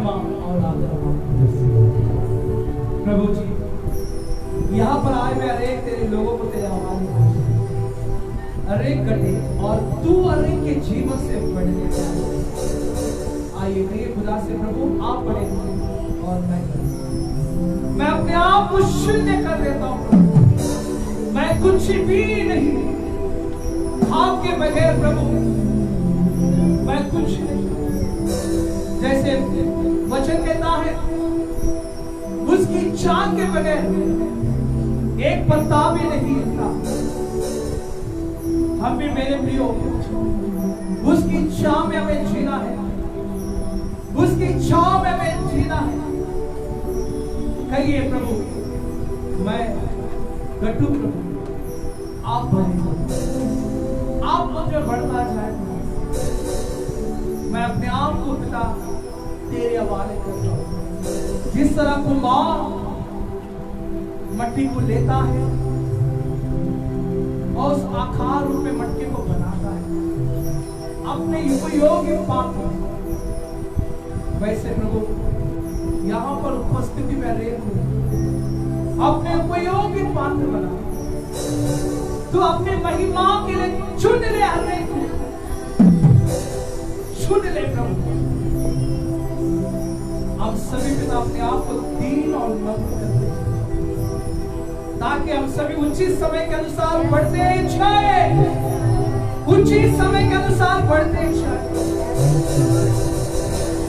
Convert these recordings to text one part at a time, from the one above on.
महिमा और आदर। प्रभु जी, यहाँ पर आए मैं अनेक तेरे लोगों को तेरे हवाले अनेक गड्ढे और तू अनेक के जीवन से बढ़ने चाहिए। आइए कहिए खुदा से, प्रभु आप बड़े और मैं अपने आप को शून्य कर देता हूँ। मैं कुछ भी नहीं, आपके बगैर प्रभु मैं कुछ नहीं। जैसे वचन कहता है, उसकी चाह के बगैर एक पत्ता भी नहीं हिलता। हम भी मेरे प्रियो उसकी चाह में हमें जीना है, उसकी चाह में हमें जीना है। कहिए प्रभु मैं गट्टू प्रभु आप बने, आप मुझे बढ़ता जाए। मैं अपने आप को पिता तेरे हवाले करता हूं। जिस तरह कुम्हार मट्टी को लेता है और उस आकार रूप में मट्टी को बनाता है अपने उपयोगी पात्र, वैसे प्रभु यहाँ पर उपस्थिति में रेत अपने उपयोगी पात्र बना। तू अपने महिमा के लिए चुन ले, हर एक चुन ले प्रभु। हम सभी पिता अपने आप को दीन और नम्र करते हैं, ताकि हम सभी उचित समय के अनुसार बढ़ते जाए, उचित समय के अनुसार बढ़ते जाए।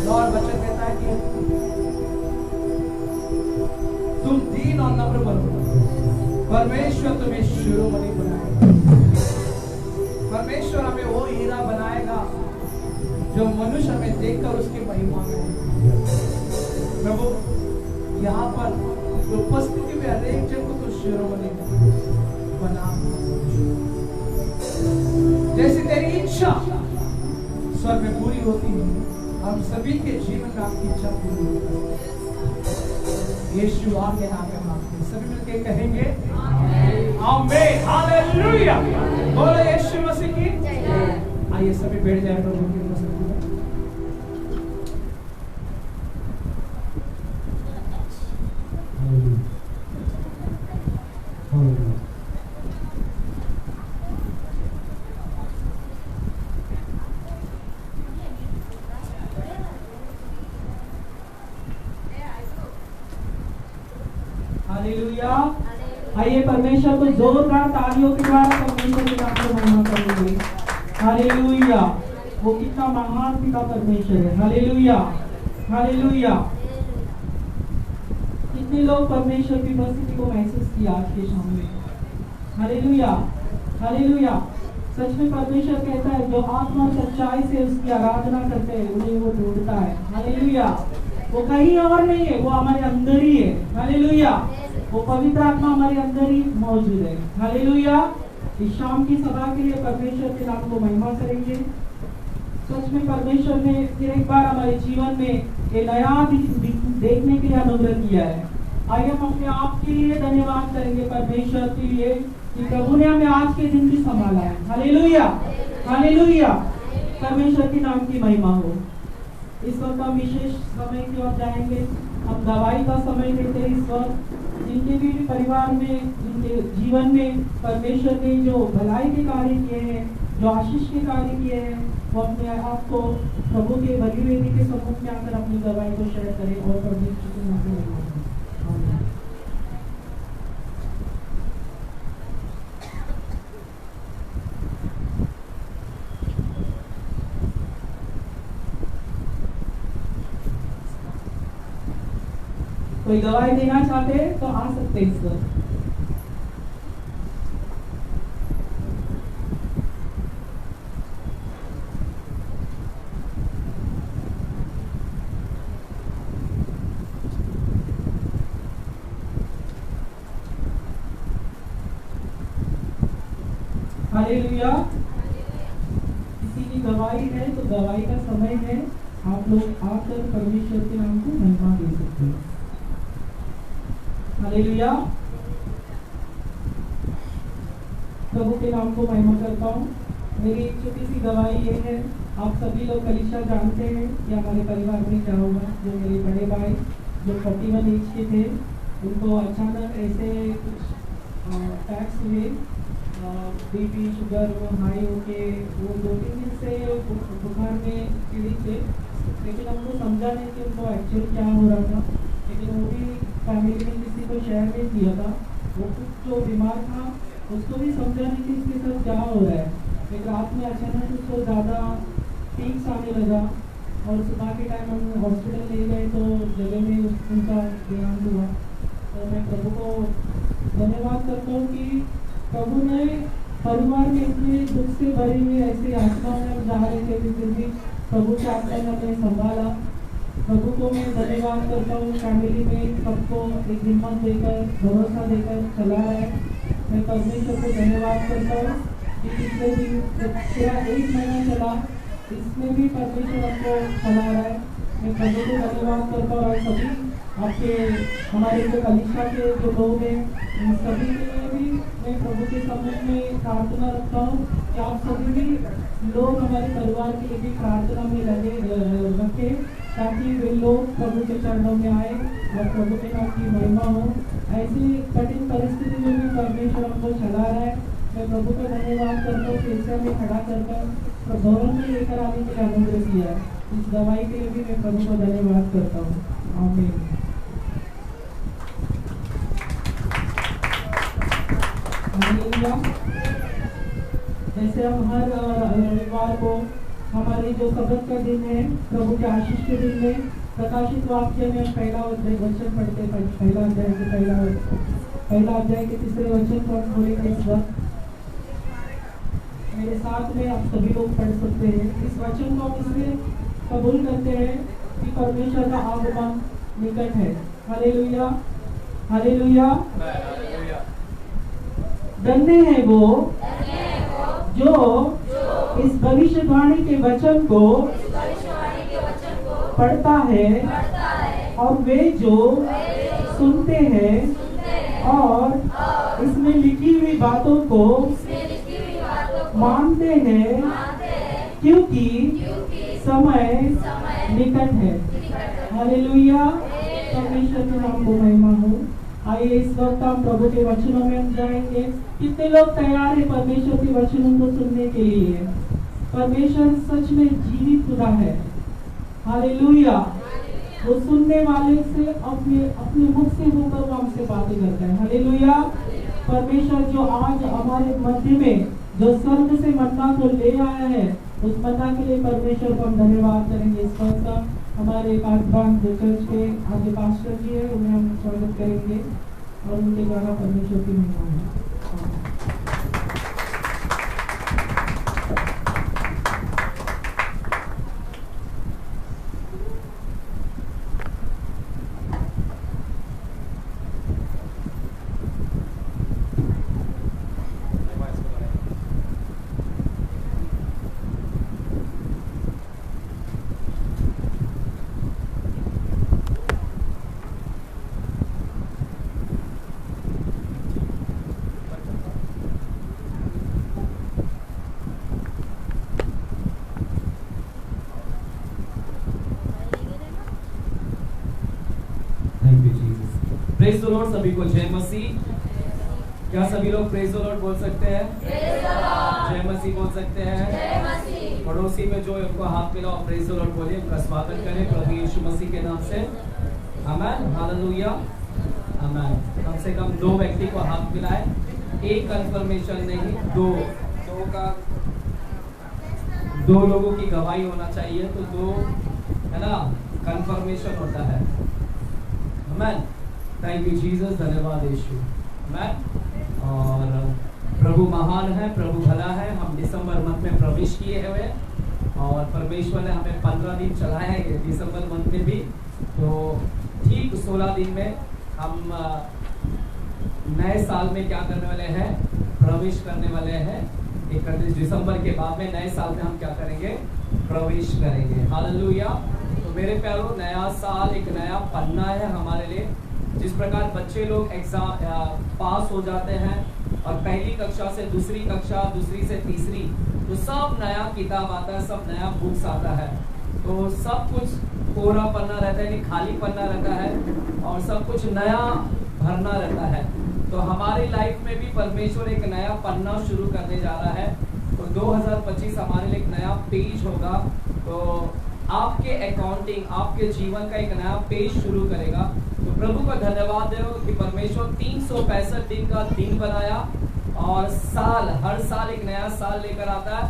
और वचन कहता है कि तुम दीन और नम्र बनो, परमेश्वर तुम्हें शिरोमणि बनाएगा। परमेश्वर हमें वो हीरा बनाएगा जो मनुष्य हमें देखकर उसकी महिमा करेगा। प्रभु यहाँ पर उपस्थिति में अनेक जन को तो शिरोमणि बना, जैसे तेरी इच्छा स्वर्ग में पूरी होती है, हम सभी के जीवन में आपकी इच्छा पूरी होती है। यीशु आगे आगे मांगते, सभी मिलके कहेंगे आमीन, हालेलुया। बोलो यीशु मसीह की जय। आइए सभी बैठ जाए प्रभु की उपस्थिति में। आइए परमेश्वर को जोरदार तालियों के द्वारा परमेश्वर के नाम को महिमा करेंगे। हालेलुया, वो कितना महान पिता परमेश्वर है। Hallelujah, hallelujah. कितने लोग परमेश्वर की उपस्थिति को महसूस किया आज के शाम में? Hallelujah, hallelujah. सच में परमेश्वर कहता है, जो आत्मा सच्चाई से उसकी आराधना करते हैं उन्हें वो ढूंढता है। हालेलुया, वो कहीं और नहीं है, वो हमारे अंदर ही है। हालेलुया, वो पवित्र आत्मा हमारे अंदर ही मौजूद है। हालेलुया। इस शाम की सभा के लिए परमेश्वर के नाम को महिमा करेंगे। सच में परमेश्वर ने फिर एक बार हमारे जीवन में ये नया देखने के लिए अनुग्रह किया है। आइए हम अपने आप के लिए धन्यवाद करेंगे परमेश्वर के लिए कि प्रभु ने हमें आज के दिन भी संभाला है। Hallelujah, hallelujah. परमेश्वर के नाम की महिमा हो। इस वक्त हम विशेष समय की ओर जाएंगे। हम दवाई का समय देते हैं इस वक्त। जिनके भी परिवार में, जिनके जीवन में परमेश्वर ने जो भलाई के कार्य किए हैं, जो आशीष के कार्य किए हैं, वो अपने आप को प्रभु के बलिवेदी के सम्मुख में आकर अपनी दवाई को शेयर करें और परमेश्वर के नाम में महिमा करें। कोई गवाही देना चाहते हैं तो आ सकते हैं इस वक्त। हालेलुया। किसी की गवाही है तो गवाही का समय है। आप लोग आकर परमेश्वर के नाम को महिमा दे सकते हैं। हालेलुया। प्रभु के नाम को महिमा करता हूँ। मेरी एक छोटी सी गवाही ये है आप सभी लोग कलीसिया जानते हैं कि हमारे परिवार में क्या हुआ। जो मेरे बड़े भाई जो 41 एज के थे, उनको अचानक ऐसे कुछ टैक्स हुए, बीपी शुगर वो हाई होके वो 2-3 दिन से बुखार में पीड़ित थे। लेकिन हमको समझा नहीं कि उनको एक्चुअल क्या हो रहा था। लेकिन वो भी फैमिली में किसी को शेयर नहीं किया था। वो जो बीमार था उसको भी समझा नहीं कि इसके साथ क्या हो रहा है। एक रात में अचानक उसको ज़्यादा पीक्स आने लगा और सुबह के टाइम हम हॉस्पिटल ले गए तो जगह में उनका देहांत हुआ। तो मैं प्रभु को धन्यवाद करता हूँ कि प्रभु ने परिवार में इतने दुख से भरे हुए ऐसे यात्राओं में जा रहे थे, फिर भी प्रभु के आत्मा ने हमें संभाला। प्रभु को मैं धन्यवाद करता हूँ। फैमिली में सबको एक हिम्मत देकर भरोसा देकर चला है। मैं परमेश्वर को धन्यवाद करता हूँ कि पिछले दिन पूरा 1 महीना चला, इसमें भी परमेश्वर हमको चला रहा है। मैं प्रभु को धन्यवाद करता हूँ। और सभी आपके हमारे जो कलीसिया के जो लोग हैं उन सभी के लिए भी मैं प्रभु के सम्मुख में प्रार्थना रखता हूँ कि आप सभी भी लोग हमारे परिवार के लिए भी प्रार्थना में लगे रखें, ताकि वे लोग प्रभु के चरणों में आए और प्रभु के नाम की महिमा हो। ऐसी कठिन परिस्थिति में भी परमेश्वर हमको चला रहा है। मैं प्रभु को धन्यवाद करता हूँ कि इसे हमें खड़ा कर भवन में लेकर आने के लिए अनुग्रह किया है। इस दवाई के लिए भी मैं प्रभु को धन्यवाद करता हूँ। आमीन। जैसे हम हर रविवार को हमारे जो सबक का दिन है, प्रभु के आशीष के दिन में प्रकाशित वाक्य में पहला वचन पढ़ते, पहला अध्याय के 3 वचन को हम बोलेंगे इस वक्त। मेरे साथ में आप सभी लोग पढ़ सकते हैं। इस वचन को हम इसमें कबूल करते हैं कि परमेश्वर का आगमन निकट है। Hallelujah, hallelujah. धन्य है वो जो इस भविष्यवाणी के वचन को पढ़ता है और वे जो सुनते हैं और इसमें लिखी हुई बातों को मानते हैं, क्योंकि समय निकट है। हालेलुया, परमेश्वर के नाम को महिमा हो। आइए इस वक्त हम प्रभु के वचनों में हम जाएंगे। कितने लोग तैयार हैं परमेश्वर के वचनों को सुनने के लिए? परमेश्वर सच में जीवित खुदा है। हालेलुया। वो सुनने वाले से अपने मुख से होकर वो हमसे बातें करता है। हालेलुया। परमेश्वर जो आज हमारे मध्य में जो स्वर्ग से मन्ना को ले आया है, उस मन्ना के लिए परमेश्वर को हम धन्यवाद करेंगे। इस वक्त का हमारे पासवान जो चर्च के आगे पास्टर जी है, उन्हें हम स्वागत करेंगे और उनके द्वारा परमेश्वर की महिमा है। Praise the Lord. सभी को जय मसीह। क्या सभी लोग प्रेज द लॉर्ड बोल सकते हैं? जय मसीह बोल सकते हैं? पड़ोसी में जो उनको हाथ मिलाओ, प्रेज द लॉर्ड बोलिए, उनका स्वागत करें प्रभु यीशु मसीह के नाम से। आमीन, हालेलुया, आमीन। कम से कम 2 व्यक्ति को हाथ मिलाए। एक कंफर्मेशन नहीं, 2 लोगों की गवाही होना चाहिए, तो 2 है ना कंफर्मेशन होता है। आमीन। थैंक यू जीसस, धन्यवाद यीशु। आमीन। और प्रभु महान है, प्रभु भला है। हम दिसंबर मंथ में प्रवेश किए हुए और परमेश्वर ने हमें 15 दिन चलाए हैं दिसंबर मंथ में भी। तो ठीक 16 दिन में हम नए साल में क्या करने वाले हैं? प्रवेश करने वाले हैं। 31 दिसंबर के बाद में नए साल में हम क्या करेंगे? प्रवेश करेंगे। हालेलुया। तो मेरे प्यारों, नया साल एक नया पन्ना है हमारे लिए। जिस प्रकार बच्चे लोग एग्जाम पास हो जाते हैं और पहली कक्षा से दूसरी कक्षा, दूसरी से तीसरी, तो सब नया किताब आता है, सब नया बुक्स आता है, तो सब कुछ कोरा पन्ना रहता है, खाली पन्ना रहता है और सब कुछ नया भरना रहता है। तो हमारी लाइफ में भी परमेश्वर एक नया पन्ना शुरू करने जा रहा है। तो 2025 हमारे लिए एक नया पेज होगा। तो आपके अकाउंटिंग, आपके जीवन का एक नया पेज शुरू करेगा। तो प्रभु को धन्यवाद दो कि परमेश्वर 365 दिन का दिन बनाया और साल, हर साल एक नया साल लेकर आता है।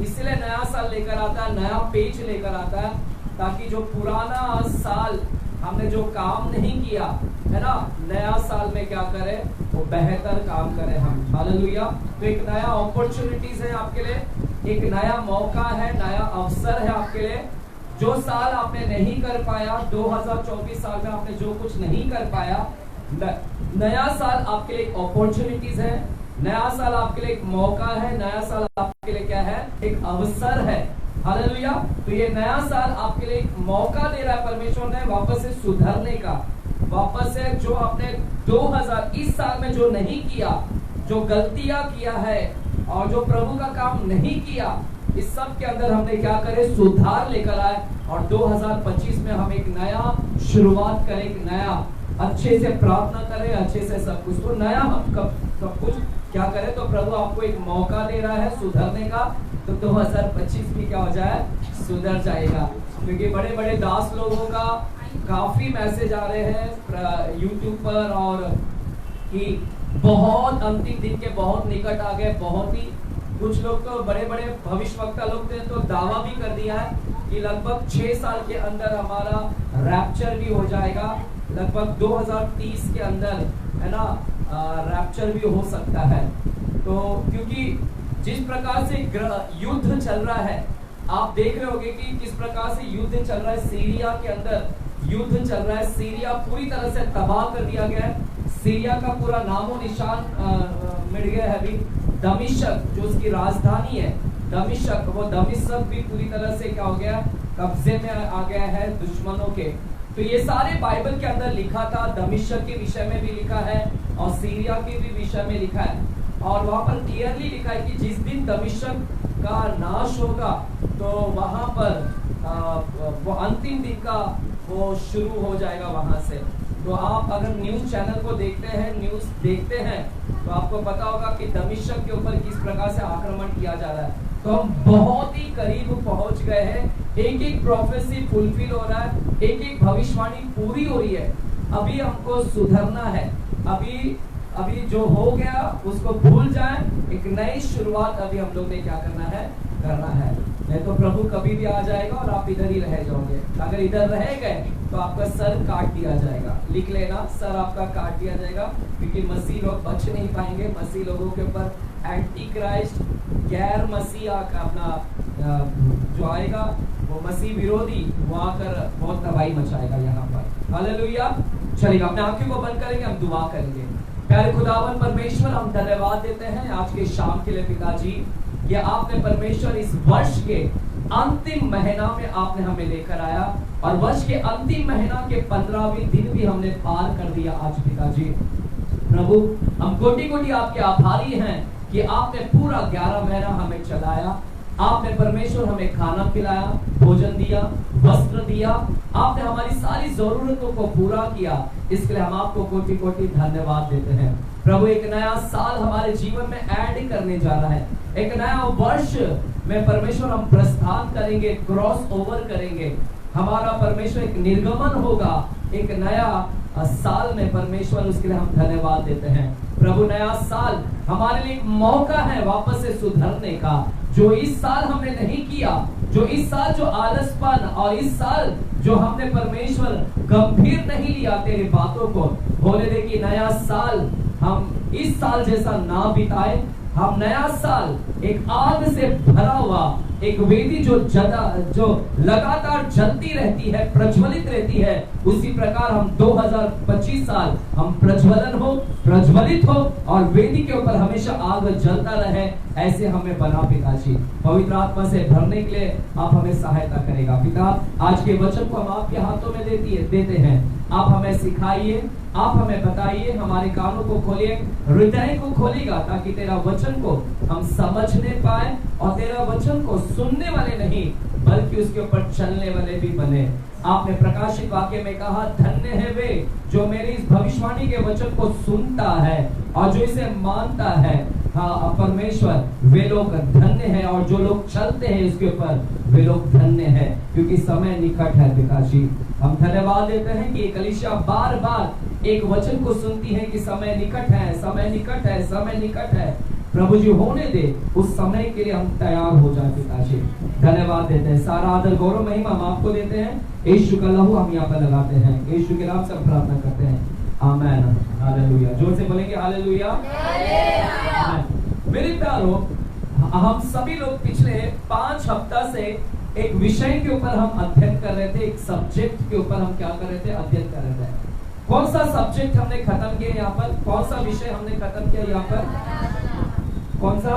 इसलिए नया साल लेकर आता है, नया पेज लेकर आता है, ताकि जो पुराना साल हमने जो काम नहीं किया है ना, नया साल में क्या करें, वो बेहतर काम करें हम। हालेलुया। तो एक नया अपॉर्चुनिटीज है आपके लिए, एक नया मौका है, नया अवसर है आपके लिए। जो साल आपने नहीं कर पाया, 2024 साल में आपने जो कुछ नहीं कर पाया, नया साल आपके लिए एक अपॉर्चुनिटीज है, नया साल आपके लिए एक मौका है, नया साल आपके लिए क्या है, एक अवसर है। हालेलुया। तो ये नया साल आपके लिए एक मौका दे रहा है परमेश्वर ने वापस से सुधरने का, वापस से जो आपने 2000 इस साल में जो नहीं किया, जो गलतियां किया है और जो प्रभु का काम नहीं किया, इस सब के अंदर हमने क्या करे, सुधार लेकर आए और 2025 में हम एक नया शुरुआत करें, एक नया अच्छे से प्रार्थना करें, अच्छे से सब कुछ, तो नया हम सब कुछ क्या करें। तो प्रभु आपको एक मौका दे रहा है सुधरने का। तो 2025 भी क्या हो जाए, सुधर जाएगा। क्योंकि बड़े बड़े दास लोगों का काफी मैसेज आ रहे हैं यूट्यूब पर और कि बहुत अंतिम दिन के बहुत निकट आ गए। बहुत ही कुछ लोग तो बड़े बड़े भविष्यवक्ता लोग ने तो दावा भी कर दिया है कि लगभग 6 साल के अंदर हमारा रैप्चर भी हो जाएगा, लगभग 2030 के अंदर, है ना, रैप्चर भी हो सकता है। तो क्योंकि जिस प्रकार से युद्ध चल रहा है, आप देख रहे होंगे कि किस प्रकार से युद्ध चल रहा है। सीरिया के अंदर युद्ध चल रहा है, सीरिया पूरी तरह से तबाह कर दिया गया है। सीरिया का पूरा नामो निशान मिट गया है। अभी दमिश्क जो उसकी राजधानी है, दमिश्क, वो दमिश्क भी पूरी तरह से क्या हो गया, कब्जे में आ गया है दुश्मनों के। तो ये सारे बाइबल के अंदर लिखा था, दमिश्क के विषय में भी लिखा है और सीरिया के भी विषय में लिखा है। और वहां पर क्लियरली लिखा है कि जिस दिन दमिश्क का नाश होगा तो वहां पर वो अंतिम दिन का वो शुरू हो जाएगा वहां से। तो आप अगर न्यूज चैनल को देखते हैं, न्यूज देखते हैं, तो आपको पता होगा कि दमिश्क के ऊपर किस प्रकार से आक्रमण किया जा रहा है। तो हम बहुत ही करीब पहुंच गए हैं, एक एक प्रोफेसी फुलफिल हो रहा है, एक एक भविष्यवाणी पूरी हो रही है। अभी हमको सुधरना है, अभी जो हो गया उसको भूल जाएं, एक नई शुरुआत अभी हम लोग ने क्या करना है, नहीं तो प्रभु कभी भी आ जाएगा और आप इधर ही रह जाओगे। अगर इधर रह गए तो आपका सर काट दिया जाएगा, लिख लेना, सर आपका काट दिया जाएगा, क्योंकि मसीह लोग बच नहीं पाएंगे। मसीह लोगों के ऊपर एंटी क्राइस्ट, गैर मसीह अपना जो आएगा, वो मसीह विरोधी, वो आकर बहुत तबाही मचाएगा यहाँ पर। हालेलुया। चलिए अपने आंखों को बंद करेंगे, हम दुआ करेंगे। प्यारे खुदावन परमेश्वर, हम धन्यवाद देते हैं आज के शाम के लिए पिताजी, कि आपने परमेश्वर इस वर्ष के अंतिम महीना में आपने हमें लेकर आया और वर्ष के अंतिम महीना के 15वें दिन भी हमने पार कर दिया आज पिताजी। प्रभु हम कोटि कोटि आपके आभारी हैं कि आपने पूरा 11 महीना हमें चलाया। आपने परमेश्वर हमें खाना खिलाया, भोजन दिया, वस्त्र दिया, आपने हमारी सारी जरूरतों को पूरा किया। इसके लिए हम आपको कोटि कोटि धन्यवाद देते हैं। प्रभु एक नया साल हमारे जीवन में ऐड करने जा रहा है, एक नया वर्ष में परमेश्वर हम प्रस्थान करेंगे, क्रॉस ओवर करेंगे। हमारा परमेश्वर एक निर्गमन होगा, एक नया साल में परमेश्वर, उसके लिए हम धन्यवाद देते हैं। प्रभु नया साल हमारे लिए एक मौका है वापस से सुधरने का। जो इस साल हमने नहीं किया, जो इस साल जो आलसपन और इस साल जो हमने परमेश्वर गंभीर नहीं लिया तेरी बातों को, बोले दे कि नया साल हम इस साल जैसा ना बिताए। हम नया साल एक आग से भरा हुआ, एक वेदी जो लगातार जलती रहती है, प्रज्वलित रहती है, उसी प्रकार हम 2025 साल हम प्रज्वलित हो और वेदी के ऊपर हमेशा आग जलता रहे, ऐसे हमें बना पिताजी। पवित्र आत्मा से भरने के लिए आप हमें सहायता करेगा पिता। आज के वचन को हम आपके हाथों में देते हैं। आप हमें सिखाइए, आप हमें बताइए, हमारे कानों को खोलिए, हृदय को खोलिएगा, ताकि तेरा वचन को हम समझने पाए और तेरा वचन को सुनने वाले नहीं बल्कि उसके ऊपर चलने वाले भी बने। आपने प्रकाशित वाक्य में कहा, धन्य है वे जो मेरी इस भविष्यवाणी के वचन को सुनता है और जो इसे मानता है। हाँ परमेश्वर, वे लोग धन्य हैं और जो लोग चलते हैं इसके ऊपर वे लोग धन्य हैं, क्योंकि समय निकट है पिताजी। हम धन्यवाद देते हैं कि कलीसिया बार बार एक वचन को सुनती है कि समय निकट है, समय निकट है, समय निकट है। प्रभु जी होने दे, उस समय के लिए हम तैयार हो जाए पिताजी। धन्यवाद देते हैं, सारा आदर गौरव महिमा हम आपको देते हैं। यीशु का लहू हम यहाँ पर लगाते हैं, यीशु के नाम से हम प्रार्थना करते हैं, आमेन, हालेलुया। जोर से बोलेंगे हालेलुया। मेरे प्यारों, हम सभी लोग पिछले 5 हफ्ता से एक विषय के ऊपर हम अध्ययन कर रहे थे, एक सब्जेक्ट के ऊपर हम क्या कर रहे थे, अध्ययन कर रहे थे। कौन सा सब्जेक्ट हमने खत्म किया यहाँ पर, कौन सा विषय हमने खत्म किया यहाँ पर, कौन सा,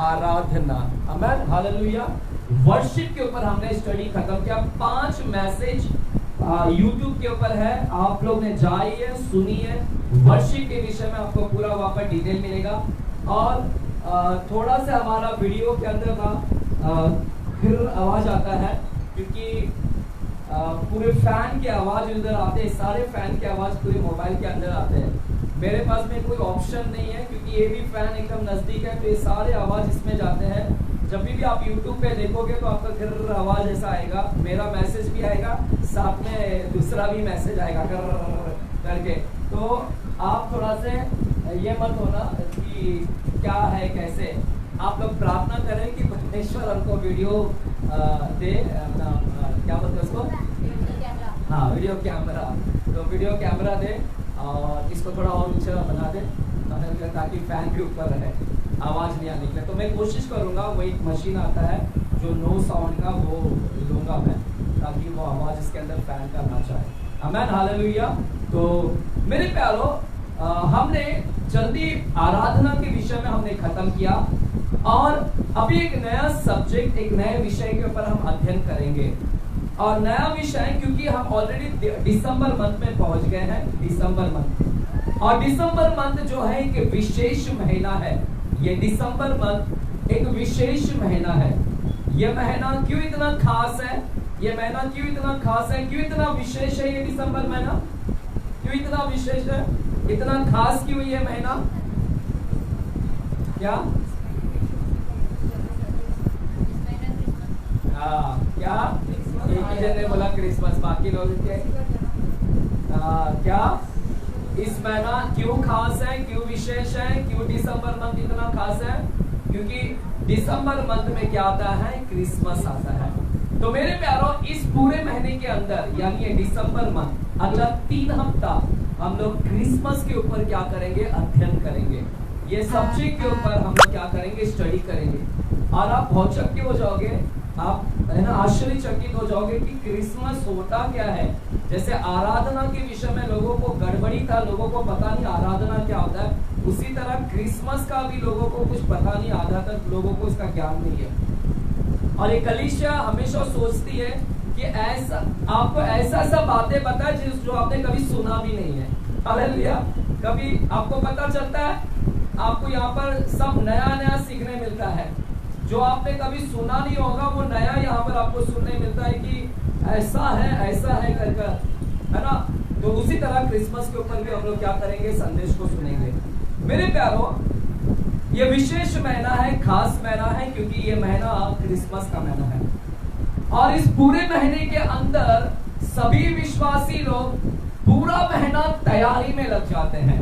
आराधना, आमेन, हालेलुया। वर्शिप के ऊपर हमने स्टडी खत्म किया। 5 मैसेज YouTube के ऊपर है, आप लोग ने जाइए सुनिए। वर्शिप के विषय में आपको पूरा वहाँ पर डिटेल मिलेगा। और थोड़ा सा हमारा वीडियो के अंदर का फिर आवाज आता है, क्योंकि पूरे फैन के आवाज इधर आते हैं, सारे फैन के आवाज पूरे मोबाइल के अंदर आते हैं। मेरे पास में कोई ऑप्शन नहीं है, क्योंकि ये भी फैन एकदम नजदीक है, तो ये सारे आवाज इसमें जाते हैं। जब भी आप YouTube पे देखोगे तो आपका घर आवाज ऐसा आएगा, मेरा मैसेज भी आएगा, साथ में दूसरा भी मैसेज आएगा करके। तो आप थोड़ा से ये मत होना कि क्या है कैसे, आप लोग प्रार्थना करें कि परमेश्वर हमको वीडियो दे, क्या बोलते हैं उसको, हाँ वीडियो कैमरा, तो वीडियो कैमरा दे और इसको थोड़ा और ऊंचा बना दे ताकि फैन के ऊपर रहे, आवाज नहीं निकले। तो मैं कोशिश करूंगा, वो एक मशीन आता है जो नो साउंड का, वो लूंगा मैं, ताकि वो आवाज इसके अंदर फैन का ना चाहे। आमेन, हालेलुया। तो मेरे प्यारो, हमने जल्दी आराधना के विषय में हमने खत्म किया और अभी एक नया सब्जेक्ट, एक नए विषय के ऊपर हम अध्ययन करेंगे। और नया विषय, क्योंकि हम ऑलरेडी दिसंबर मंथ में पहुंच गए हैं, दिसंबर मंथ, और दिसंबर मंथ जो है एक विशेष महीना है। ये दिसंबर मंथ एक विशेष महीना है। ये महीना क्यों इतना खास है, ये महीना क्यों इतना खास है, क्यों इतना विशेष है ये दिसंबर महीना, क्यों इतना विशेष है, इतना खास क्यों ये महीना, क्या क्या एक ही जन ने बोला क्रिसमस, बाकी लोग क्या इस महीना क्यों खास है, क्यों विशेष है, क्यों दिसंबर मंथ इतना खास है, क्योंकि दिसंबर मंथ में क्या आता है, क्रिसमस आता है। तो मेरे प्यारों, इस पूरे महीने के अंदर यानी ये दिसंबर मंथ, अगला 3 हफ्ता हम लोग क्रिसमस के ऊपर क्या करेंगे, अध्ययन करेंगे। ये सब्जेक्ट के ऊपर हम लोग क्या करेंगे, स्टडी करेंगे। और आप बहुत चकित हो जाओगे, आप है ना आश्चर्यचकित हो जाओगे कि क्रिसमस होता क्या है। जैसे आराधना के विषय में लोगों को गड़बड़ी था, लोगों को पता नहीं आराधना क्या होता है, उसी तरह क्रिसमस का भी लोगों को कुछ पता नहीं, आधा तक लोगों को इसका ज्ञान नहीं है। और ये कलीसिया हमेशा सोचती है कि ऐसा आपको ऐसा बातें पता है जो आपने कभी सुना भी नहीं है। हालेलुया। कभी आपको पता चलता है, आपको यहाँ पर सब नया नया सीखने मिलता है, जो आपने कभी सुना नहीं होगा वो नया यहाँ पर आपको सुनने मिलता है कि ऐसा है कर, है ना। तो उसी तरह क्रिसमस के ऊपर भी हम लोग क्या करेंगे, संदेश को सुनेंगे। मेरे प्यारों, ये विशेष महीना है, खास महीना है, क्योंकि ये महीना क्रिसमस का महीना है। और इस पूरे महीने के अंदर सभी विश्वासी लोग पूरा महीना तैयारी में लग जाते हैं।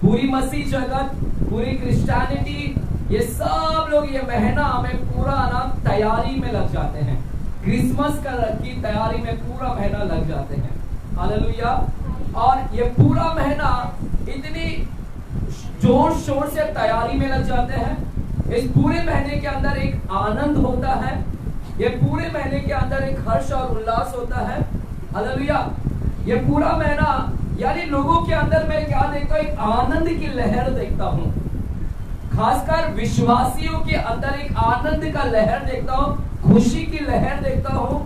पूरी मसीह जगत, पूरी क्रिश्चियनिटी, ये सब लोग ये महीना में पूरा ना तैयारी में लग जाते हैं। क्रिसमस की तैयारी में पूरा महीना लग जाते हैं। हालेलुया। और ये पूरा महीना इतनी जोर शोर से तैयारी में लग जाते हैं इस पूरे महीने के अंदर एक आनंद होता है, ये पूरे महीने के अंदर एक हर्ष और उल्लास होता है। हालेलुया। ये पूरा महीना यानी लोगों के अंदर मैं क्या देखता हूं, एक आनंद की लहर देखता हूं। खासकर विश्वासियों के अंदर एक आनंद का लहर देखता हूं, खुशी की लहर देखता हूं,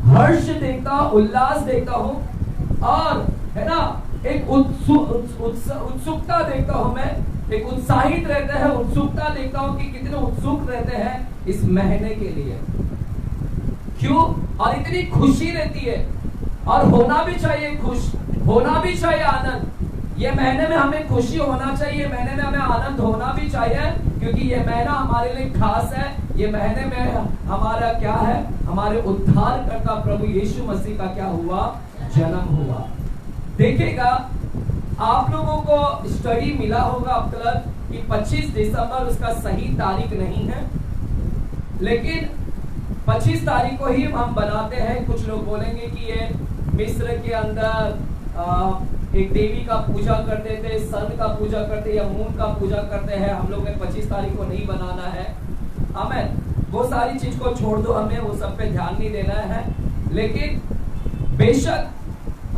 हर्ष देखता हूं, उल्लास देखता हूं, और है ना एक उत्सुकता देखता हूं। मैं एक उत्साहित रहते हैं, उत्सुकता देखता हूं कि कितने उत्सुक रहते हैं इस महीने के लिए। क्यों? और इतनी खुशी रहती है, और होना भी चाहिए, खुश होना भी चाहिए, आनंद। ये महीने में हमें खुशी होना चाहिए, महीने में हमें आनंद होना भी चाहिए, क्योंकि ये महीना हमारे लिए खास है। ये महीने में हमारा क्या है, हमारे उद्धारकर्ता प्रभु यीशु मसीह का क्या हुआ, जन्म हुआ। देखिएगा, आप लोगों को स्टडी मिला होगा अब तक कि 25 दिसंबर उसका सही तारीख नहीं है, लेकिन 25 तारीख को ही हम बनाते हैं। कुछ लोग बोलेंगे कि ये मिस्र के अंदर एक देवी का पूजा करते थे, सन का पूजा करते या मून का पूजा करते हैं, हम लोग ने 25 तारीख को नहीं बनाना है। आमेन। वो सारी चीज को छोड़ दो, हमें वो सब पे ध्यान नहीं देना है। लेकिन बेशक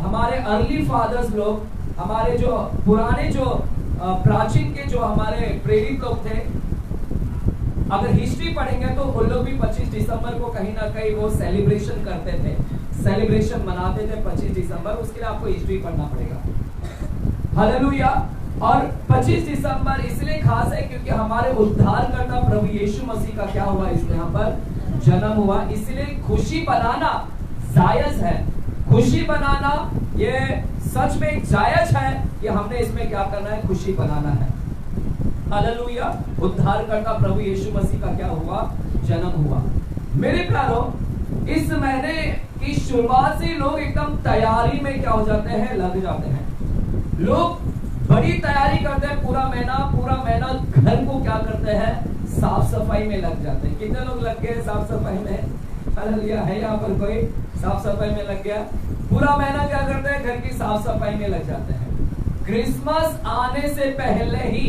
हमारे अर्ली फादर्स लोग, हमारे जो पुराने जो प्राचीन के जो हमारे प्रेरित लोग थे, अगर हिस्ट्री पढ़ेंगे तो उन लोग भी 25 दिसंबर को कहीं ना कहीं वो सेलिब्रेशन करते थे, सेलिब्रेशन मनाते थे 25 दिसंबर। उसके लिए आपको हिस्ट्री पढ़ना पड़ेगा। हालेलुया। और 25 दिसंबर इसलिए खास है क्योंकि हमारे उद्धारकर्ता प्रभु यीशु मसीह का क्या हुआ, इसमें यहाँ पर जन्म हुआ। इसलिए खुशी बनाना जायज है, खुशी बनाना ये सच में जायज है कि हमने इसमें क्या करना है, खुशी बनाना है। हालेलुया। उद्धारकर्ता प्रभु यीशु मसीह का क्या हुआ, जन्म हुआ। मेरे प्यारों, इस महीने की शुरुआत से लोग एकदम तैयारी में क्या हो जाते हैं, लग जाते हैं। लोग बड़ी तैयारी करते हैं, पूरा महीना घर को क्या करते हैं, साफ सफाई में लग जाते हैं। कितने लोग लग गए साफ सफाई में? हालेलुया। है यहाँ पर कोई साफ सफाई में लग गया? पूरा महीना क्या करते हैं, घर की साफ सफाई में लग जाते हैं। क्रिसमस आने से पहले ही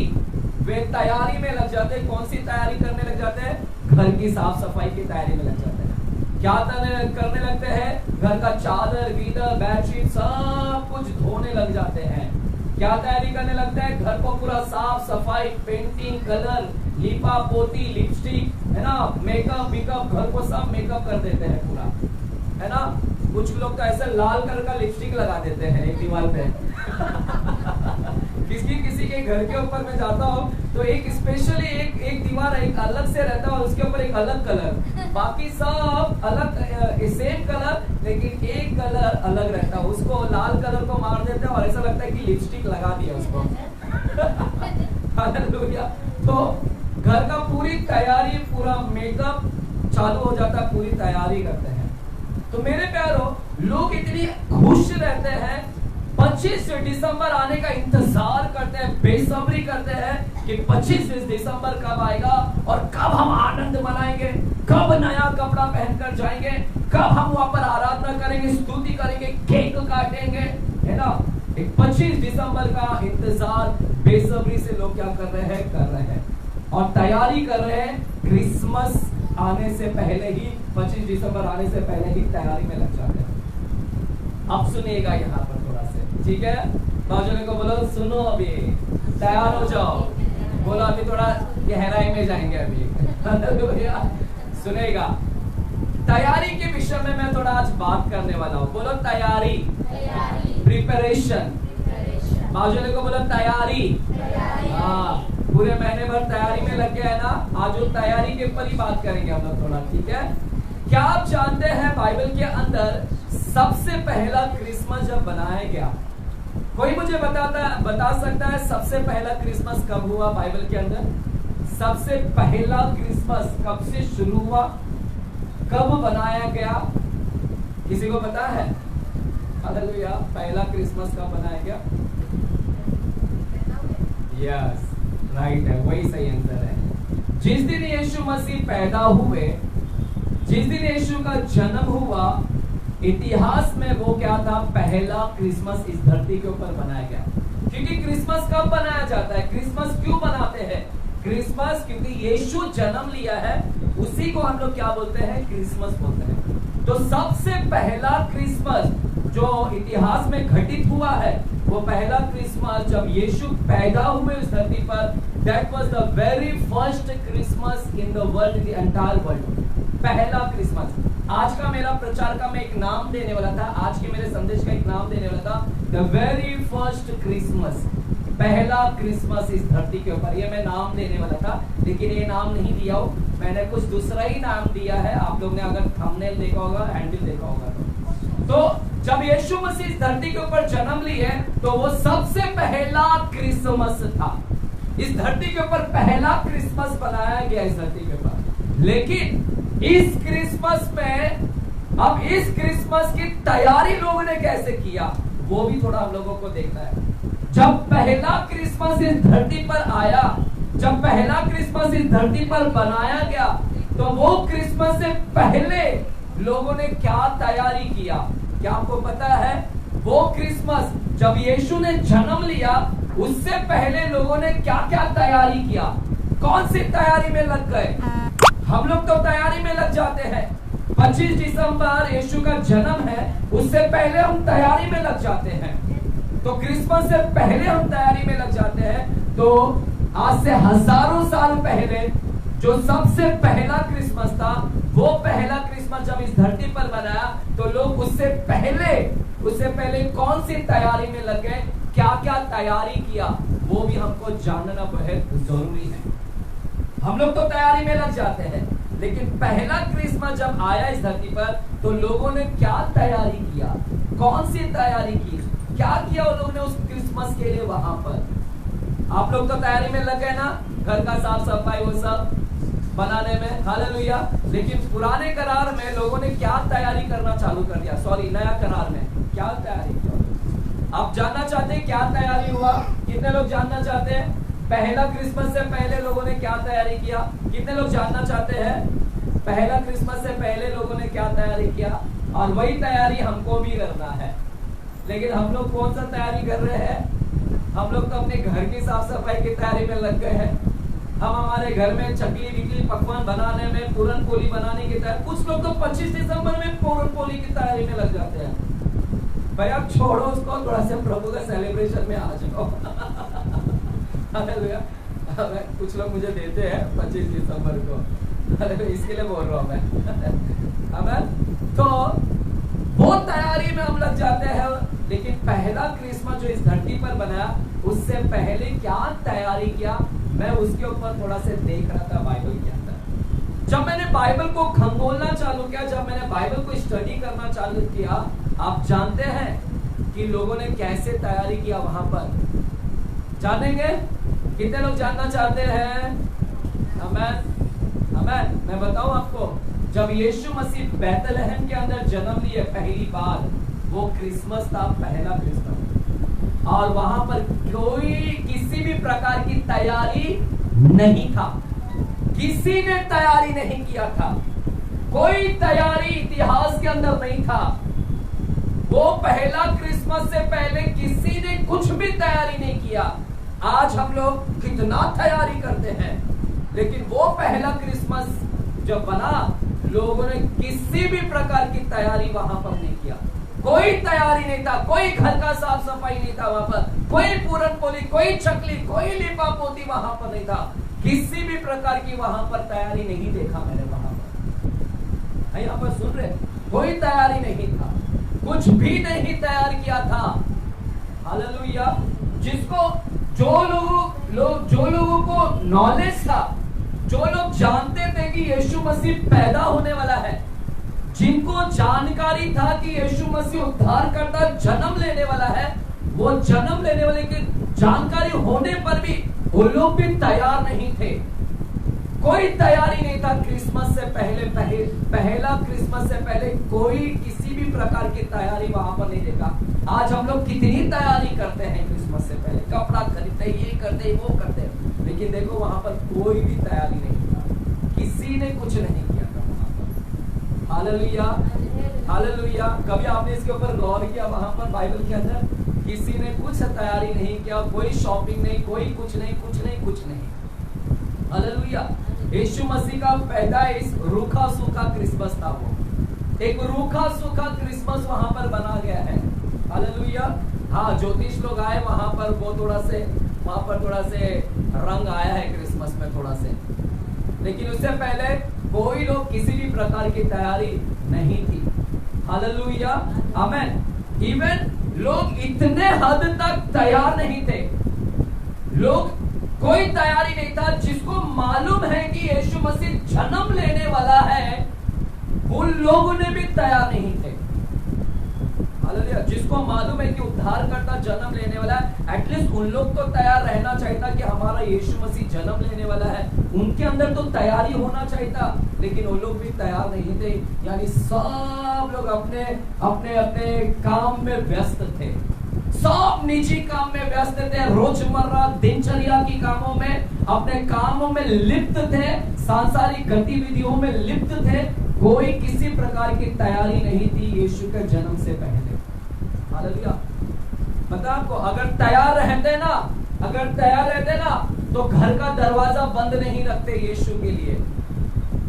वे तैयारी में लग जाते हैं। कौन सी तैयारी करने लग जाते हैं? घर की साफ सफाई की तैयारी में लग जाते हैं। क्या करने लगते हैं? घर का चादर, गीदर, बेडशीट सब कुछ धोने लग जाते हैं। क्या तैयारी करने लगते हैं? घर को पूरा साफ सफाई, पेंटिंग, कलर, लिपा पोती, लिपस्टिक, है ना, मेकअप, घर को सब मेकअप कर देते हैं पूरा, है ना। कुछ लोग तो ऐसे लाल कलर का लिपस्टिक लगा देते हैं एक दीवार पे। किसी के घर के ऊपर मैं जाता हूँ तो एक स्पेशली एक दीवार एक अलग से रहता है और उसके ऊपर एक अलग कलर, बाकी सब अलग सेम कलर, लेकिन एक कलर अलग रहता है। उसको लाल कलर को मार देते हैं और ऐसा लगता है कि लिपस्टिक लगा दिया उसको। हालेलुया। तो घर का पूरी तैयारी, पूरा मेकअप चालू हो जाता है, पूरी तैयारी करते हैं। तो मेरे प्यारों, लोग इतनी खुश रहते हैं, 25 दिसंबर आने का इंतजार करते हैं, बेसब्री करते हैं कि 25 दिसंबर कब आएगा और कब हम आनंद मनाएंगे, कब नया कपड़ा पहनकर जाएंगे, कब हम वहां पर आराधना करेंगे, स्तुति करेंगे, केक काटेंगे, है ना। एक 25 दिसंबर का इंतजार बेसब्री से लोग क्या कर रहे हैं और तैयारी कर रहे हैं। क्रिसमस आने से पहले ही, 25 दिसंबर आने से पहले ही तैयारी में लग जाते हैं। अब सुनिएगा यहाँ पर थोड़ा से, ठीक है? बाजू को बोलो, सुनो अभी, तैयार हो जाओ। बोलो अभी थोड़ा गहराई में जाएंगे अभी। सुनेगा, तैयारी के विषय में मैं थोड़ा आज बात करने वाला हूँ। बोलो तैयारी, प्रिपरेशन। बाजू को बोलो तैयारी। हाँ, पूरे महीने भर तैयारी में लग गया है ना। आज वो तैयारी के ऊपर ही बात करेंगे हम लोग थोड़ा, ठीक है? क्या आप जानते हैं बाइबल के अंदर सबसे पहला क्रिसमस जब बनाया गया? कोई मुझे बता सकता है सबसे पहला क्रिसमस कब हुआ बाइबल के अंदर? सबसे पहला क्रिसमस कब से शुरू हुआ, कब बनाया गया? किसी को पता है? हालेलुया। पहला क्रिसमस कब बनाया गया? यस, राइट है, वही सही आंसर है। जिस दिन यीशु मसीह पैदा हुए, जिस दिन यीशु का जन्म हुआ, इतिहास में वो क्या था? पहला क्रिसमस इस धरती के ऊपर बनाया गया। क्योंकि क्रिसमस कब बनाया जाता है, क्रिसमस क्यों बनाते हैं? क्रिसमस क्योंकि यीशु जन्म लिया है, उसी को हम लोग क्या बोलते हैं? क्रिसमस बोलते हैं। तो सबसे पहला क्रिसमस जो इतिहास में घटित हुआ है, वो पहला क्रिसमस जब यीशु पैदा हुए इस धरती पर, that was the very first Christmas in the world, in the entire world. पहला क्रिसमस। आज का मेरा प्रचार का मैं एक नाम देने वाला था, आज के मेरे संदेश का एक नाम देने वाला था, द वेरी फर्स्ट क्रिसमस, पहला क्रिसमस इस धरती के ऊपर। ये मैं नाम देने वाला था, लेकिन ये नाम नहीं दिया हो, मैंने कुछ दूसरा ही नाम दिया है। आप लोग ने अगर थंबनेल देखा होगा, हैंडल देखा होगा, तो जब यीशु मसीह इस धरती के ऊपर जन्म लिए तो वो सबसे पहला क्रिसमस था। इस धरती के ऊपर पहला क्रिसमस बनाया गया इस धरती के ऊपर। लेकिन इस क्रिसमस में, अब इस क्रिसमस की तैयारी लोगों ने कैसे किया, वो भी थोड़ा हम लोगों को देखना है। जब पहला क्रिसमस इस धरती पर आया, जब पहला क्रिसमस इस धरती पर बनाया गया, तो वो क्रिसमस से पहले लोगों ने क्या तैयारी किया? क्या आपको पता है? वो क्रिसमस जब यीशु ने जन्म लिया, उससे पहले लोगों ने क्या क्या तैयारी किया? कौन सी तैयारी में लग गए? हम लोग तो तैयारी में लग जाते हैं। 25 दिसंबर यीशु का जन्म है, उससे पहले हम तैयारी में लग जाते हैं। तो क्रिसमस से पहले हम तैयारी में लग जाते हैं। तो आज से हजारों साल पहले जो सबसे पहला क्रिसमस था, वो पहला क्रिसमस जब इस धरती पर बनाया, तो लोग उससे पहले कौन सी तैयारी में लग गए, क्या क्या तैयारी किया, वो भी हमको जानना बहुत जरूरी है। हम लोग तो तैयारी में लग जाते हैं, लेकिन पहला क्रिसमस जब आया इस धरती पर, तो लोगों ने क्या तैयारी किया, कौन सी तैयारी की, क्या किया उन लोगों ने उस क्रिसमस के लिए वहां पर? आप लोग तो तैयारी में लग गए ना, घर का साफ सफाई वो सब बनाने में, हालेलुया। लेकिन पुराने करार में लोगों ने क्या तैयारी करना चालू कर दिया, सॉरी नया करार में क्या तैयारी किया? आप जानना चाहते हैं क्या तैयारी हुआ? कितने लोग जानना चाहते हैं? पहला क्रिसमस से पहले लोगों ने क्या तैयारी किया? कितने लोग जानना चाहते हैं पहला क्रिसमस से पहले लोगों ने क्या तैयारी किया? और वही तैयारी हमको भी करना है। लेकिन हम लोग कौन सा तैयारी कर रहे हैं? हम लोग तो अपने घर की साफ सफाई की तैयारी में लग गए हैं। हम हमारे घर में चकली बिकली पकवान बनाने में, पूरन पोली बनाने की तैयारी, कुछ लोग तो 25 दिसंबर में पूरन पोली की तैयारी में लग जाते हैं। भाई आप छोड़ो उसको, थोड़ा सा प्रभु का सेलिब्रेशन में आ जाओ। कुछ लोग मुझे देते हैं 25 दिसंबर को, इसके लिए बोल रहा हूँ मैं। तो वो तैयारी में हम लग जाते हैं। लेकिन पहला क्रिसमस जो इस धरती पर बनाया, उससे पहले क्या तैयारी किया, मैं उसके ऊपर थोड़ा से देख रहा था बाइबल के अंदर। जब मैंने बाइबल को खंगोलना चालू किया, जब मैंने बाइबल को स्टडी करना चालू किया, आप जानते हैं कि लोगों ने कैसे तैयारी किया वहां पर? जानेंगे? कितने लोग जानना चाहते हैं? आमेन। मैं बताऊं आपको, जब यीशु मसीह बैतलहम के अंदर जन्म लिए पहली बार, वो क्रिसमस था, पहला क्रिसमस। और वहां पर कोई किसी भी प्रकार की तैयारी नहीं था, किसी ने तैयारी नहीं किया था, कोई तैयारी इतिहास के अंदर नहीं था। वो पहला क्रिसमस से पहले किसी ने कुछ भी तैयारी नहीं किया। आज हम लोग कितना तैयारी करते हैं, लेकिन वो पहला क्रिसमस जब बना, लोगों ने किसी भी प्रकार की तैयारी वहां पर नहीं किया। कोई तैयारी नहीं था, कोई घर का साफ सफाई नहीं था वहां पर, कोई पूरन पोली, कोई चकली, कोई लिपा पोती वहां पर नहीं था। किसी भी प्रकार की वहां पर तैयारी नहीं देखा मैंने वहां पर। यहाँ पर सुन रहे, कोई तैयारी नहीं था, कुछ भी नहीं तैयार किया था। हालेलुया। जिसको जो लोगों को नॉलेज था, जो लोग जानते थे कि यीशु मसीह पैदा होने वाला है, जिनको जानकारी था कि यीशु मसीह उद्धारकर्ता जन्म लेने वाला है, वो जन्म लेने वाले की जानकारी होने पर भी वो लोग भी तैयार नहीं थे। कोई तैयारी नहीं था क्रिसमस से पहले, पहला क्रिसमस से पहले कोई किसी भी प्रकार की तैयारी वहां पर नहीं देखा। आज हम लोग कितनी तैयारी करते हैं क्रिसमस से पहले, कपड़ा खरीदते, ये करते, वो करते, लेकिन देखो वहां पर कोई भी तैयारी नहीं था, किसी ने कुछ नहीं किया था वहां पर। Hallelujah, hallelujah. कभी आपने इसके ऊपर गौर किया? वहां पर बाइबल के अंदर किसी ने कुछ तैयारी नहीं किया, कोई शॉपिंग नहीं, कोई कुछ नहीं, कुछ नहीं, कुछ नहीं। हालेलुया। यीशु मसीह का पैदाइश रूखा सूखा क्रिसमस था। वो एक रूखा सूखा क्रिसमस वहां पर बना गया है। हालेलुया। हाँ, ज्योतिष लोग आए वहां पर, वो वहां पर थोड़ा से रंग आया है क्रिसमस में थोड़ा से, लेकिन उससे पहले कोई लोग किसी भी प्रकार की तैयारी नहीं थी। हालेलुया, आमेन। इवन लोग इतने हद तक तैयार नहीं थे, लोग कोई तैयारी नहीं था। जिसको मालूम है कि यीशु मसीह जन्म लेने वाला है, उन लोगों ने भी तैयार नहीं थे। हालेलुया। जिसको मालूम है कि उद्धारकर्ता जन्म लेने वाला है, एटलीस्ट उन लोग तो तैयार रहना चाहिए था कि हमारा यीशु मसीह जन्म लेने वाला है। उनके अंदर तो तैयारी होना चाहिए था, लेकिन वो लोग भी तैयार नहीं थे। यानी सब लोग अपने अपने अपने काम में व्यस्त थे, सब निजी काम में व्यस्त थे, रोजमर्रा दिनचर्या की कामों में, अपने कामों में लिप्त थे, सांसारिक गतिविधियों में लिप्त थे। कोई किसी प्रकार की तैयारी नहीं थी यीशु के जन्म से पहले। हालेलुया। पता आपको, अगर तैयार रहते ना तो घर का दरवाजा बंद नहीं रखते यीशु के लिए।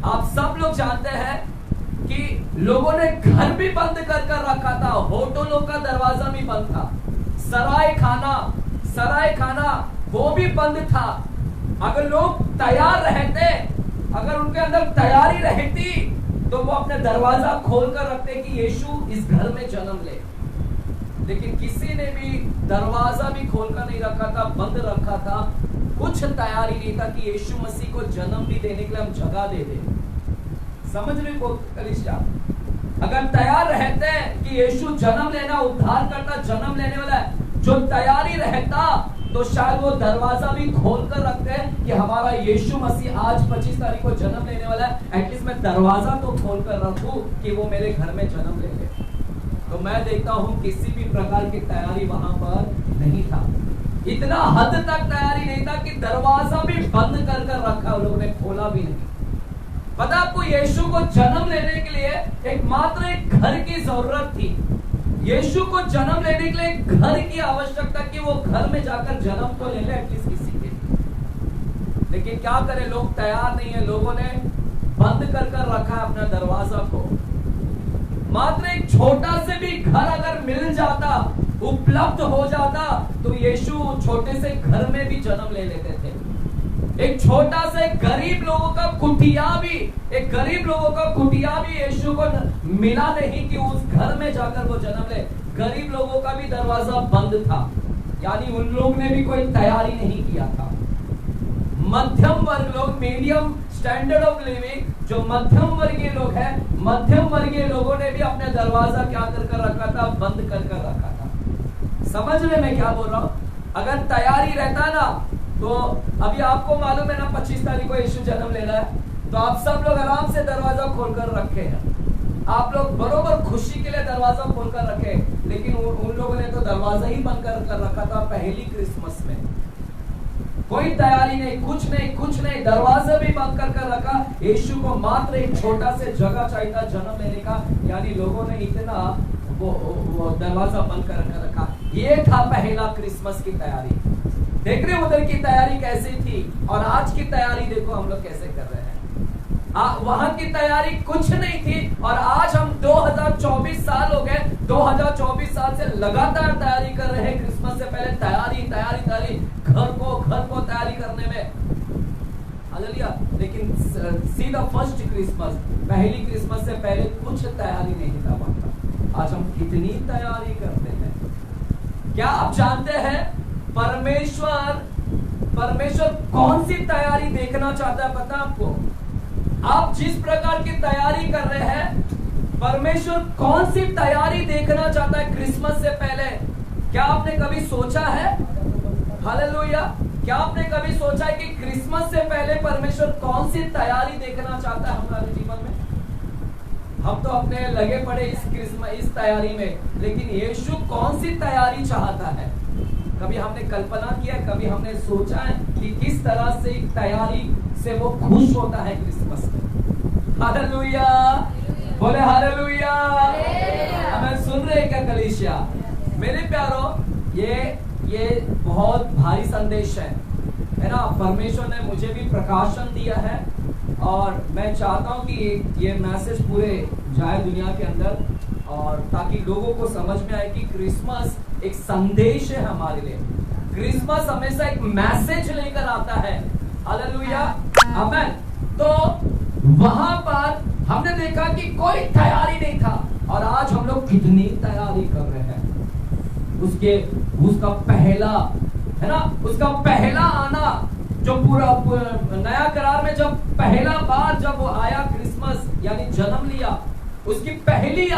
आप सब लोग जानते हैं कि लोगों ने घर भी बंद कर रखा था, होटलों का दरवाजा भी बंद था, सराय खाना वो भी बंद था। अगर लोग तैयार रहते, अगर उनके अंदर तैयारी रहती, तो वो अपने दरवाजा खोलकर रखते कि यीशु इस घर में जन्म ले। लेकिन किसी ने भी दरवाजा भी खोलकर नहीं रखा था, बंद रखा था। कुछ तैयारी नहीं था कि यीशु मसीह को जन्म भी देने के लिए हम जगह दे दें। समझ रहे हो कलीसिया? अगर तैयार रहते हैं कि यीशु जन्म लेना, उद्धार करता जन्म लेने वाला है, जो तैयारी रहता तो शायद वो दरवाजा भी खोलकर रखते हैं कि हमारा यीशु मसीह आज 25 तारीख को जन्म लेने वाला है, एटलीस्ट मैं दरवाजा तो खोलकर रखूं कि वो मेरे घर में जन्म ले ले। तो मैं देखता हूं किसी भी प्रकार की तैयारी वहां पर नहीं था। इतना हद तक तैयारी नहीं था कि दरवाजा भी बंद कर रखा, लोगों ने खोला भी नहीं। पता आपको, यीशु को जन्म लेने के लिए एकमात्र एक घर की जरूरत थी। यीशु को जन्म लेने के लिए घर की आवश्यकता कि वो घर में जाकर जन्म तो ले ले एटलीस्ट किसी के। लेकिन क्या करें, लोग तैयार नहीं है, लोगों ने बंद कर रखा है अपना दरवाजा को। मात्र एक छोटा से भी घर अगर मिल जाता, उपलब्ध हो जाता, तो यीशु छोटे से घर में भी जन्म ले लेते थे। एक छोटा से गरीब लोगों का कुटिया भी यीशु को मिला नहीं कि उस घर में जाकर वो जन्म ले। गरीब लोगों का भी दरवाजा बंद था, यानी उन लोग ने भी कोई तैयारी नहीं किया था। मध्यम वर्ग लोग, मीडियम स्टैंडर्ड ऑफ लिविंग, जो मध्यम वर्गीय लोग हैं, मध्यम वर्गीय लोगों ने भी अपने दरवाजा क्या कर रखा था, बंद कर रखा था। समझ रहे मैं क्या बोल रहा हूं? अगर तैयारी रहता ना, तो अभी आपको मालूम है ना 25 तारीख को यीशु जन्म लेना है, तो आप सब लोग आराम से दरवाजा खोलकर रखे हैं। आप लोग बरोबर खुशी के लिए दरवाजा खोलकर रखे, लेकिन उन लोगों ने तो दरवाजा ही बंद कर रखा था पहली क्रिसमस में। कोई तैयारी नहीं, कुछ नहीं, दरवाजा भी बंद कर रखा। यीशु को मात्र एक छोटा से जगह चाहिए था जन्म लेने का, यानी लोगों ने इतना वो दरवाजा बंद कर रखा। ये था पहला क्रिसमस की तैयारी। देख रहे उधर की तैयारी कैसी थी, और आज की तैयारी देखो हम लोग कैसे कर रहे हैं। वहां की तैयारी कुछ नहीं थी, और आज हम 2024 साल हो गए, 2024 साल से लगातार तैयारी कर रहे हैं। क्रिसमस से पहले तैयारी, घर को तैयारी करने में। हालेलुया। लेकिन सी द फर्स्ट क्रिसमस, पहली क्रिसमस से पहले कुछ तैयारी नहीं था वहां। आज हम कितनी तैयारी करते हैं। क्या आप जानते हैं परमेश्वर कौन सी तैयारी देखना चाहता है? पता आपको? आप जिस प्रकार की तैयारी कर रहे हैं, परमेश्वर कौन सी तैयारी देखना चाहता है क्रिसमस से पहले? क्या आपने कभी सोचा है? हालेलुया। क्या आपने कभी सोचा है कि क्रिसमस से पहले परमेश्वर कौन सी तैयारी देखना चाहता है हमारे जीवन में? हम तो अपने लगे पड़े इस तैयारी में, लेकिन यीशु कौन सी तैयारी चाहता है? कभी हमने कल्पना किया, कभी हमने सोचा है कि किस तरह से तैयारी से वो खुश होता है क्रिसमस में? हालेलुया, बोले हालेलुया। हमें सुन रहे क्या कलीसिया? मेरे प्यारो, ये बहुत भारी संदेश है। है ना, परमेश्वर ने मुझे भी प्रकाशन दिया है और मैं चाहता हूं कि ये मैसेज पूरे जाए दुनिया के अंदर, और ताकि लोगों को समझ में आए कि क्रिसमस एक संदेश है हमारे लिए। क्रिसमस हमेशा एक मैसेज लेकर आता है। हालेलुया, आमेन। तो वहां पर हमने देखा कि कोई तैयारी नहीं था, और आज हम लोग कितनी तैयारी कर रहे हैं। उसका पहला, है ना, उसका पहला आना, जो पूरा नया करार में जब पहला बार जब वो आया, क्रिसमस यानी जन्म लिया, उसकी पहली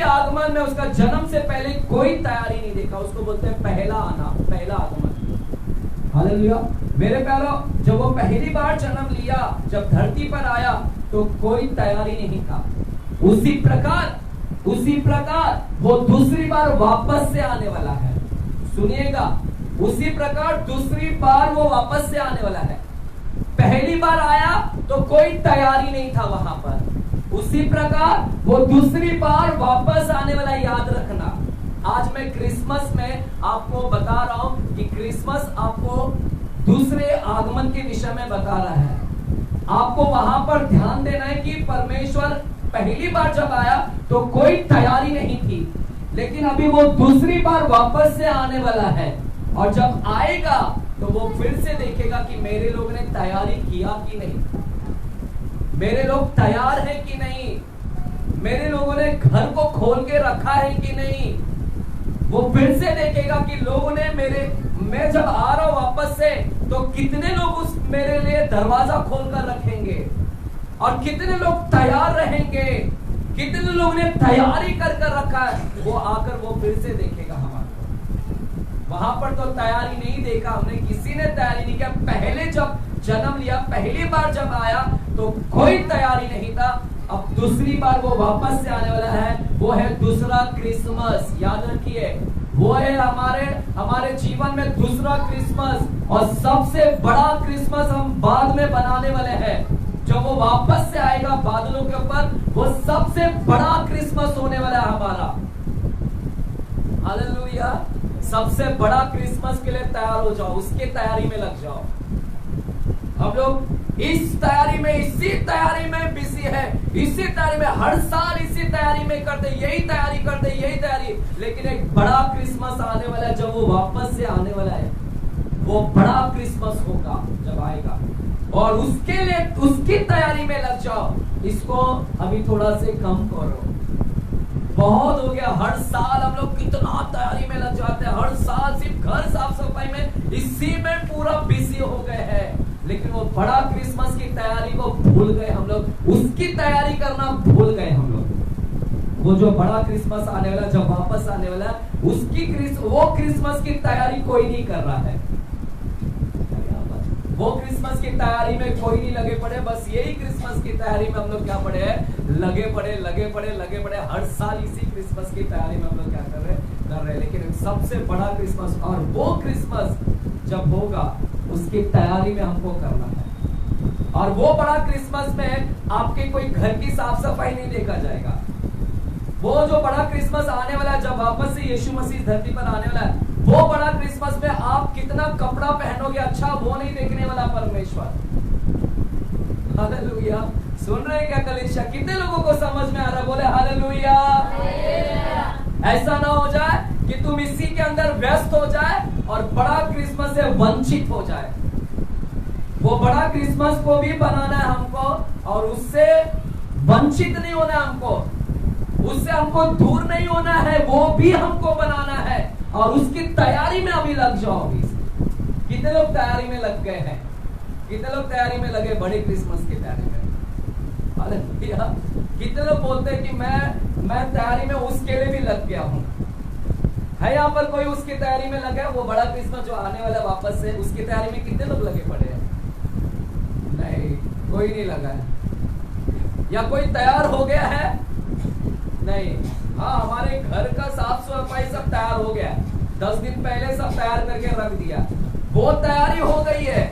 आगमन में उसका जन्म से पहले कोई तैयारी नहीं देखा। उसको बोलते हैं पहला आना, पहला आगमन। हालेलुया मेरे प्यारो, जब वो पहली बार जन्म लिया, जब धरती पर आया, तो कोई तैयारी नहीं था। उसी प्रकार वो दूसरी बार वापस से आने वाला है। सुनिएगा, उसी प्रकार दूसरी बार वो वापस से आने वाला है। पहली बार आया तो कोई तैयारी नहीं था वहां पर, उसी प्रकार वो दूसरी बार वापस आने वाला, याद रखना। आज मैं क्रिसमस में आपको बता रहा हूं कि क्रिसमस आपको दूसरे आगमन के विषय में बता रहा है। आपको वहां पर ध्यान देना है कि परमेश्वर पहली बार जब आया तो कोई तैयारी नहीं थी, लेकिन अभी वो दूसरी बार वापस से आने वाला है, और जब आएगा तो वो फिर से देखेगा कि मेरे लोग ने तैयारी किया कि नहीं, मेरे लोग तैयार हैं कि नहीं, मेरे लोगों ने घर को खोल के रखा है कि नहीं। वो फिर से देखेगा कि लोगों ने मैं जब आ रहा हूं वापस से, तो कितने लोग उस मेरे लिए दरवाजा खोल कर रखेंगे, और कितने लोग तैयार रहेंगे, कितने लोग ने तैयारी कर रखा है। वो आकर वो फिर से देखेगा हमारे। वहां पर तो तैयारी नहीं देखा हमने, किसी ने तैयारी नहीं किया। पहले जब जन्म लिया, पहली बार जब आया तो कोई तैयारी नहीं था। अब दूसरी बार वो वापस से आने वाला है, वो है दूसरा क्रिसमस। याद रखिए, वो है हमारे जीवन में दूसरा क्रिसमस, और सबसे बड़ा क्रिसमस हम बाद में बनाने वाले हैं। जब वो वापस से आएगा बादलों के ऊपर, वो सबसे बड़ा क्रिसमस होने वाला है हमारा। हालेलुया, सबसे बड़ा क्रिसमस के लिए तैयार हो जाओ, उसकी तैयारी में लग जाओ। हम लोग इस तैयारी में, इसी तैयारी में बिजी है, इसी तैयारी में, हर साल इसी तैयारी में करते, यही तैयारी। लेकिन एक बड़ा क्रिसमस आने वाला है, जब वो वापस से आने वाला है, वो बड़ा क्रिसमस होगा जब आएगा, और उसके लिए उसकी तैयारी में लग जाओ। इसको अभी थोड़ा से कम करो, बहुत हो गया। हर साल हम लोग कितना तैयारी में लग जाते हैं, हर साल सिर्फ घर साफ सफाई में, इसी में पूरा बिजी हो गए हैं। लेकिन वो बड़ा क्रिसमस की तैयारी को भूल गए हम लोग, उसकी तैयारी करना भूल गए हम लोग। वो जो बड़ा क्रिसमस आने वाला, जब वापस आने वाला, वो क्रिसमस की तैयारी कोई नहीं कर रहा है। वो क्रिसमस की तैयारी में कोई नहीं लगे पड़े, बस यही क्रिसमस की तैयारी में हम लोग क्या पड़े हैं, लगे पड़े। हर साल इसी क्रिसमस की तैयारी में हम लोग क्या कर रहे हैं। लेकिन सबसे बड़ा क्रिसमस, और वो क्रिसमस जब होगा, उसकी तैयारी में हमको करना है। और वो बड़ा क्रिसमस में आपके कोई घर की साफ सफाई नहीं देखा जाएगा। वो जो बड़ा क्रिसमस आने वाला है, जब वापस से यीशु मसीह धरती पर आने वाला है, वो बड़ा क्रिसमस में आप कितना कपड़ा पहनोगे, अच्छा, वो नहीं देखने वाला परमेश्वर। हालेलुया, सुन रहे हैं क्या कलीसिया? कितने लोगों को समझ में आ रहा है? बोले हालेलुया। ऐसा ना हो जाए कि तुम इसी के अंदर व्यस्त हो जाए और बड़ा क्रिसमस से वंचित हो जाए। वो बड़ा क्रिसमस को भी बनाना है हमको, और उससे वंचित नहीं होना है हमको, उससे हमको दूर नहीं होना है, वो भी हमको बनाना है। और उसकी तैयारी में अभी लग जाओ। अभी कितने लोग तैयारी में लग गए हैं? कितने लोग तैयारी में लगे बड़े क्रिसमस की तैयारी में? हालेलुया। कितने लोग बोलते हैं कि मैं तैयारी में उसके लिए भी लग गया हूं? है यहाँ पर कोई उसकी तैयारी में लगा है? वो बड़ा क्रिसमस जो आने वाला वापस से, उसकी तैयारी में कितने लोग लगे पड़े हैं? नहीं, कोई नहीं लगा है। या कोई तैयार हो गया है? नहीं। हाँ, हमारे घर का साफ सफाई सब तैयार हो गया, 10 दिन पहले सब तैयार करके रख दिया, वो तैयारी हो गई है।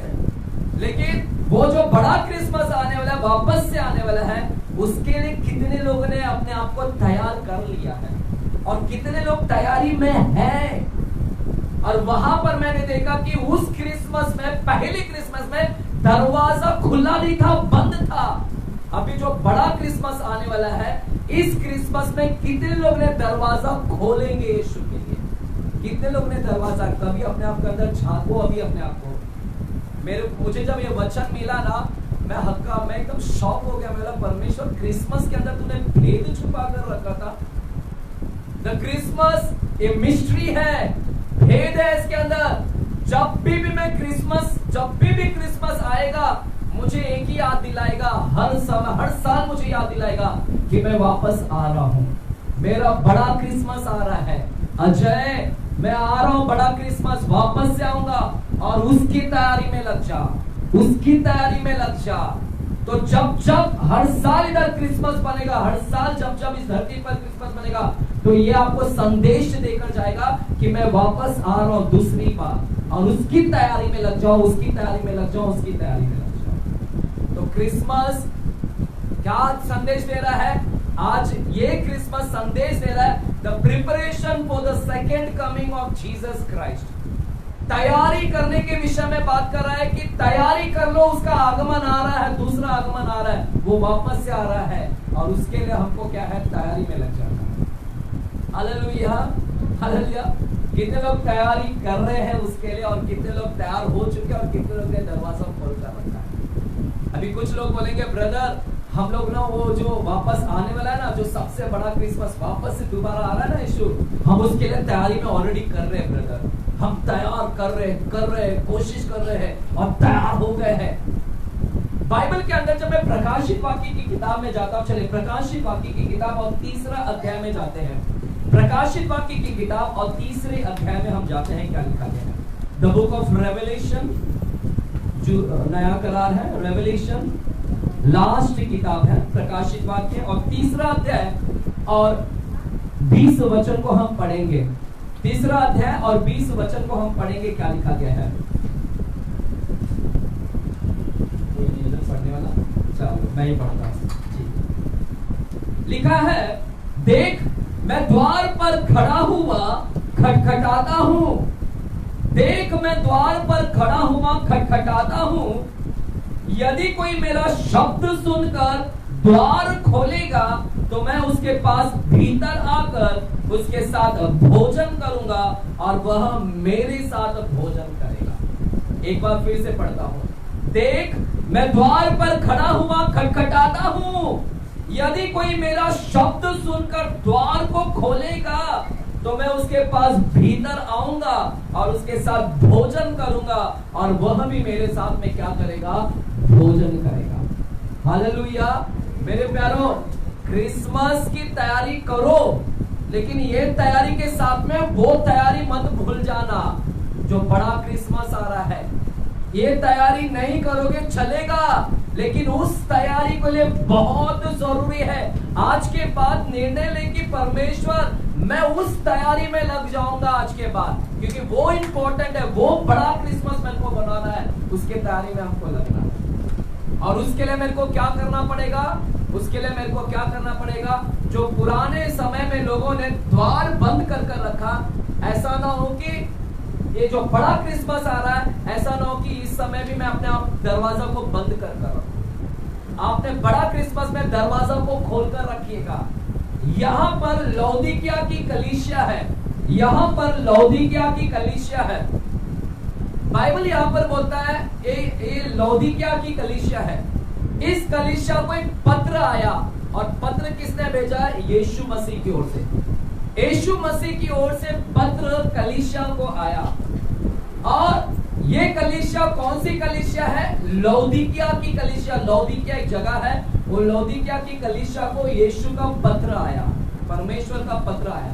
लेकिन वो जो बड़ा क्रिसमस आने वाला है, वापस से आने वाला है, उसके लिए कितने लोगों ने अपने आप को तैयार कर लिया है, और कितने लोग तैयारी में हैं? और वहां पर मैंने देखा कि उस क्रिसमस क्रिसमस में, पहले क्रिसमस में दरवाजा खुला नहीं था, बंद था। अभी जो बड़ा क्रिसमस आने वाला है, इस क्रिसमस में कितने लोग ने दरवाजा खोलेंगे यीशु के लिए? कितने लोग ने दरवाजा, कभी अपने आप के अंदर झांको, अभी अपने आप को। मुझे जब ये वचन मिला ना, मैं एकदम शॉक हो गया। मेरा परमेश्वर, क्रिसमस के अंदर तूने भेद छुपा कर रखा था। द क्रिसमस ये मिस्ट्री है, भेद है इसके अंदर। जब भी मैं क्रिसमस, जब भी क्रिसमस आएगा, मुझे एक ही याद दिलाएगा, हर साल मुझे याद दिलाएगा कि मैं वापस आ रहा हूं। मेरा बड़ा क्रिसमस आ रहा है। अजय, मैं आ रहा हूं, बड़ा क्रिसमस, वापस से आऊंगा, और उसकी तैयारी में लग जा, उसकी तैयारी में लग जा। तो जब हर साल इधर क्रिसमस बनेगा, हर साल जब इस धरती पर क्रिसमस बनेगा, तो ये आपको संदेश देकर जाएगा कि मैं वापस आ रहा हूं दूसरी बार, और उसकी तैयारी में लग जाओ, उसकी तैयारी में लग जाओ, उसकी तैयारी में लग जाओ। तो क्रिसमस क्या संदेश दे रहा है? आज ये क्रिसमस संदेश दे रहा है, the preparation for the second coming of Jesus Christ. तैयारी करने के विषय में बात कर रहा है कि तैयारी कर लो, उसका आगमन आ रहा है, दूसरा आगमन आ रहा है, वो वापस से आ रहा है, और उसके लिए हमको क्या है? तैयारी में लग जाना है। Hallelujah, hallelujah. कितने लोग तैयारी कर रहे हैं उसके लिए, और कितने लोग तैयार हो चुके हैं, और कितने लोग ने दरवाजा खोल कर रखा है? अभी कुछ लोग बोलेंगे, ब्रदर हम लोग ना वो जो वापस आने वाला है ना, जो सबसे बड़ा क्रिसमस वापस से दोबारा आ रहा है ना यीशु, हम उसके लिए तैयारी में ऑलरेडी कर रहे हैं ब्रदर। हम तैयार कर रहे हैं, कोशिश कर रहे हैं, और तैयार हो गए हैं। बाइबल के अंदर जब मैं प्रकाशित वाक्य की किताब में जाता हूं, चलिए प्रकाशित वाक्य की किताब और 3रा अध्याय में जाते हैं। प्रकाशित वाक्य की किताब और 3रे अध्याय में हम जाते हैं। क्या लिखा गया है? द बुक ऑफ रेवलेशन, जो नया करार है, रेवलेशन लास्ट किताब है, प्रकाशित वाक्य, और 3रा अध्याय और 20 वचन को हम पढ़ेंगे। 3रा अध्याय और 20 वचन को हम पढ़ेंगे। क्या लिखा गया है? कोई नहीं इधर पढ़ने वाला? चलो मैं ही पढ़ता हूं। लिखा है, देख मैं द्वार पर खड़ा हुआ खटखटाता हूं। देख मैं द्वार पर खड़ा हुआ खटखटाता हूं। यदि कोई मेरा शब्द सुनकर द्वार खोलेगा, तो मैं उसके पास भीतर आकर उसके साथ भोजन करूंगा, और वह मेरे साथ भोजन करेगा। एक बार फिर से पढ़ता हूं। देख मैं द्वार पर खड़ा हुआ खटखटाता हूं। यदि कोई मेरा शब्द सुनकर द्वार को खोलेगा, तो मैं उसके पास भीतर आऊंगा और उसके साथ भोजन करूंगा, और वह भी मेरे साथ में क्या करेगा? भोजन करेगा। हालेलुया। मेरे प्यारों, क्रिसमस की तैयारी करो, लेकिन ये तैयारी के साथ में वो तैयारी मत भूल जाना जो बड़ा क्रिसमस आ रहा है। ये तैयारी नहीं करोगे चलेगा, लेकिन उस तैयारी के लिए बहुत जरूरी है आज के बाद निर्णय ले कि परमेश्वर मैं उस तैयारी में लग जाऊंगा आज के बाद, क्योंकि वो इंपॉर्टेंट है। वो बड़ा क्रिसमस मेरे को बनाना है, उसके तैयारी में हमको लगना है। और उसके लिए मेरे को क्या करना पड़ेगा? उसके लिए मेरे को क्या करना पड़ेगा? जो पुराने समय में लोगों ने द्वार बंद कर रखा, ऐसा ना हो कि ये जो बड़ा क्रिसमस आ रहा है, ऐसा ना हो कि इस समय भी मैं अपने आप दरवाजा को बंद कर रखूं। आपने बड़ा क्रिसमस में दरवाजा को खोल कर रखिएगा। यहाँ पर लौदीकिया की कलीसिया है, यहाँ पर लौदीकिया की कलीसिया है। बाइबल यहाँ पर बोलता है ये लौदीकिया की कलीसिया है। इस कलीसिया को एक पत्र आया, और पत्र किसने भेजा है? यीशु मसीह की ओर से। यीशु मसीह की ओर से पत्र कलीसिया को आया, और ये कलीसिया कौन सी कलीसिया है? लौदीकिया की कलीसिया। लौदीकिया एक जगह है, वो लौदीकिया की कलीसिया को यीशु का पत्र आया, परमेश्वर का पत्र आया।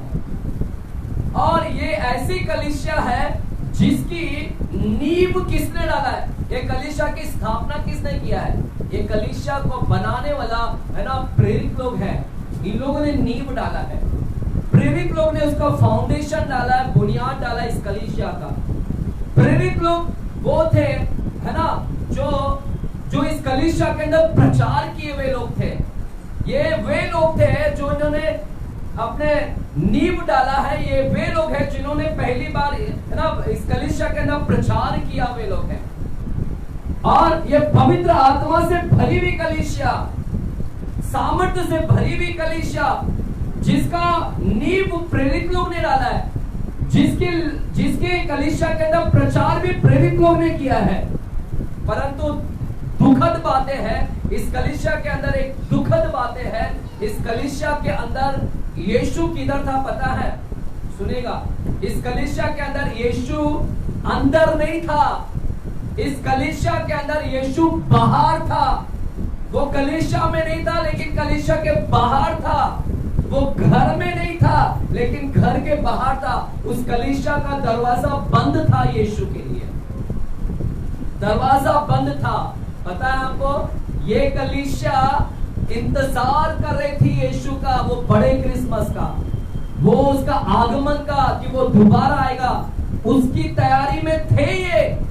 और ये ऐसी कलीसिया है जिसकी नींव किसने डाला है? ये कलीसिया की स्थापना किसने किया है? ये कलीसिया को बनाने वाला है ना, प्रेरित लोग हैं। इन लोगों ने नींव डाला है, प्रेरित लोग ने उसका फाउंडेशन डाला है, बुनियाद डाला इस कलीसिया का। प्रेरित लोग वो थे, है ना, जो इस कलीसिया के अंदर प्रचार किए हुए लोग थे। ये वे लोग थे जो इन्होंने अपने नींव डाला है। ये वे लोग हैं जिन्होंने पहली बार, है ना, इस कलीसिया के अंदर प्रचार किया वे लोग हैं। और ये पवित्र आत्मा से भरी हुई कलीसिया, सामर्थ्य से भरी हुई कलीसिया, जिसका नींव प्रेरित लोग ने डाला है, जिसके कलीसिया के अंदर प्रचार भी प्रेरित लोग ने किया है। परंतु दुखद बातें हैं, इस कलीसिया के अंदर एक दुखद बातें हैं। इस कलीसिया के अंदर यीशु किधर था पता है? सुनेगा, इस कलीसिया के अंदर यीशु अंदर नहीं था, इस कलीसिया के अंदर यीशु बाहर था। वो कलीसिया में नहीं था लेकिन कलीसिया के बाहर था। वो घर में नहीं था लेकिन घर के बाहर था। उस कलीसिया का दरवाजा बंद था यीशु के लिए, दरवाजा बंद था। पता है आपको, ये कलीसिया इंतजार कर रही थी यीशु का, वो बड़े क्रिसमस का, वो उसका आगमन का, कि वो दोबारा आएगा, उसकी तैयारी में थे।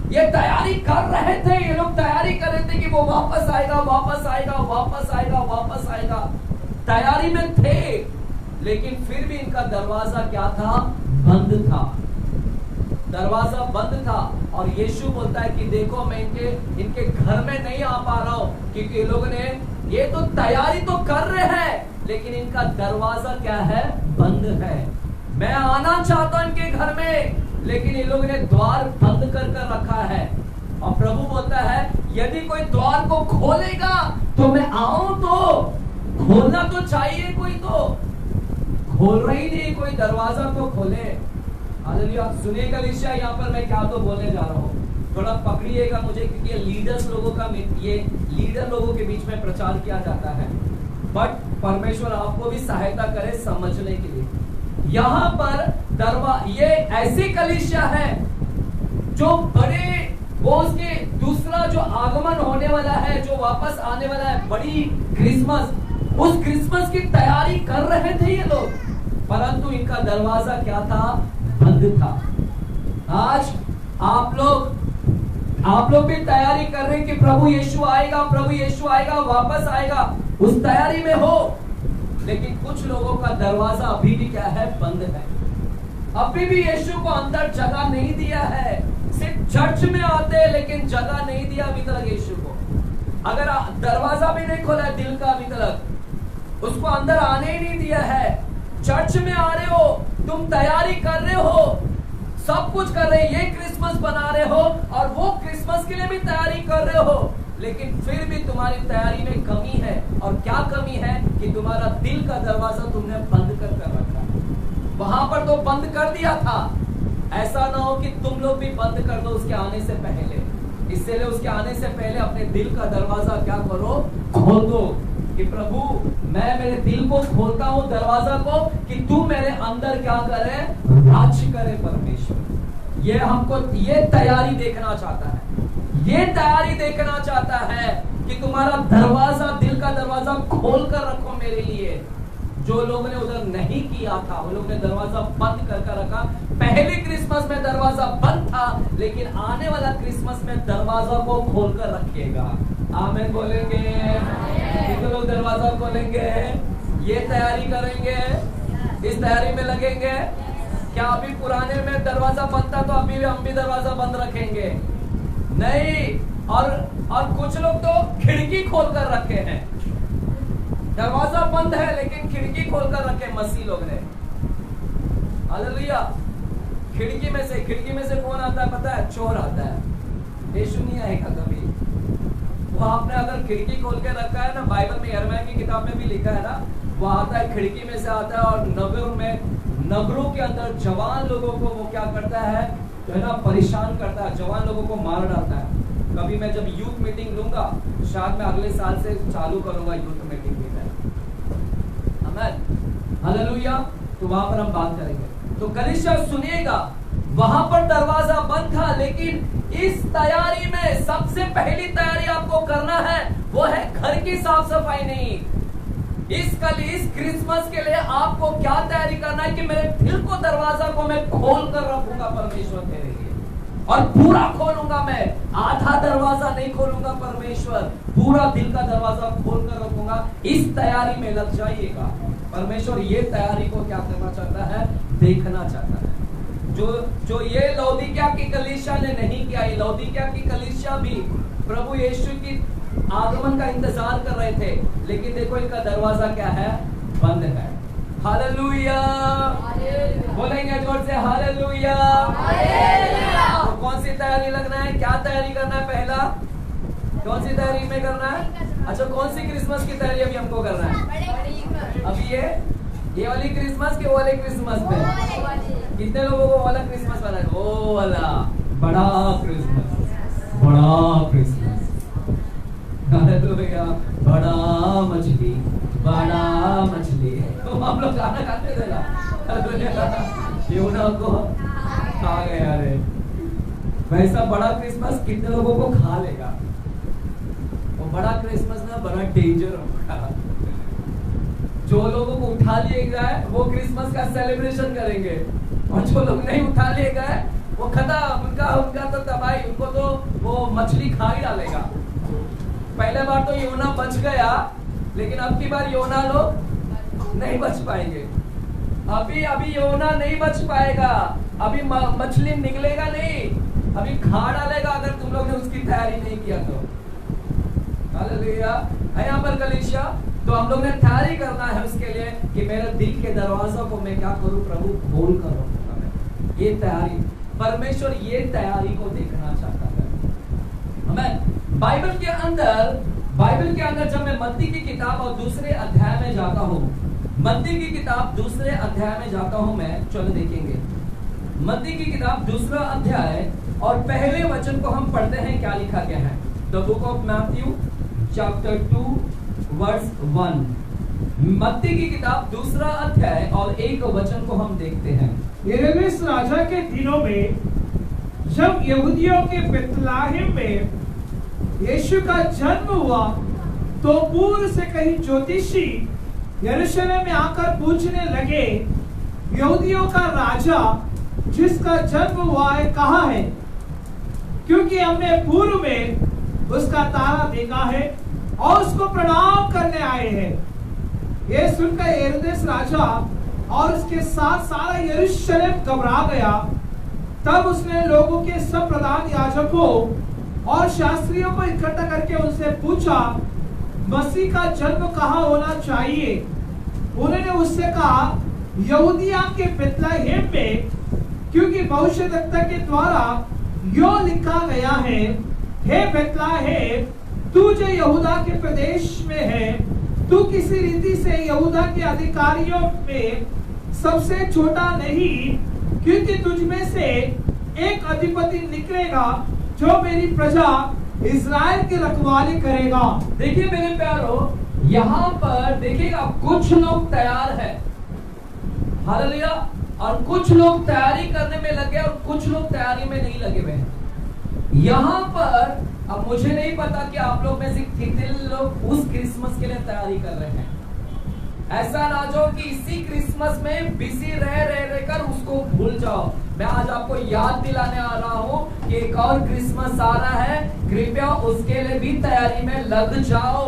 ये तैयारी कर रहे थे, ये लोग तैयारी कर रहे थे कि वो वापस आएगा, वापस आएगा, वापस आएगा, वापस आएगा, तैयारी में थे। लेकिन फिर भी इनका दरवाजा क्या था? बंद था, दरवाजा बंद था। और यीशु बोलता है कि देखो, मैं इनके घर में नहीं आ पा रहा हूं, क्योंकि लोगों ने ये तो तैयारी तो कर रहे हैं लेकिन इनका दरवाजा क्या है? बंद है। मैं आना चाहता हूं इनके घर में, लेकिन ये लोगों ने द्वार बंद कर रखा है। और प्रभु बोलता है, यदि कोई द्वार को खोलेगा तो मैं आऊं, तो खोलना तो चाहिए, कोई तो खोल रही नहीं, कोई दरवाजा तो खोले। हालेलुया। सुनिए कलीसिया, यहाँ पर मैं क्या तो बोलने जा रहा हूँ, थोड़ा पकड़िएगा मुझे, क्योंकि ये लीडर लोगों के बीच में प्रचार किया जाता है। बट परमेश्वर आपको भी सहायता करे समझने के लिए। यहाँ पर ये ऐसी कलीसिया है जो बड़े, वो उसके दूसरा जो आगमन होने वाला है, जो वापस आने वाला है, बड़ी क्रिसमस, उस क्रिसमस की तैयारी कर रहे थे ये लोग, परंतु इनका दरवाजा क्या था? बंद था। आज आप लोग भी तैयारी कर रहे हैं कि प्रभु यीशु आएगा, प्रभु यीशु आएगा, वापस आएगा, उस तैयारी में हो। लेकिन कुछ लोगों का दरवाजा अभी भी क्या है? बंद है। अभी भी यीशु को अंदर जगह नहीं दिया है। सिर्फ चर्च में आते हैं लेकिन जगह नहीं दिया अभी तक यीशु को। अगर दरवाजा भी नहीं खोला है दिल का अभी तक, उसको अंदर आने ही नहीं दिया है। चर्च में आ रहे हो, तुम तैयारी कर रहे हो, सब कुछ कर रहे, ये क्रिसमस बना रहे हो और वो क्रिसमस के लिए भी तैयारी कर रहे हो, लेकिन फिर भी तुम्हारी तैयारी में कमी है। और क्या कमी है? कि तुम्हारा दिल का दरवाजा तुमने बंद कर रखा है। वहां पर तो बंद कर दिया था, ऐसा ना हो कि तुम लोग भी बंद कर दो उसके आने से पहले। इसलिए उसके आने से पहले अपने दिल का दरवाजा क्या करो? खोल दो कि प्रभु, मैं मेरे दिल को खोलता हूं, दरवाजा को, कि तू मेरे अंदर क्या करे? राज्य करे परमेश्वर। ये हमको ये तैयारी देखना चाहता है, ये तैयारी देखना चाहता है कि तुम्हारा दरवाजा, दिल का दरवाजा खोल कर रखो मेरे लिए। जो लोगों ने उधर नहीं किया था, वो लोग ने दरवाजा बंद कर रखा। पहले क्रिसमस में दरवाजा बंद था, लेकिन आने वाला क्रिसमस में दरवाजा को खोल कर रखिएगा। आमीन बोलेंगे? कितने लोग दरवाजा खोलेंगे? ये तैयारी करेंगे, इस तैयारी में लगेंगे। क्या अभी पुराने में दरवाजा बंद था तो अभी भी हम भी दरवाजा बंद रखेंगे? नहीं। और कुछ लोग तो खिड़की खोल कर रखे हैं। दरवाजा बंद है लेकिन खिड़की खोलकर रखे मसीह लोग ने। हालेलुया। खिड़की में से कौन आता है पता है? चोर आता है। यीशु नहीं आएगा कभी। वो आपने अगर खिड़की खोल के रखा है ना, बाइबल में यिर्मयाह की किताब में भी लिखा है ना, वो आता है, खिड़की में से आता है और नगरों के अंदर जवान लोगों को वो क्या करता है? जो है ना, परेशान करता है, जवान लोगों को मार डालता है। कभी मैं जब यूथ मीटिंग लूंगा, शायद मैं अगले साल से चालू करूंगा यूथ मीटिंग भी। हालेलुया। तो वहां पर हम बात करेंगे। तो कलीसिया सुनिएगा, वहां पर दरवाजा बंद था, लेकिन इस तैयारी में सबसे पहली तैयारी आपको करना है वो है घर की साफ सफाई। नहीं, इस क्रिसमस के लिए आपको क्या तैयारी करना है कि मेरे दिल को, दरवाजा को मैं खोल कर रखूंगा परमेश्वर तेरे लिए, और पूरा खोलूंगा। मैं आधा दरवाजा नहीं खोलूंगा परमेश्वर, पूरा दिल का दरवाजा खोल कर रखूंगा। इस तैयारी में लग जाइएगा। परमेश्वर ये तैयारी को क्या करना चाहता है? देखना चाहता है। जो ये लौदीकिया की कलीसिया ने नहीं किया, ये लौदीकिया की कलीसिया भी प्रभु यीशु की आगमन का इंतजार कर रहे थे, लेकिन देखो इनका दरवाजा क्या है, बंद है। हालेलुया, बोलेंगे जोर से हालेलुया। तो कौन सी तैयारी लगना है, क्या तैयारी करना है, पहला कौन सी तैयारी में करना है? अच्छा, कौन सी क्रिसमस की तैयारी अभी हमको करना है? अभी ये वाली क्रिसमस के वाले क्रिसमस में कितने लोगों को वाला क्रिसमस वाला है? वो वाला बड़ा क्रिसमस, बड़ा क्रिसमस। हालेलुया, बड़ा मछली, बड़ा मछली। तो हम लोग गाना गाते थे ना, यूना को खा गए। अरे वैसा बड़ा क्रिसमस कितने लोगों को खा लेगा? वो बड़ा क्रिसमस ना बड़ा डेंजर होगा। जो लोगों को उठा लिए गए वो क्रिसमस का सेलिब्रेशन करेंगे, और जो लोग नहीं उठा लिए गए वो खत्म, उनका तो तबाही, उनको तो वो मछली खा ही डालेगा। पहले बार तो योना बच गया, लेकिन अब की बार योना लोग नहीं बच पाएंगे। अभी योना नहीं बच पाएगा, अभी मछली निकलेगा नहीं, अभी खा डालेगा अगर तुम लोग ने उसकी तैयारी नहीं किया तो। हालेलुया है यहाँ पर कलीसिया। तो हम लोग ने तैयारी करना है उसके लिए कि मेरे दिल के दरवाजों को मैं क्या करूं, प्रभु खोल कर रखूंगा। ये तैयारी, परमेश्वर ये तैयारी को देखना चाहता है। हमें बाइबल के अंदर जब मैं मत्ती की किताब और दूसरे अध्याय में जाता हूँ, मत्ती की किताब दूसरे अध्याय में जाता हूँ मैं, चलो देखेंगे मत्ती की किताब दूसरा अध्याय और पहले वचन को हम पढ़ते हैं, क्या लिखा गया है। The book of Matthew chapter 2 verse 1। मत्ती की किताब दूसरा अध्याय और एक वचन को हम देखते हैं। हेरोदेस राजा के दिनों में जब यहूदियों के बेतलहम में यीशु का जन्म हुआ, तो पूर्व से कई ज्योतिषी यरूशलेम में आकर पूछने लगे, यहूदियों का राजा जिसका जन्म हुआ है कहाँ है? क्योंकि हमने पूर्व में उसका तारा देखा है और उसको प्रणाम करने आए हैं। यह सुनकर हेरोदेस राजा और उसके साथ सारा यरूशलेम घबरा गया। तब उसने लोगों के सब प्रधान याजकों और शास्त्रियों को इकट्ठा करके उनसे पूछा, मसीह का जन्म कहाँ होना चाहिए? उन्होंने उससे कहा, यहूदिया के बेतलहम में, क्योंकि भविष्यद्वक्ता के द्वारा यो लिखा गया है, हे बेतलहम, तू जो यहूदा के प्रदेश में है, तू किसी रीति से यहूदा के अधिकारियों में सबसे छोटा नहीं, क्योंकि तुझ में से एक अधिपति निकलेगा जो मेरी प्रजा इस्राएल की रखवाली करेगा। देखिए मेरे प्यारो, यहाँ पर देखिएगा कुछ लोग तैयार है, हालेलुया, और कुछ लोग तैयारी करने में लगे और कुछ लोग तैयारी में नहीं लगे हुए हैं। यहाँ पर अब मुझे नहीं पता कि आप लोग में से कितने लोग उस क्रिसमस के लिए तैयारी कर रहे हैं। ऐसा ना जो कि इसी क्रिसमस में बिजी रहकर उसको भूल जाओ। मैं आज आपको याद दिलाने आ रहा हूँ कि एक और क्रिसमस आ रहा है, कृपया उसके लिए भी तैयारी में लग जाओ।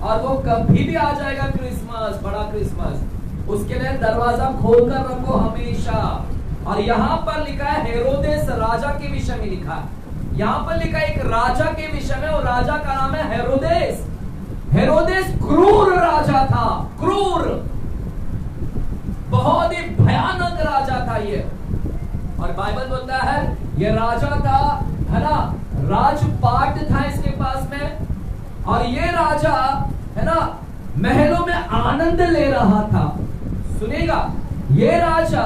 और वो कभी भी आ जाएगा क्रिसमस, बड़ा क्रिसमस, उसके लिए दरवाजा खोल कर रखो हमेशा। और यहाँ पर लिखा है हेरोदेस राजा के विषय में लिखा है, यहाँ पर लिखा है एक राजा के विषय में, और राजा का नाम है हेरोदेस। हेरोदेस क्रूर राजा था, क्रूर, बहुत ही भयानक राजा था ये। और बाइबल बोलता है ये राजा था, है ना, राजपाट था इसके पास में, और ये राजा, है ना, महलों में आनंद ले रहा था। सुनिएगा, ये राजा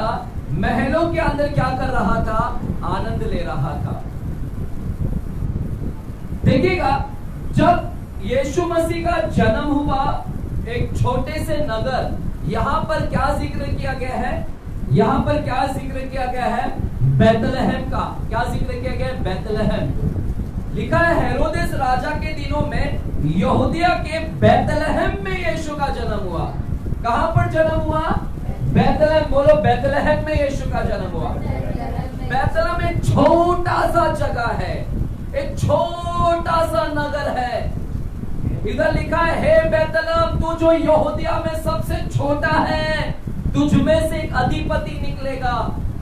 महलों के अंदर क्या कर रहा था? आनंद ले रहा था। देखिएगा, जब यीशु मसीह का जन्म हुआ एक छोटे से नगर, यहाँ पर क्या जिक्र किया गया है? यहाँ पर क्या जिक्र किया गया है? बेतलहम का। क्या जिक्र किया गया है? बेतलहम। लिखा है हेरोदेस राजा के दिनों में यहूदिया के बेतलहम में यीशु का जन्म हुआ। कहां पर जन्म हुआ? बेतलहम। बोलो, बेतलहम में यीशु का जन्म हुआ। बेतलहम एक छोटा सा जगह है, एक छोटा सा नगर है। इधर लिखा है, हे बेतलहम, तू जो यहूदिया में सबसे छोटा है, तुझ में से एक अधिपति निकलेगा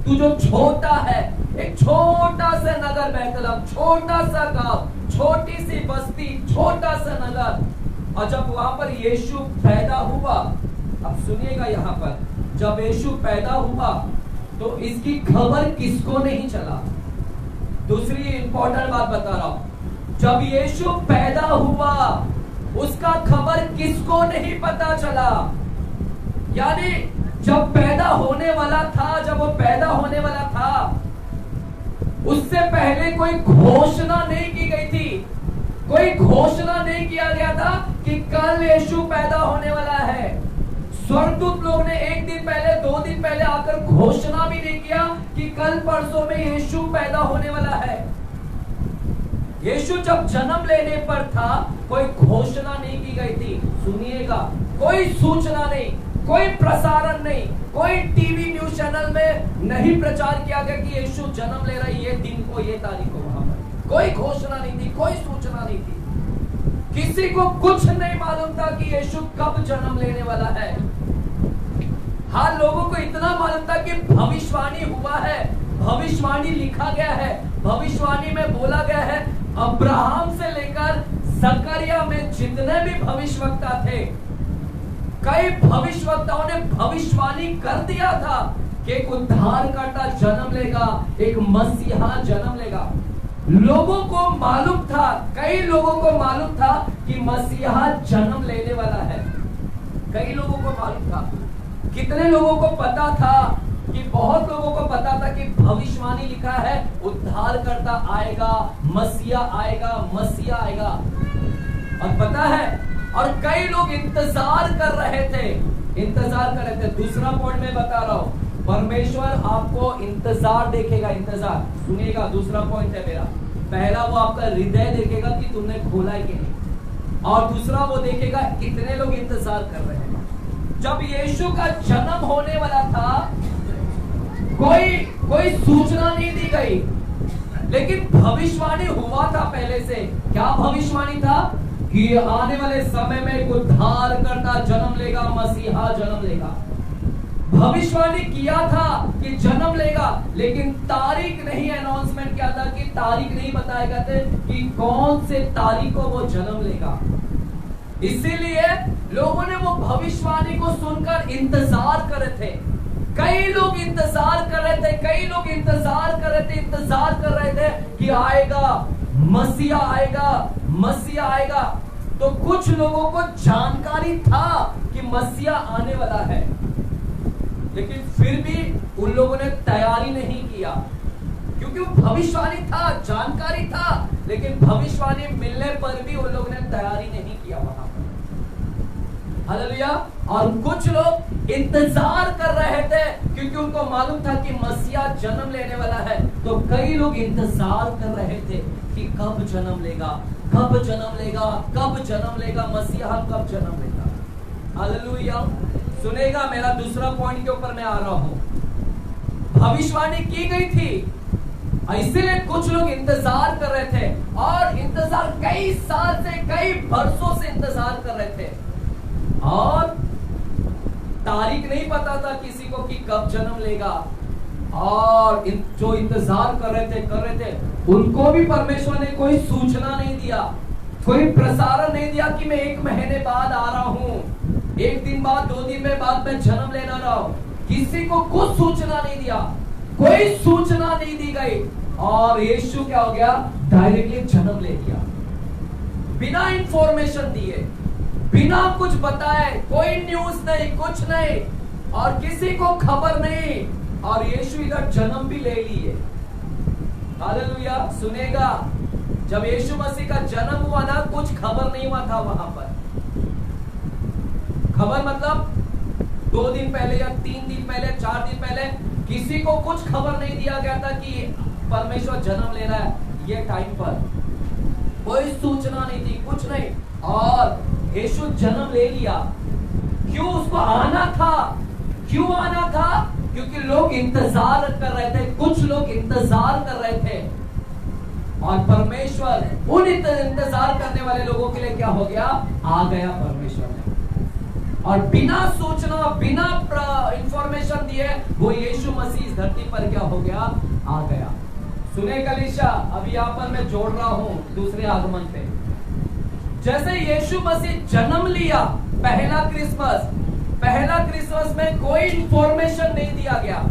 तू जो छोटा है, एक छोटा सा नगर बैतलहम, छोटा सा गांव, छोटी सी बस्ती, छोटा सा नगर, और जब वहां पर यीशु पैदा हुआ, अब सुनिएगा यहां पर, जब यीशु पैदा हुआ तो इसकी खबर किसको नहीं चला। दूसरी इंपॉर्टेंट बात बता रहा हूं, जब यीशु पैदा हुआ उसका खबर किसको नहीं पता चला। यानी जब पैदा होने वाला था, जब वो पैदा होने वाला था, उससे पहले कोई घोषणा नहीं की गई थी, कोई घोषणा नहीं किया गया था कि कल यीशु पैदा होने वाला है। स्वर्गदूत लोग ने एक दिन पहले, 2 दिन पहले आकर घोषणा भी नहीं किया कि कल परसों में यीशु पैदा होने वाला है। यीशु जब जन्म लेने पर था, कोई घोषणा नहीं की गई थी। सुनिएगा, कोई सूचना नहीं, कोई प्रसारण नहीं, कोई टीवी न्यूज चैनल में नहीं प्रचार किया गया कि यीशु जन्म ले रहा है, ये दिन को, ये तारीख को। वहां पर कोई घोषणा नहीं थी, कोई सूचना नहीं थी, किसी को कुछ नहीं मालूम था कि यीशु कब जन्म लेने वाला है। हाँ, लोगों को इतना मालूम था कि भविष्यवाणी हुआ है, भविष्यवाणी लिखा गया है, भविष्यवाणी में बोला गया है। अब्राहम से लेकर जकरिया में जितने भी भविष्यवक्ता थे, कई भविष्यवक्ताओं ने भविष्यवाणी कर दिया था कि एक उद्धारकर्ता जन्म लेगा, एक मसीहा जन्म लेगा। लोगों को मालूम था, कई लोगों को मालूम था कि मसीहा जन्म लेने वाला है। कई लोगों को मालूम था। कितने लोगों को पता था कि बहुत लोगों को पता था कि भविष्यवाणी लिखा है, उद्धारकर्ता आएगा, मसीहा आएगा, मसीहा आएगा। और पता है, और कई लोग इंतजार कर रहे थे, इंतजार कर रहे थे। दूसरा पॉइंट मैं बता रहा हूं, परमेश्वर आपको इंतजार देखेगा, इंतजार। सुनिएगा, दूसरा पॉइंट है मेरा। पहला, वो आपका हृदय देखेगा कि तुमने खोला है कि नहीं, और दूसरा वो देखेगा कितने लोग इंतजार कर रहे हैं। जब यीशु का जन्म होने वाला था, कोई सूचना नहीं दी गई, लेकिन भविष्यवाणी हुआ था पहले से। क्या भविष्यवाणी था? कि आने वाले समय में एक उद्धारकर्ता जन्म लेगा, मसीहा जन्म लेगा। भविष्यवाणी किया था कि जन्म लेगा, लेकिन तारीख नहीं अनाउंसमेंट किया था, कि तारीख नहीं बताया गया था कि कौन से तारीख को वो जन्म लेगा। इसीलिए लोगों ने वो भविष्यवाणी को सुनकर इंतजार कर रहे थे। कई लोग इंतजार कर रहे थे, कई लोग इंतजार कर रहे थे, इंतजार कर रहे थे कि आएगा, मसीहा आएगा, मसीहा आएगा। तो कुछ लोगों को जानकारी था कि मसीहा आने वाला है, लेकिन फिर भी उन लोगों ने तैयारी नहीं किया, क्योंकि वो भविष्यवाणी था, जानकारी था, लेकिन भविष्यवाणी मिलने पर भी उन लोगों ने तैयारी नहीं किया वहां पर। हालेलुया। और कुछ लोग इंतजार कर रहे थे, क्योंकि उनको मालूम था कि मसीहा जन्म लेने वाला है। तो कई लोग इंतजार कर रहे थे कि कब जन्म लेगा, कब जन्म लेगा, कब जन्म लेगा, मसीहा कब जन्म लेगा। हालेलुया। सुनेगा, मेरा दूसरा पॉइंट के ऊपर मैं आ रहा हूं। भविष्यवाणी की गई थी, इसीलिए कुछ लोग इंतजार कर रहे थे, और इंतजार कई साल से, कई बरसों से इंतजार कर रहे थे, और तारीख नहीं पता था किसी को कि कब जन्म लेगा। और जो इंतजार कर रहे थे, उनको भी परमेश्वर ने कोई सूचना नहीं दिया, कोई प्रसारण नहीं दिया कि मैं 1 महीने बाद आ रहा हूं, 1 दिन बाद, 2 दिन में बाद मैं जन्म लेना रहा हूं। किसी को कुछ सूचना नहीं दिया, कोई सूचना नहीं दी गई, और यीशु क्या हो गया? डायरेक्टली जन्म ले लिया, बिना इंफॉर्मेशन दिए, बिना कुछ बताए, कोई न्यूज नहीं, कुछ नहीं, और किसी को खबर नहीं, और यीशु इधर जन्म भी ले लिए। हालेलुया। सुनेगा, जब यीशु मसीह का जन्म हुआ ना, कुछ खबर नहीं हुआ था वहां पर। खबर मतलब 2 दिन पहले या 3 दिन पहले, 4 दिन पहले किसी को कुछ खबर नहीं दिया गया था कि परमेश्वर जन्म ले रहा है ये टाइम पर। कोई सूचना नहीं थी, कुछ नहीं, और यीशु जन्म ले लिया। क्यों उसको आना था? क्यों आना था? क्योंकि लोग इंतजार कर रहे थे, कुछ लोग इंतजार कर रहे थे, और परमेश्वर उन इंतजार करने वाले लोगों के लिए क्या हो गया? आ गया परमेश्वर ने। और बिना सूचना, बिना इंफॉर्मेशन दिए वो यीशु मसीह इस धरती पर क्या हो गया, आ गया। सुने कलीसिया, अभी यहाँ पर मैं जोड़ रहा हूं दूसरे आगमन पे। जैसे यीशु मसीह जन्म लिया, पहला क्रिसमस में कोई इंफॉर्मेशन नहीं दिया गया,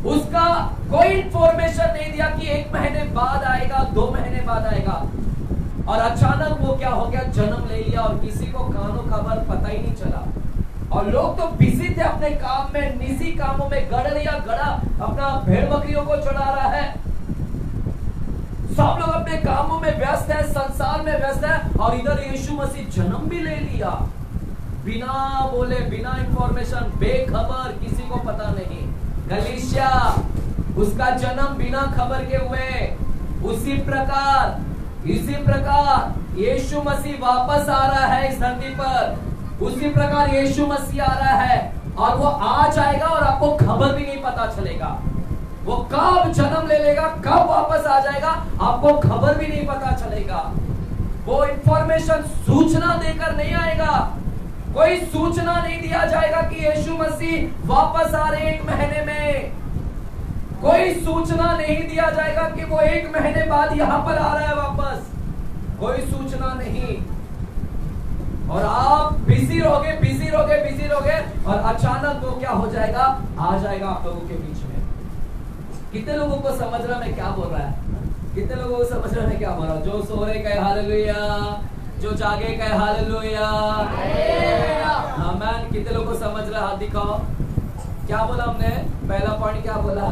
उसका कोई इंफॉर्मेशन नहीं दिया कि 1 महीने बाद आएगा, 2 महीने बाद आएगा, और अचानक वो क्या हो गया, जन्म ले लिया और किसी को कानो खबर पता ही नहीं चला। और लोग तो बिजी थे अपने काम में, निजी कामों में, गड़ा अपना भेड़ बकरियों को चढ़ा रहा है, सब लोग अपने कामों में व्यस्त है, संसार में व्यस्त है, और इधर यीशु मसीह जन्म भी ले लिया, बिना बोले, बिना इंफॉर्मेशन, बेखबर, किसी को पता नहीं। कलीसिया, उसका जन्म बिना खबर के हुए। इसी प्रकार यीशु मसीह वापस आ रहा है इस धरती पर। उसी प्रकार यीशु मसीह आ रहा है और वो आ जाएगा और आपको खबर भी नहीं पता चलेगा। वो कब जन्म ले लेगा, कब वापस आ जाएगा, आपको खबर भी नहीं पता चलेगा। वो इंफॉर्मेशन, सूचना देकर नहीं आएगा। कोई सूचना नहीं दिया जाएगा कि यीशु मसीह वापस आ रहे 1 महीने में। कोई सूचना नहीं दिया जाएगा कि वो 1 महीने बाद यहां पर आ रहा है वापस। कोई सूचना नहीं। और आप बिजी रहोगे और अचानक वो क्या हो जाएगा, आ जाएगा आप लोगों के बीच में। कितने लोगों को समझ रहा मैं क्या बोल रहा है? कितने लोगों को समझ रहा मैं क्या बोल रहा हूं? जो सो रहे कहे हालेलुया, जो जागे कहे हालेलुया, आमीन। कितने लोगों को समझ रहा, हाथ दिखाओ। क्या बोला हमने? पहला पॉइंट क्या बोला?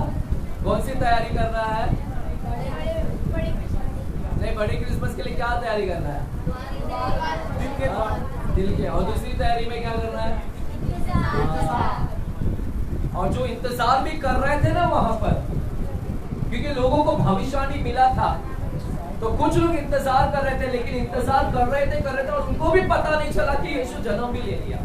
कौन सी तैयारी कर रहा है? नहीं, बड़ी क्रिसमस के लिए क्या तैयारी करना है? दिल के। और दूसरी तैयारी में क्या करना है? और जो इंतजार भी कर रहे थे ना वहां पर, क्योंकि लोगों को भविष्यवाणी मिला था, तो कुछ लोग इंतजार कर रहे थे, लेकिन इंतजार कर रहे थे और उनको भी पता नहीं चला कि यीशु जन्म भी ले लिया।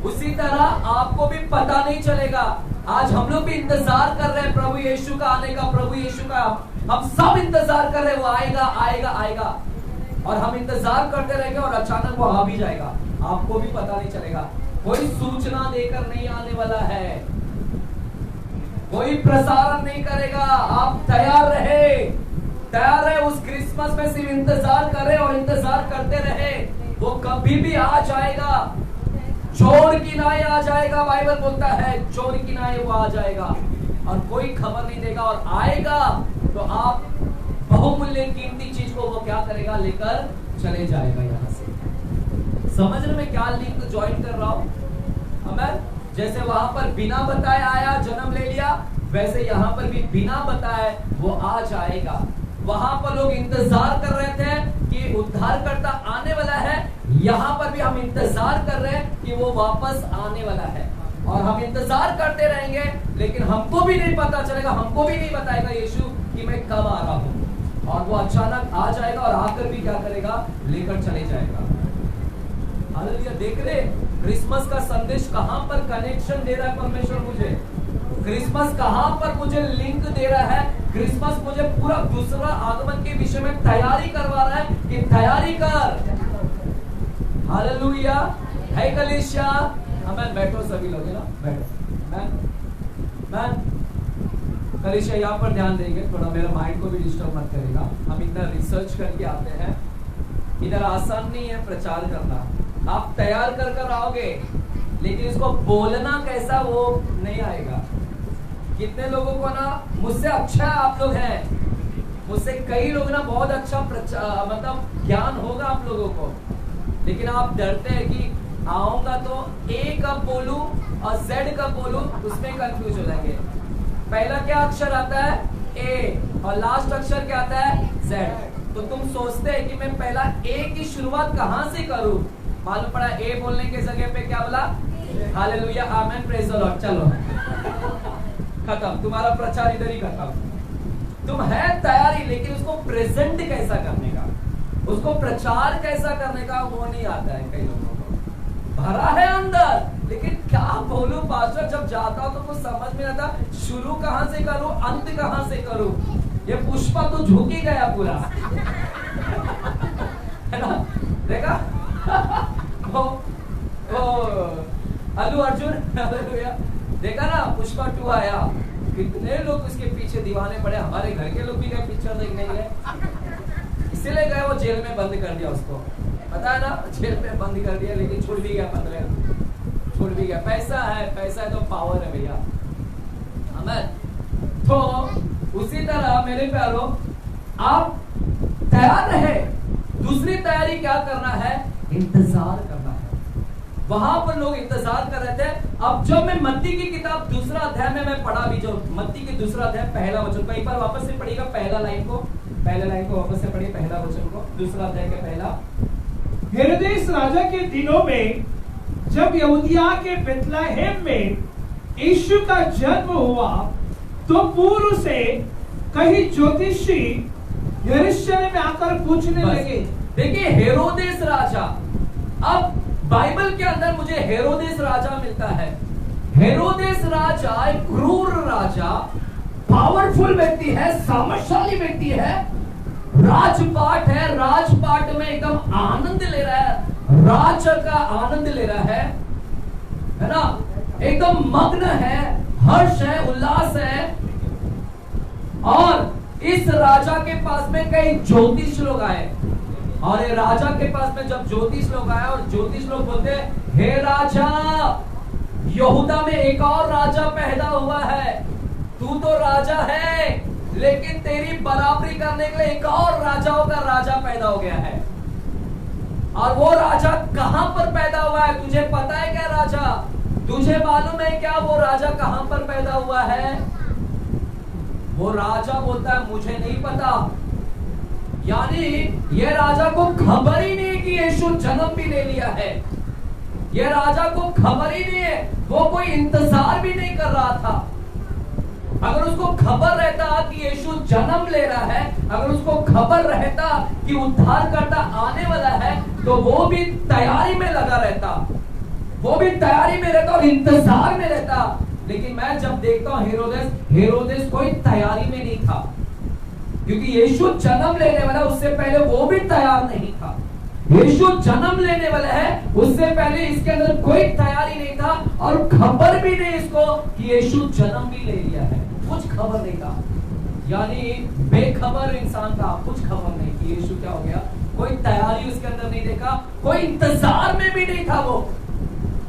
उसी तरह आपको भी पता नहीं चलेगा। आज हम लोग भी इंतजार कर रहे हैं प्रभु यीशु का आने का, प्रभु यीशु का। हम सब इंतजार कर रहे हैं, वो आएगा और हम इंतजार करते रहेंगे और अचानक वो आ भी जाएगा, आपको भी पता नहीं चलेगा। कोई सूचना देकर नहीं आने वाला है, कोई प्रसारण नहीं करेगा। आप तैयार रहे उस क्रिसमस में, सिर्फ इंतजार कर रहे और इंतजार करते रहे। वो कभी भी आ जाएगा, चोर की नाई आ जाएगा। बाइबल बोलता है चोर की नाई वो आ जाएगा और कोई खबर नहीं देगा, और आएगा तो आप बहुमूल्य कीमती चीज को वो क्या करेगा, लेकर चले जाएगा यहाँ से। समझ रहे मैं क्या लिंक ज्वाइन कर रहा हूँ? हमें जैसे वहां पर बिना बताए आया, जन्म ले लिया, वैसे यहाँ पर भी बिना बताए वो आ जाएगा। वहां पर लोग इंतजार कर रहे थे कि उद्धारकर्ता आने वाला है, यहाँ पर भी हम इंतजार कर रहे हैं कि वो वापस आने वाला है। और हम इंतजार करते रहेंगे, लेकिन हमको भी नहीं पता चलेगा, हमको भी नहीं बताएगा यीशु कि मैं कब आ रहा हूँ। और वो अचानक आ जाएगा और आकर भी क्या करेगा, लेकर चले जाएगा। हालेलुया। देख रहे क्रिसमस का संदेश कहां पर कनेक्शन दे रहा है परमेश्वर मुझे। क्रिसमस कहां पर मुझे लिंक दे रहा है। क्रिसमस मुझे पूरा दूसरा आगमन के विषय में तैयारी करवा रहा है कि तैयारी कर। हालेलुया है कलीसिया। आमीन। बैठो सभी लोग, ना बैठो। मैं कलीसिया यहाँ पर ध्यान देंगे, थोड़ा मेरा माइंड को भी डिस्टर्ब मत करेगा। हम इतना रिसर्च करके आते हैं, इधर आसान नहीं है प्रचार करना। आप तैयार कर आओगे, लेकिन इसको बोलना कैसा वो नहीं आएगा। कितने लोगों को ना मुझसे अच्छा आप लोग हैं, मुझसे कई लोग ना बहुत अच्छा मतलब ज्ञान होगा आप लोगों को, लेकिन आप डरते हैं कि आऊंगा तो ए कब बोलूं और जेड कब बोलूं, उसमें कंफ्यूज हो जाएंगे। पहला क्या अक्षर आता है? ए, और लास्ट अक्षर क्या आता है? जेड। तो तुम सोचते हैं कि मैं पहला ए की शुरुआत कहां से करूं। मालूम पड़ा ए बोलने के जगह पे क्या बोला? Hallelujah, amen, praise the Lord. चलो खत्म, तुम्हारा प्रचार इधर ही खत्म। तुम है तैयारी, लेकिन उसको प्रेजेंट कैसा करने का, उसको प्रचार कैसा करने का वो नहीं आता है कई लोगों को। भरा है अंदर, लेकिन क्या बोलूं पास्टर, जब जाता हूं तो कुछ समझ में आता, शुरू कहां से करूं, अंत कहां से करूं। ये पुष्पा तो झुक ही गया पूरा है ना, देखा अल्लू अर्जुन हालेलुया, देखा ना पुष्पा 2 आया, कितने लोग उसके पीछे दीवाने पड़े, हमारे घर के लोग भी गए पिक्चर देखने गए, इसीलिए गए, वो जेल में बंद कर दिया उसको, पता है ना, जेल में बंद कर दिया, लेकिन छूट भी गया 15, छूट भी गया। पैसा है तो पावर है भैया, आमीन। तो उसी तरह मेरे प्यारो, आप तैयार रहे। दूसरी तैयारी क्या करना है? इंतजार करना है। वहां पर लोग इंतजार कर रहे थे। अब जब मैं मत्ती की किताब दूसरा अध्याय में मैं पढ़ा भी, जो मत्ती की दूसरा अध्याय पहला वचन को एक बार वापस से पढ़िएगा, पहले लाइन को वापस से पढ़िए, पहला वचन को, दूसरा अध्याय के पहला। हेरोदेस राजा के दिनों में जब यहूदिया के बेथलेहम में यीशु का जन्म हुआ, तो पूर्व से कई ज्योतिषी यरूशलेम में आकर पूछने लगे। देखिए हेरोदेस राजा, अब बाइबल के अंदर मुझे हेरोदेस राजा मिलता है। हेरोदेस राजा एक क्रूर राजा, पावरफुल व्यक्ति है, सामर्थ्यशाली व्यक्ति है, राजपाट है, राजपाट में एकदम आनंद ले रहा है, राज का आनंद ले रहा है ना, एकदम मग्न है, हर्ष है, उल्लास है। और इस राजा के पास में कई ज्योतिष लोग आए, और ये राजा के पास में जब ज्योतिष लोग आए, और ज्योतिष लोग बोलते, हे राजा, यहूदा में एक और राजा पैदा हुआ है, तू तो राजा है, लेकिन तेरी बराबरी करने के लिए एक और राजाओं का राजा पैदा हो गया है। और वो राजा कहां पर पैदा हुआ है? तुझे पता है क्या राजा? तुझे मालूम है क्या वो राजा कहां पर पैदा हुआ है? वो राजा बोलता है मुझे नहीं पता। यानी ये राजा को खबर ही नहीं कि यीशु जन्म भी ले लिया है। ये राजा को खबर ही नहीं है, वो कोई इंतजार भी नहीं कर रहा था। अगर उसको खबर रहता कि यीशु जन्म ले रहा है, अगर उसको खबर रहता कि उद्धारकर्ता आने वाला है, तो वो भी तैयारी में लगा रहता, वो भी तैयारी में रहता और इंतजार में रहता। लेकिन मैं जब देखता हूं हेरोदेस कोई तैयारी में नहीं था, क्योंकि यीशु जन्म लेने वाला, उससे पहले वो भी तैयार नहीं था। यीशु जन्म लेने वाला है, उससे पहले इसके अंदर कोई तैयारी नहीं था, और खबर भी नहीं इसको कि यीशु जन्म भी ले लिया है, कुछ खबर नहीं था। यानी बेखबर इंसान था, कुछ खबर नहीं कि यीशु क्या हो गया, कोई तैयारी उसके अंदर नहीं देखा, कोई इंतजार में भी नहीं था, वो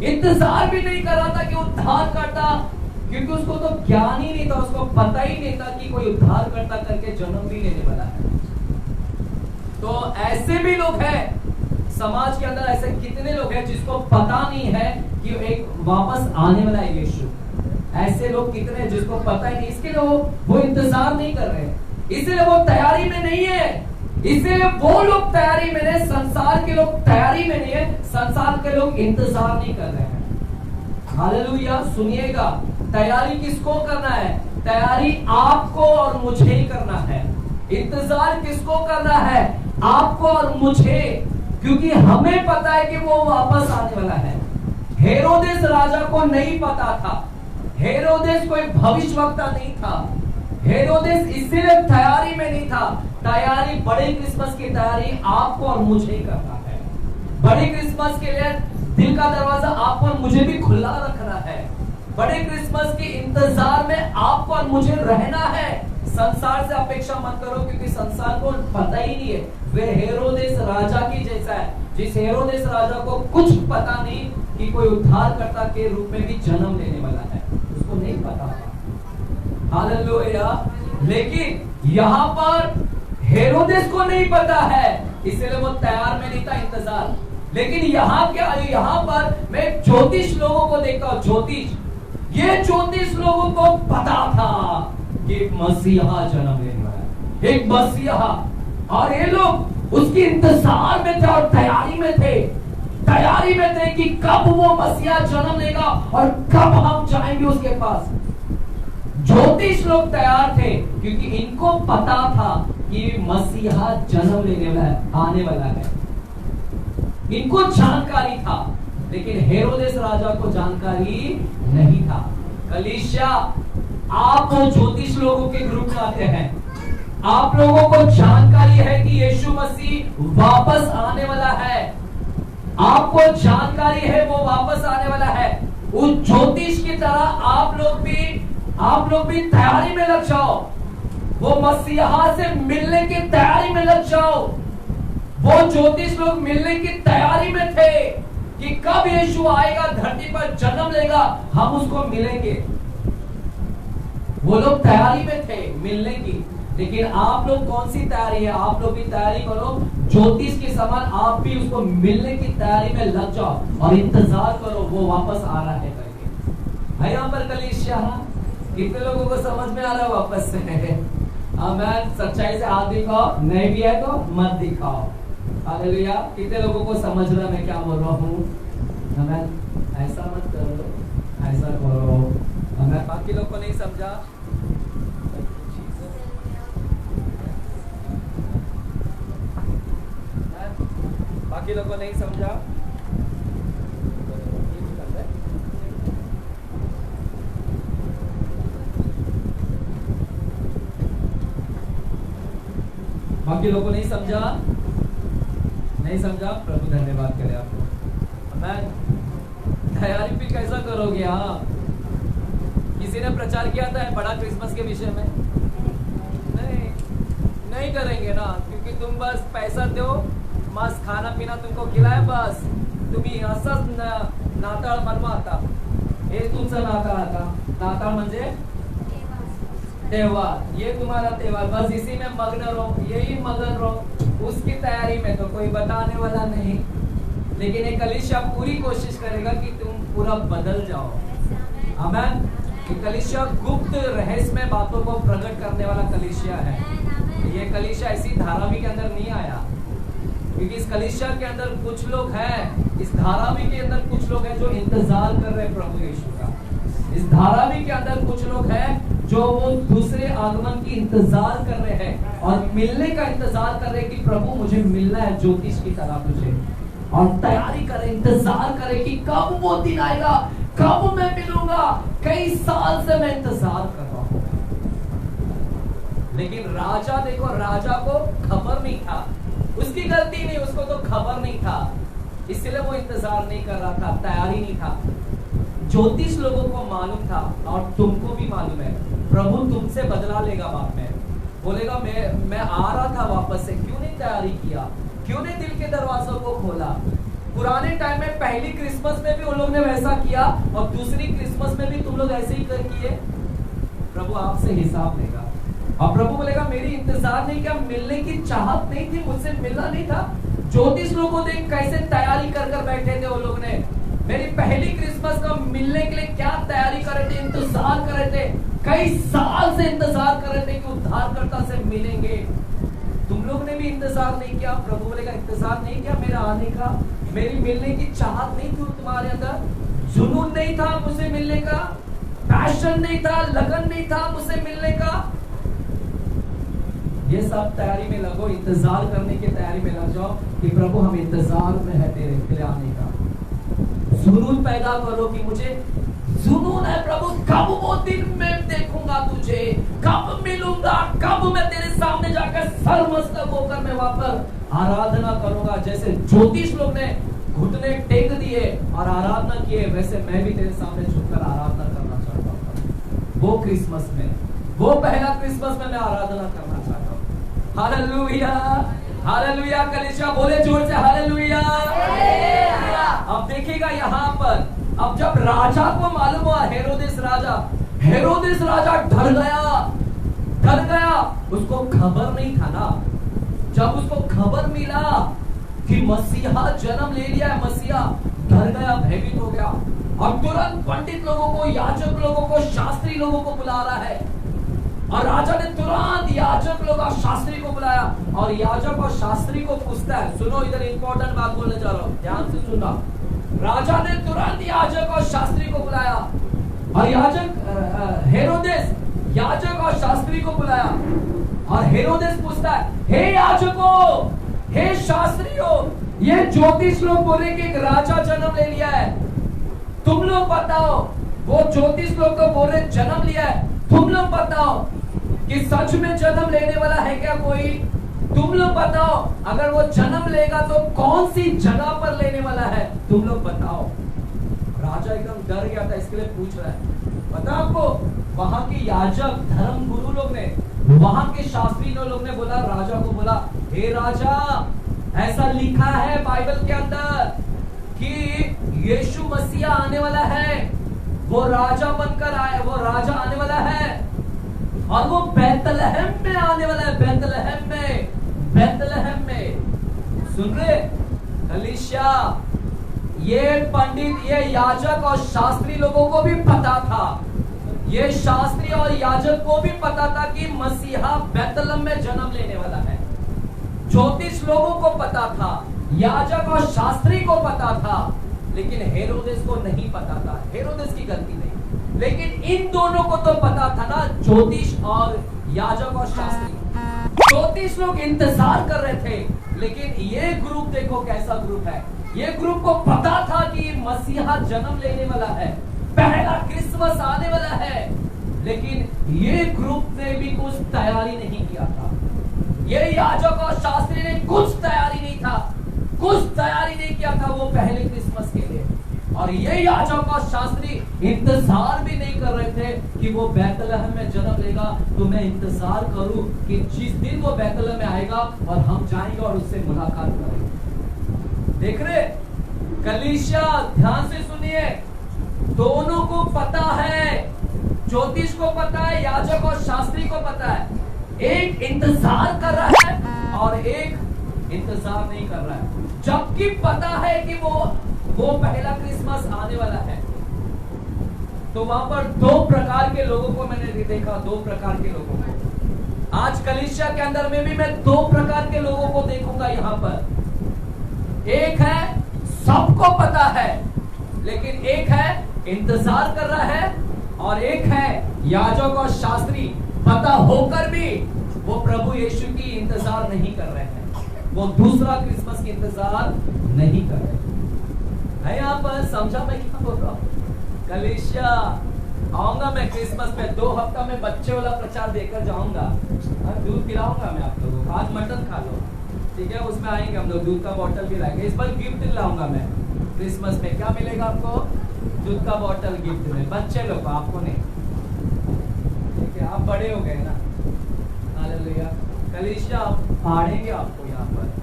इंतजार भी नहीं कर रहा था कि उद्धार करता, क्योंकि उसको तो ज्ञान ही नहीं था, उसको पता ही नहीं था कि कोई उद्धार करता करके जन्म भी लेने वाला है। तो ऐसे भी लोग हैं समाज के अंदर, ऐसे कितने लोग हैं जिसको पता नहीं है कि एक वापस आने वाला है यीशु। ऐसे लोग कितने हैं जिसको पता ही नहीं, इसके लिए वो इंतजार नहीं कर रहे, इसलिए वो तैयारी में नहीं है, इसलिए वो लोग तैयारी में नहीं, संसार के लोग तैयारी में नहीं है, संसार के लोग इंतजार नहीं कर रहे हैं। हालेलुया, सुनिएगा, तैयारी किसको करना है? तैयारी आपको और मुझे ही करना है। इंतजार किसको करना है? आपको और मुझे, क्योंकि हमें पता है कि वो वापस आने वाला है। हेरोदेस राजा को नहीं पता था, हेरोदेस कोई भविष्यवक्ता नहीं था, हेरोदेस इसीलिए तैयारी में नहीं था। तैयारी, बड़े क्रिसमस की तैयारी आपको और मुझे ही करना है। बड़े क्रिसमस के लिए दिल का दरवाजा आपको और मुझे भी खुला रखना है। बड़े क्रिसमस के इंतजार में आपको और मुझे रहना है। संसार से अपेक्षा मत करो, क्योंकि संसार को पता ही नहीं है। वे हेरोदेस राजा की जैसा है, जिस हेरोदेस राजा को कुछ पता नहीं कि कोई उद्धारकर्ता के रूप में भी जन्म लेने वाला है, उसको नहीं पता था। हालेलुया। लेकिन यहाँ पर हेरोदेस को नहीं पता है, इसलिए वो तैयार में नहीं था, इंतजार। लेकिन यहाँ क्या, यहाँ पर मैं ज्योतिष लोगों को देखता हूँ, ज्योतिष, ये ज्योतिष लोगों को पता था कि मसीहा जन्म लेने वाला है, एक मसीहा, और ये लोग उसकी इंतजार में थे और तैयारी में थे कि कब वो मसीहा जन्म लेगा और कब हम जाएंगे उसके पास। ज्योतिष लोग तैयार थे, क्योंकि इनको पता था कि मसीहा जन्म लेने वाला है, आने वाला है, इनको जानकारी था। लेकिन हेरोदेस राजा को जानकारी नहीं था। कलीसिया, आप ज्योतिष लोगों के ग्रुप में आते हैं, आप लोगों को जानकारी है कि यीशु मसीह वापस आने वाला है। आपको जानकारी है वो वापस आने वाला है। उस ज्योतिष की तरह आप लोग भी तैयारी में लग जाओ। वो मसीहा से मिलने की तैयारी में लग जाओ। वो ज्योतिष लोग मिलने की तैयारी में थे कि कब यीशु आएगा, धरती पर जन्म लेगा, हम उसको मिलेंगे। वो लोग तैयारी में थे मिलने की। लेकिन आप लोग कौन सी तैयारी है? आप लोग भी तैयारी करो ज्योतिष के समान, आप भी उसको मिलने की तैयारी में लग जाओ और इंतजार करो वो वापस आ रहा है करके। है यहाँ पर कलीसिया? कितने लोगों को समझ में आ रहा है वापस से? आमीन। सच्चाई से हाथ दिखाओ, नहीं भी है तो मत दिखाओ। हालेलुया। कितने लोगों को समझ रहा मैं क्या बोल रहा हूँ? आमीन। ऐसा मत करो, ऐसा करो। आमीन। बाकी लोग को नहीं समझा? बाकी लोग को नहीं समझा? बाकी लोगों को नहीं समझा? नहीं समझा? प्रभु धन्यवाद करे आपको। मैं तैयारी भी कैसा करोगे? हाँ, किसी ने प्रचार किया था बड़ा क्रिसमस के विषय में? नहीं करेंगे ना, क्योंकि तुम बस पैसा दो, मस्त खाना पीना तुमको खिलाए, बस तुम्ही असंच नाताळ मनवा आता। हे तुमचं नाताळ आता। नाताळ म्हणजे त्योहार, ये तुम्हारा त्योहार, बस इसी में मग्न रहो, यही मगन रहो। उसकी तैयारी में तो कोई बताने वाला नहीं, लेकिन एक कलीसिया पूरी कोशिश करेगा कि तुम पूरा बदल जाओ। आमीन। कलीसिया गुप्त रहस्यमय बातों को प्रकट करने वाला कलीसिया है। ये कलीसिया ऐसी धारावी के अंदर नहीं आया, क्योंकि इस कलीसिया के अंदर कुछ लोग हैं, इस धारावी के अंदर कुछ लोग हैं जो इंतजार कर रहे हैं प्रभु यीशु का। इस धारावी के अंदर कुछ लोग हैं जो वो दूसरे आगमन की इंतजार कर रहे हैं और मिलने का इंतजार कर रहे हैं कि प्रभु मुझे मिलना है ज्योतिष की तरह तुझे, और तैयारी करे, इंतजार करे कि कब वो दिन आएगा, कब मैं मिलूंगा। कई साल से मैं इंतजार कर रहा हूं। लेकिन राजा, देखो, राजा को खबर नहीं था, उसकी गलती नहीं, उसको तो खबर नहीं था, इसलिए वो इंतजार नहीं कर रहा था, तैयारी नहीं था। ज्योतिष लोगों को मालूम था और तुमको भी मालूम है, प्रभु तुमसे बदला लेगा बाद में। बोलेगा मैं आ रहा था वापस से, क्यों नहीं तैयारी किया, क्यों नहीं दिल के दरवाजों को खोला। पुराने टाइम में पहली क्रिसमस में भी उन लोग ने वैसा किया और दूसरी क्रिसमस में भी तुम लोग ऐसे ही कर किए। प्रभु आपसे हिसाब लेगा। और प्रभु बोलेगा मेरी इंतजार नहीं किया, मिलने की चाहत नहीं थी, मुझसे मिलना नहीं था। ज्योतिष लोगों ने कैसे तैयारी कर कर बैठे थे वो लोग ने, मेरी पहली क्रिसमस का मिलने के लिए क्या तैयारी कर रहे थे, इंतजार कर रहे थे, कई साल से इंतजार कर रहे थे कि उद्धारकर्ता से मिलेंगे। तुम लोग ने भी इंतजार नहीं किया। प्रभु बोलेगा इंतजार नहीं किया मेरा आने का, मेरी मिलने की चाहत नहीं थी तुम्हारे अंदर, जुनून नहीं था मुझसे मिलने का, पैशन नहीं था, लगन नहीं था मुझसे मिलने का। ये सब तैयारी में लगो, इंतजार करने की तैयारी में लग जाओ कि प्रभु हम इंतजार में है तेरे आने का। जुनून पैदा करो कि मुझे जुनून है प्रभु, कब वो दिन मैं देखूंगा तुझे, कब मिलूंगा, कब मैं तेरे सामने जाकर सरमस्तक होकर मैं वापस आराधना करूंगा। जैसे ज्योतिष लोग ने घुटने टेक दिए और आराधना किए, वैसे मैं भी तेरे सामने झुककर आराधना करना चाहता हूँ। वो क्रिसमस में, वो पहला क्रिसमस में मैं आराधना करना चाहता हूँ। Hallelujah, hallelujah. कलीसिया बोले जोर से हालेलुया। अब देखिएगा यहाँ पर, अब जब राजा को मालूम हुआ, हेरोदेस राजा डर गया, उसको खबर नहीं था ना। जब उसको खबर मिला कि मसीहा जन्म ले लिया है, मसीहा, डर गया, भयभीत हो गया और तुरंत पंडित लोगों को, याजक लोगों को, शास्त्री लोगों को बुला रहा है। और राजा ने तुरंत याजक लोग और शास्त्री को बुलाया और याजक और शास्त्री को पूछता है, सुनो इधर इंपॉर्टेंट बात बोलने जा रहा हूं, ध्यान से सुनना। राजा ने तुरंत याजक और शास्त्री को बुलाया और हेरोदेस याजक और शास्त्री को बुलाया और हेरोदेस पूछता है, हे याजकों, हे शास्त्रियों, ये ज्योतिष लोग बोले कि एक राजा जन्म ले लिया है, तुम लोग बताओ। वो ज्योतिष लोग तो बोल रहे जन्म लिया है, तुम लोग बताओ कि सच में जन्म लेने वाला है क्या कोई? तुम लोग बताओ, अगर वो जन्म लेगा तो कौन सी जगह पर लेने वाला है, तुम लोग बताओ। राजा एकदम डर गया था, इसके लिए पूछ रहा है। पता आपको, वहां के याजक, धर्म गुरु लोग ने, वहां के शास्त्री लोग ने बोला, राजा को बोला, हे राजा, ऐसा लिखा है बाइबल के अंदर कि यीशु मसीहा आने वाला है, वो राजा बनकर आए, वो राजा आने वाला है, और वो बैतलहम में आने वाला है, बैतलहम में, बैतलहम में। सुन रहे कलीसिया, ये पंडित, ये याजक और शास्त्री लोगों को भी पता था, ये शास्त्री और याजक को भी पता था कि मसीहा बैतलहम में जन्म लेने वाला है। ज्योतिष लोगों को पता था, याजक और शास्त्री को पता था, लेकिन हेरोदेस को नहीं पता था। हेरोदेस की गलती नहीं, लेकिन इन दोनों को तो पता था ना, ज्योतिष और याजक और शास्त्री। ज्योतिष लोग इंतजार कर रहे थे, लेकिन ये ग्रुप देखो कैसा ग्रुप है। ये ग्रुप को पता था कि मसीहा जन्म लेने वाला है, पहला क्रिसमस आने वाला है, लेकिन ये ग्रुप ने भी कुछ तैयारी नहीं किया था। ये याजक और शास्त्री ने कुछ तैयारी नहीं था, कुछ तैयारी नहीं किया था वो पहले क्रिसमस के लिए। और ये याजक और शास्त्री इंतजार भी नहीं कर रहे थे कि वो बैतलहम में जन्म लेगा, तो मैं इंतजार करूं कि जिस दिन वो बैतलहम में आएगा और हम जाएंगे और उससे मुलाकात करेंगे। देख रहे कलीसिया, ध्यान से सुनिए, दोनों को पता है, ज्योतिष को पता है, याजक और शास्त्री को पता है। एक इंतजार कर रहा है और एक इंतजार नहीं कर रहा है, जबकि पता है कि वो पहला क्रिसमस आने वाला है। तो वहां पर दो प्रकार के लोगों को मैंने देखा, दो प्रकार के लोगों को। आज कलीसिया के अंदर में भी मैं दो प्रकार के लोगों को देखूंगा यहाँ पर। एक है सबको पता है, लेकिन एक है इंतजार कर रहा है, और एक है याजक और शास्त्री, पता होकर भी वो प्रभु यीशु की इंतजार नहीं कर रहे हैं, वो दूसरा क्रिसमस की इंतजार नहीं कर रहे है। यहाँ पर समझा मैं क्या बोल रहा हूँ? कलीसिया, आऊंगा मैं क्रिसमस में, 2 हफ्ता में बच्चे वाला प्रचार देकर जाऊंगा, दूध पिलाऊंगा मैं आप लोगों को, आज मटन खा लो, ठीक है? उसमें आएंगे हम लोग, दूध का बॉटल भी लाएंगे। इस बार गिफ्ट लाऊंगा मैं क्रिसमस में। क्या मिलेगा आपको? दूध का बॉटल गिफ्ट में, बच्चे लोग, आपको नहीं, ठीक है? आप बड़े हो गए ना, हालेलुया। कलीसिया, फाड़ेंगे आपको, यहाँ पर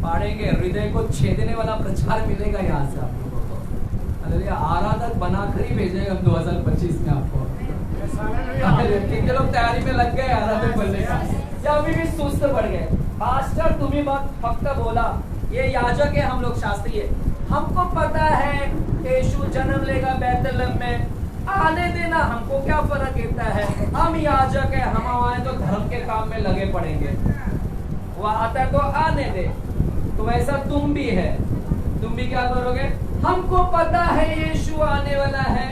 फाड़ेंगे, हृदय को छेदने वाला प्रचार मिलेगा यहाँ से आप लोगों को, हालेलुया। आराधक बनाकर ही भेजेंगे हम 2025 में आपको। कितने लोग तैयारी में लग गए आराधक बनने का, या अभी भी सुस्त पड़ गए? पास्टर तुम्ही फक्त बोला, ये याजक है, हम लोग शास्त्री है, हमको पता है यीशु जन्म लेगा बैतलहम में, आने देना, हमको क्या फर्क पड़ता है, हम याजक है, हम आए तो धर्म के काम में लगे पड़ेंगे, वो आता है तो आने दे। तो वैसा तुम भी है, तुम भी क्या करोगे? हमको पता है यीशु आने वाला है,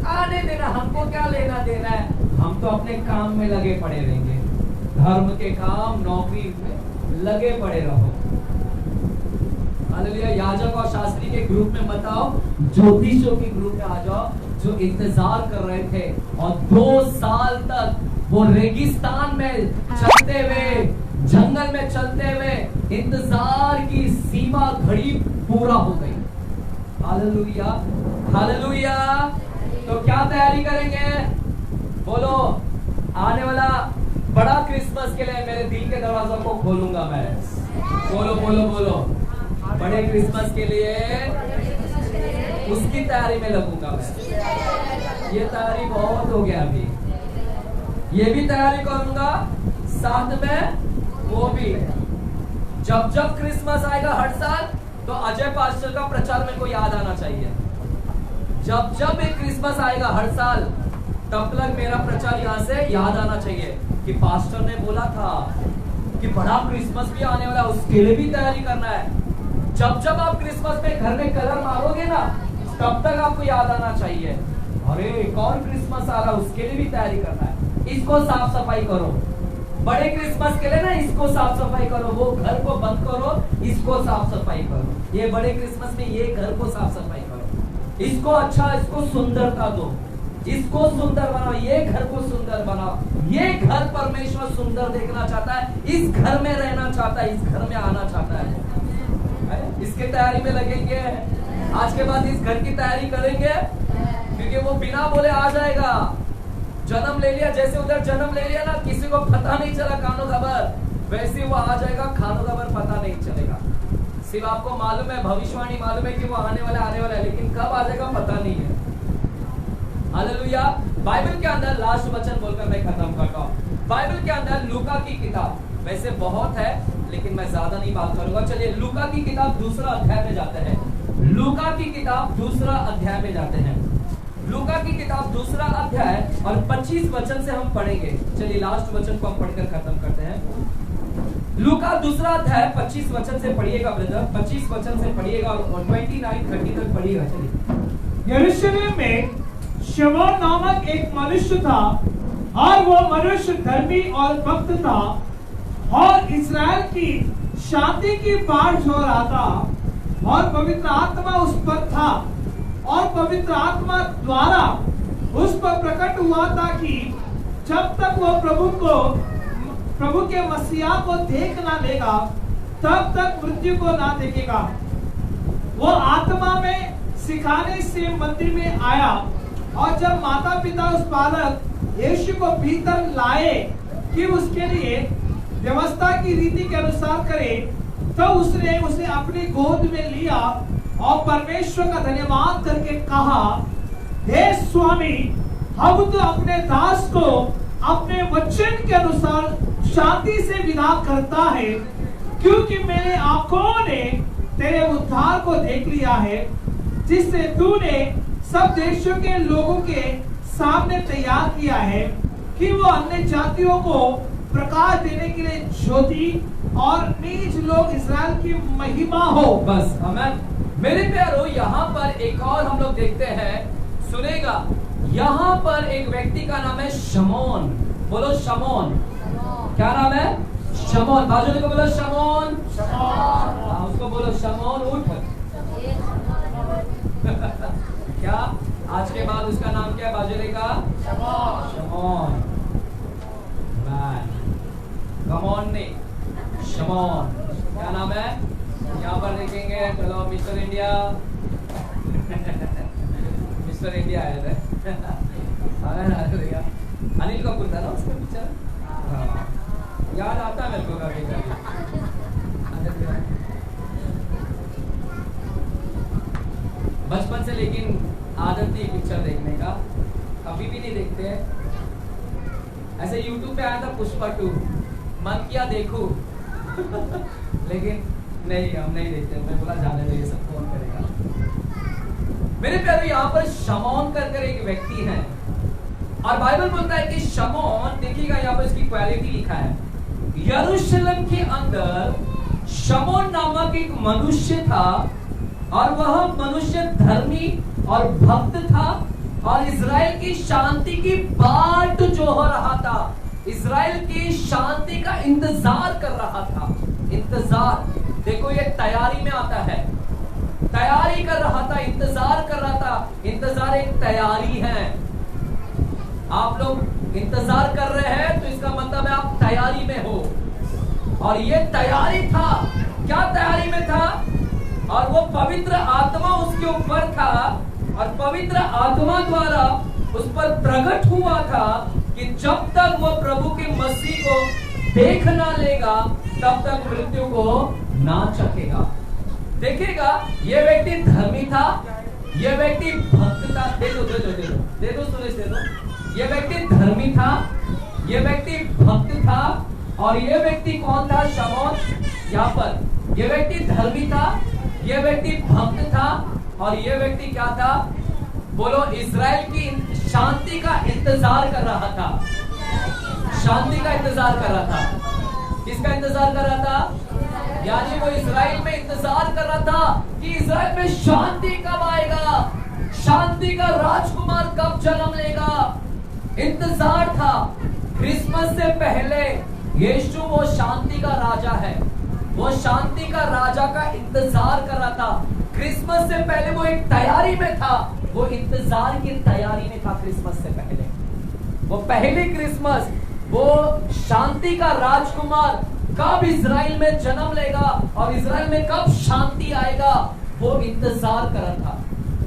आने देना, हमको क्या लेना देना है, हम तो अपने काम में लगे पड़े रहेंगे, धर्म के काम, नौकरी में लगे पड़े रहो। हालेलुया। याजक और शास्त्री के ग्रुप में मत आओ, ज्योतिषों के ग्रुप में आ जाओ, जो इंतजार कर रहे थे और 2 साल तक वो रेगिस्तान में चलते हुए, जंगल में चलते हुए, इंतजार की सीमा घड़ी पूरा हो गई। Hallelujah, hallelujah. तो क्या तैयारी करेंगे? बोलो, आने वाला बड़ा क्रिसमस के लिए मेरे दिल के दरवाजा को खोलूंगा मैं। बोलो बोलो बोलो, बड़े क्रिसमस के लिए उसकी तैयारी में लगूंगा मैं। ये तैयारी बहुत हो गया अभी, ये भी तैयारी करूंगा, साथ में वो भी। जब जब क्रिसमस आएगा हर साल, तो अजय पास्टर का प्रचार मेरे को याद आना चाहिए। जब जब एक क्रिसमस आएगा हर साल, तब तक मेरा प्रचार यहाँ से याद आना चाहिए कि पास्टर ने बोला था कि बड़ा क्रिसमस भी आने वाला है, उसके लिए भी तैयारी करना है। जब जब आप क्रिसमस में घर में कलर मारोगे ना, तब तक आपको याद आना चाहिए, अरे एक और क्रिसमस आ रहा, उसके लिए भी तैयारी करना है। इसको साफ सफाई करो, बड़े क्रिसमस के लिए ना इसको साफ सफाई करो, वो घर को बंद करो, इसको साफ सफाई करो। ये बड़े क्रिसमस में ये घर को साफ सफाई करो, इसको अच्छा, इसको सुंदरता दो, इसको सुंदर बनाओ, ये घर को सुंदर बनाओ। ये घर परमेश्वर सुंदर देखना चाहता है, इस घर में रहना चाहता है, इस घर में आना चाहता है। इसके तैयारी में लगेंगे, आज के बाद इस घर की तैयारी करेंगे, क्योंकि वो बिना बोले आ जाएगा। जन्म ले लिया, जैसे उधर जन्म ले लिया ना, किसी को पता नहीं चला कानो खबर, वैसे वो आ जाएगा, खानो खबर पता नहीं चलेगा। सिर्फ आपको मालूम है, भविष्यवाणी मालूम है कि वो आने वाला है, लेकिन कब आ जाएगा पता नहीं है। हालेलुया। बाइबल के अंदर लास्ट वचन बोलकर मैं खत्म करता हूँ। बाइबल के अंदर लूका की किताब, वैसे बहुत है लेकिन मैं ज्यादा नहीं बात करूंगा। चलिए लूका की किताब दूसरा अध्याय में जाते हैं। लूका की किताब दूसरा अध्याय में जाते हैं। लूका की किताब दूसरा अध्याय और 25 वचन से हम पढ़ेंगे। चलिए लास्ट वचन को हम पढ़कर खत्म करते हैं। लूका दूसरा अध्याय 25 वचन से पढ़िएगा ब्रदर, 25 वचन से पढ़िएगा और 29-30 तक पढ़िएगा। चलिए। यरूशलेम में शमौन नामक एक मनुष्य था और वो मनुष्य धर्मी और भक्त था और इस्राएल की शांति की बाट हो रहा था और पवित्र आत्मा उस पर था और पवित्र आत्मा द्वारा उस पर प्रकट हुआ था कि जब तक वो प्रभु के मसीहा को देख ना लेगा तब तक मृत्यु को ना देखेगा। वो आत्मा में सिखाने से मंदिर में आया और जब माता पिता उस बालक यीशु को भीतर लाए कि उसके लिए व्यवस्था की रीति के अनुसार करे, तो उसने उसे अपनी गोद में लिया और परमेश्वर का धन्यवाद करके कहा, हे स्वामी, हम तो अपने दास को अपने वचन के अनुसार शांति से विदा करता है, क्योंकि मेरे आंखों ने तेरे उद्धार को देख लिया है, जिससे तूने सब देशों के लोगों के सामने तैयार किया है कि वो अन्य जातियों को प्रकाश देने के लिए ज्योति और नीच लोग इस्राएल की महिमा हो। बस आमीन। मेरे प्यारो, यहाँ पर एक और हम लोग देखते हैं, सुनेगा, यहाँ पर एक व्यक्ति का नाम है शमौन। बोलो शमौन। क्या नाम है? शमौन। बाजू को बोलो शमौन। उसको बोलो शमौन उठ। क्या आज के बाद उसका नाम क्या है? बाजुले का शमौन। कमौन नहीं, शमौन। क्या नाम है? यहाँ पर देखेंगे, चलो मिस्टर इंडिया मिस्टर इंडिया आया था अनिल कपूर था ना उसका पिक्चर, याद आता है मेरे को कभी कभी। बचपन से लेकिन आदत थी पिक्चर देखने का, कभी भी नहीं देखते। ऐसे YouTube पे आया था पुष्पा 2, मन किया देखूं लेकिन नहीं, हम नहीं देखते। मैं बोला जाने दो, ये सब कौन करेगा। मेरे प्यारे, यहाँ पर शमौन कर एक व्यक्ति है और बाइबल बोलता है कि शमौन, देखिएगा यहाँ पर इसकी क्वालिटी लिखा है, यरूशलेम के अंदर शमौन नामक एक मनुष्य था और वह मनुष्य धर्मी और भक्त था और इजराइल की शांति की बाट जो हो रहा था, इजराइल की शांति का इंतजार कर रहा था। इंतजार, देखो ये तैयारी में आता है, तैयारी कर रहा था, इंतजार कर रहा था। इंतजार एक तैयारी है। आप लोग इंतजार कर रहे हैं तो इसका मतलब है आप तैयारी में हो। और ये तैयारी था, क्या तैयारी में था? और वो पवित्र आत्मा उसके ऊपर था और पवित्र आत्मा द्वारा उस पर प्रकट हुआ था कि जब तक वो प्रभु के मसीह को देख ना लेगा तब तक मृत्यु को ना चखेगा। देखिएगा, ये व्यक्ति धर्मी था, ये व्यक्ति भक्त था। दे दो सुरेश, दे दो। ये व्यक्ति धर्मी था, ये व्यक्ति भक्त था और ये व्यक्ति कौन था? शमौन। यहाँ पर ये व्यक्ति धर्मी था, ये व्यक्ति भक्त था और ये व्यक्ति क्या था? बोलो, इजराइल की शांति का इंतजार कर रहा था। शांति का इंतजार कर रहा था। किसका इंतजार कर रहा था? यानी वो इजराइल में इंतजार कर रहा था कि इजराइल में शांति कब आएगा, शांति का राजकुमार कब जन्म लेगा। इंतजार था। क्रिसमस से पहले यीशु वो शांति का राजा है, वो शांति का राजा का इंतजार कर रहा था। क्रिसमस से पहले वो एक तैयारी में था, वो इंतजार की तैयारी में था क्रिसमस से पहले। वो पहली क्रिसमस, वो शांति का राजकुमार कब इजराइल में जन्म लेगा और इजराइल में कब शांति आएगा, वो इंतजार कर रहा था।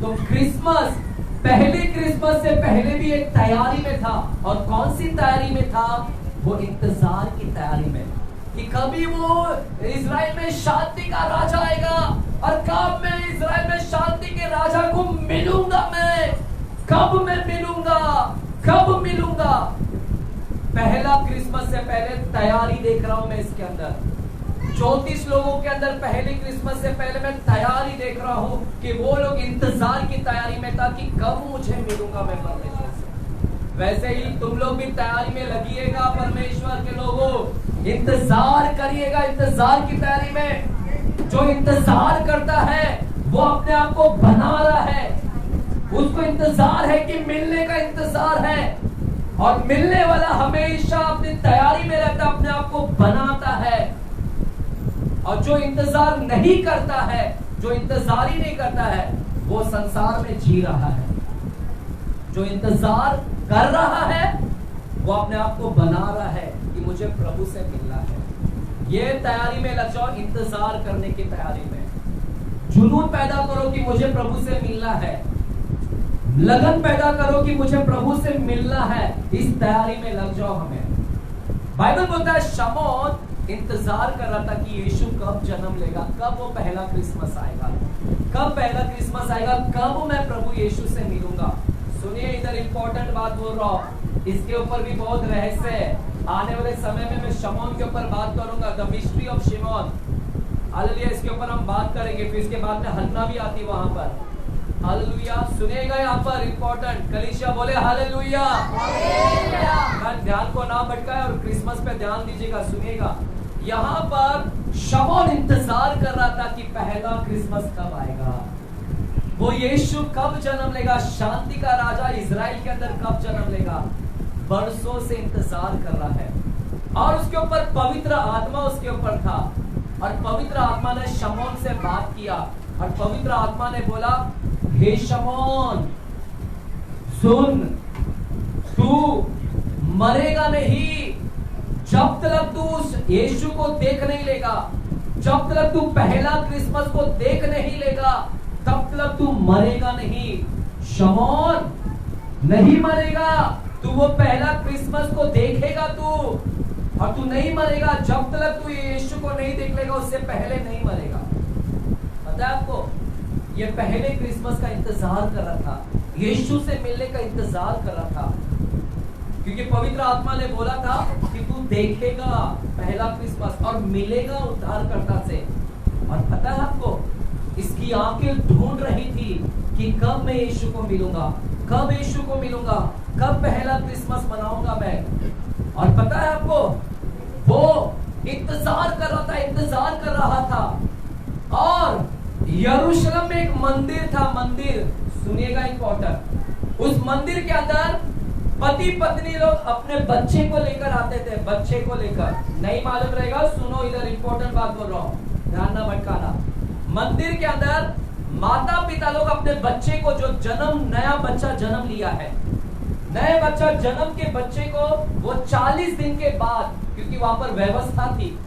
तो क्रिसमस, पहली क्रिसमस से पहले भी एक तैयारी में था। और कौन सी तैयारी में था? वो इंतजार की तैयारी में, कि कभी वो इजराइल में शांति का राजा आएगा और कब मैं इजराइल में शांति के राजा को मिलूंगा। मैं कब मिलूंगा। पहला क्रिसमस से पहले तैयारी देख रहा हूं मैं इसके अंदर। 34 लोगों के अंदर पहली क्रिसमस से पहले मैं तैयारी देख रहा हूं कि वो लोग इंतजार की तैयारी में था कि कब मुझे मिलूंगा मैं परमेश्वर से। वैसे ही तुम लोग भी तैयारी में लगिएगा परमेश्वर के लोगों, इंतजार करिएगा, इंतजार की तैयारी में। जो इंतजार करता है वो अपने आप को बना रहा है, उसको इंतजार है कि मिलने का इंतजार है। और मिलने वाला हमेशा अपनी तैयारी में रहता, अपने आप को बनाता है। और जो इंतजार नहीं करता है, जो इंतजार ही नहीं करता है, वो संसार में जी रहा है। जो इंतजार कर रहा है वो अपने आप को बना रहा है कि मुझे प्रभु से मिलना है। ये तैयारी में लग जाओ, इंतजार करने की तैयारी में। जुनून पैदा करो कि मुझे प्रभु से मिलना है, लगन पैदा करो कि मुझे प्रभु से मिलना है। इस तैयारी में लग जाओ। हमें बाइबल बोलता है शमौन इंतजार कर रहा था कि यीशु कब जन्म लेगा, कब वो पहला क्रिसमस आएगा, कब पहला क्रिसमस आएगा, कब मैं प्रभु यीशु से मिलूंगा। सुनिए, इधर इंपॉर्टेंट बात बोल रहा हूं, इसके ऊपर भी बहुत रहस्य है। आने वाले समय में मैं शमौन के ऊपर बात करूंगा, the mystery of Shimon. Hallelujah, इसके ऊपर हम बात करेंगे। फिर इसके बाद में हन्ना भी आती वहां पर। हालेलुया, सुनिएगा यहाँ पर इंपॉर्टेंट। कलीसिया बोले हालेलुया। ध्यान को ना भटकाए और क्रिसमस पे ध्यान दीजिएगा, सुनिएगा। यहाँ पर शमौन इंतजार कर रहा था कि पहला क्रिसमस कब आएगा, वो यीशु कब जन्म लेगा, शांति का राजा इजराइल के अंदर कब जन्म लेगा। बरसों से इंतजार कर रहा है। और उसके ऊपर पवित्र आत्मा उसके ऊपर था। और पवित्र आत्मा ने शमौन से बात किया और पवित्र आत्मा ने बोला, हे शमौन सुन, तू मरेगा नहीं जब तक तू उस यीशु को देख नहीं लेगा, जब तक तू पहला क्रिसमस को देख नहीं लेगा, तब तक तू मरेगा नहीं। शमौन नहीं मरेगा, तू वो पहला क्रिसमस को देखेगा तू, और तू नहीं मरेगा जब तक तू यीशु को नहीं देख लेगा, उससे पहले नहीं मरेगा। पता है आपको, ये पहले क्रिसमस का इंतजार कर रहा था, यीशु से मिलने का इंतजार कर रहा था, क्योंकि पवित्र आत्मा ने बोला था कि तू देखेगा पहला क्रिसमस और मिलेगा उद्धारकर्ता से। और पता है आपको, इसकी आंखें ढूंढ रही थी कि कब मैं यीशु को मिलूंगा, कब यीशु को मिलूंगा, कब पहला क्रिसमस मनाऊंगा मैं। और पता है आपको, वो इंतजार कर रहा था, इंतजार कर रहा था। और यरूशलेम में एक मंदिर था, मंदिर, सुनिएगा इंपॉर्टेंट। उस मंदिर के अंदर पति पत्नी लोग अपने बच्चे को लेकर आते थे, बच्चे को लेकर। नहीं मालूम रहेगा, सुनो, इधर इंपॉर्टेंट बात बोल रहा हूं, ध्यान ना भटकाना। मंदिर के अंदर माता पिता लोग अपने बच्चे को, जो नया बच्चा जन्म लिया है, नए बच्चा जन्म के बच्चे को वो 40 दिन के बाद, क्योंकि वहां पर व्यवस्था थी,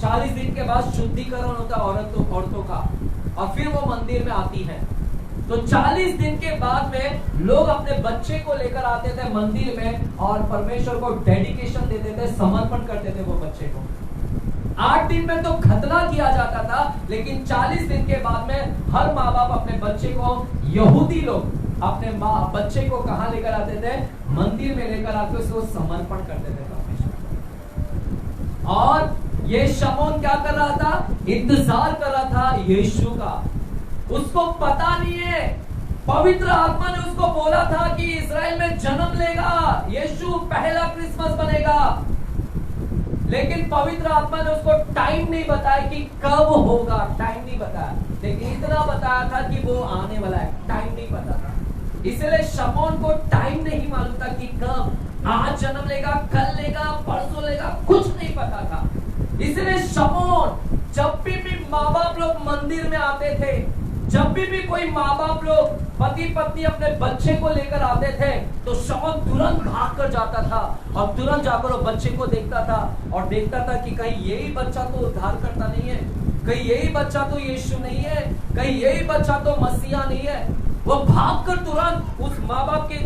40 दिन के बाद शुद्धिकरण होता औरतों का, और फिर वो मंदिर में आती है। तो 40 दिन के बाद में लोग अपने बच्चे को लेकर आते थे मंदिर में और परमेश्वर को डेडिकेशन देते थे, समर्पण करते थे वो बच्चे को। 8 दिन में तो खतना किया जाता था, लेकिन 40 दिन के बाद में हर माँ बाप अपने बच्चे को, यहूदी लोग अपने बच्चे को कहाँ लेकर आते थे? मंदिर में लेकर आके उसको समर्पण करते थे परमेश्वर। और ये शमौन क्या कर रहा था? इंतजार कर रहा था यीशु का। उसको पता नहीं है, पवित्र आत्मा ने उसको बोला था कि इजराइल में जन्म लेगा यीशु, पहला क्रिसमस बनेगा, लेकिन पवित्र आत्मा ने उसको टाइम नहीं बताया कि कब होगा, टाइम नहीं बताया, लेकिन इतना बताया था कि वो आने वाला है, टाइम नहीं पता था। इसलिए शमौन को टाइम नहीं मालूम था कि कब, आज जन्म लेगा, कल लेगा, परसों लेगा, कुछ नहीं पता था। इसलिए शमौन, जब भी माँ बाप लोग मंदिर में आते थे, जब भी कोई माँ बाप लोग पति पत्नी अपने बच्चे को लेकर आते थे तो शमौन तुरंत भाग कर जाता था और तुरंत जाकर वो बच्चे को देखता था और देखता था कि कहीं यही बच्चा तो उद्धार करता नहीं है, कहीं यही बच्चा तो यीशु नहीं है, कहीं यही बच्चा तो मसीहा नहीं है। वो भागकर तुरंत उस माँ बाप के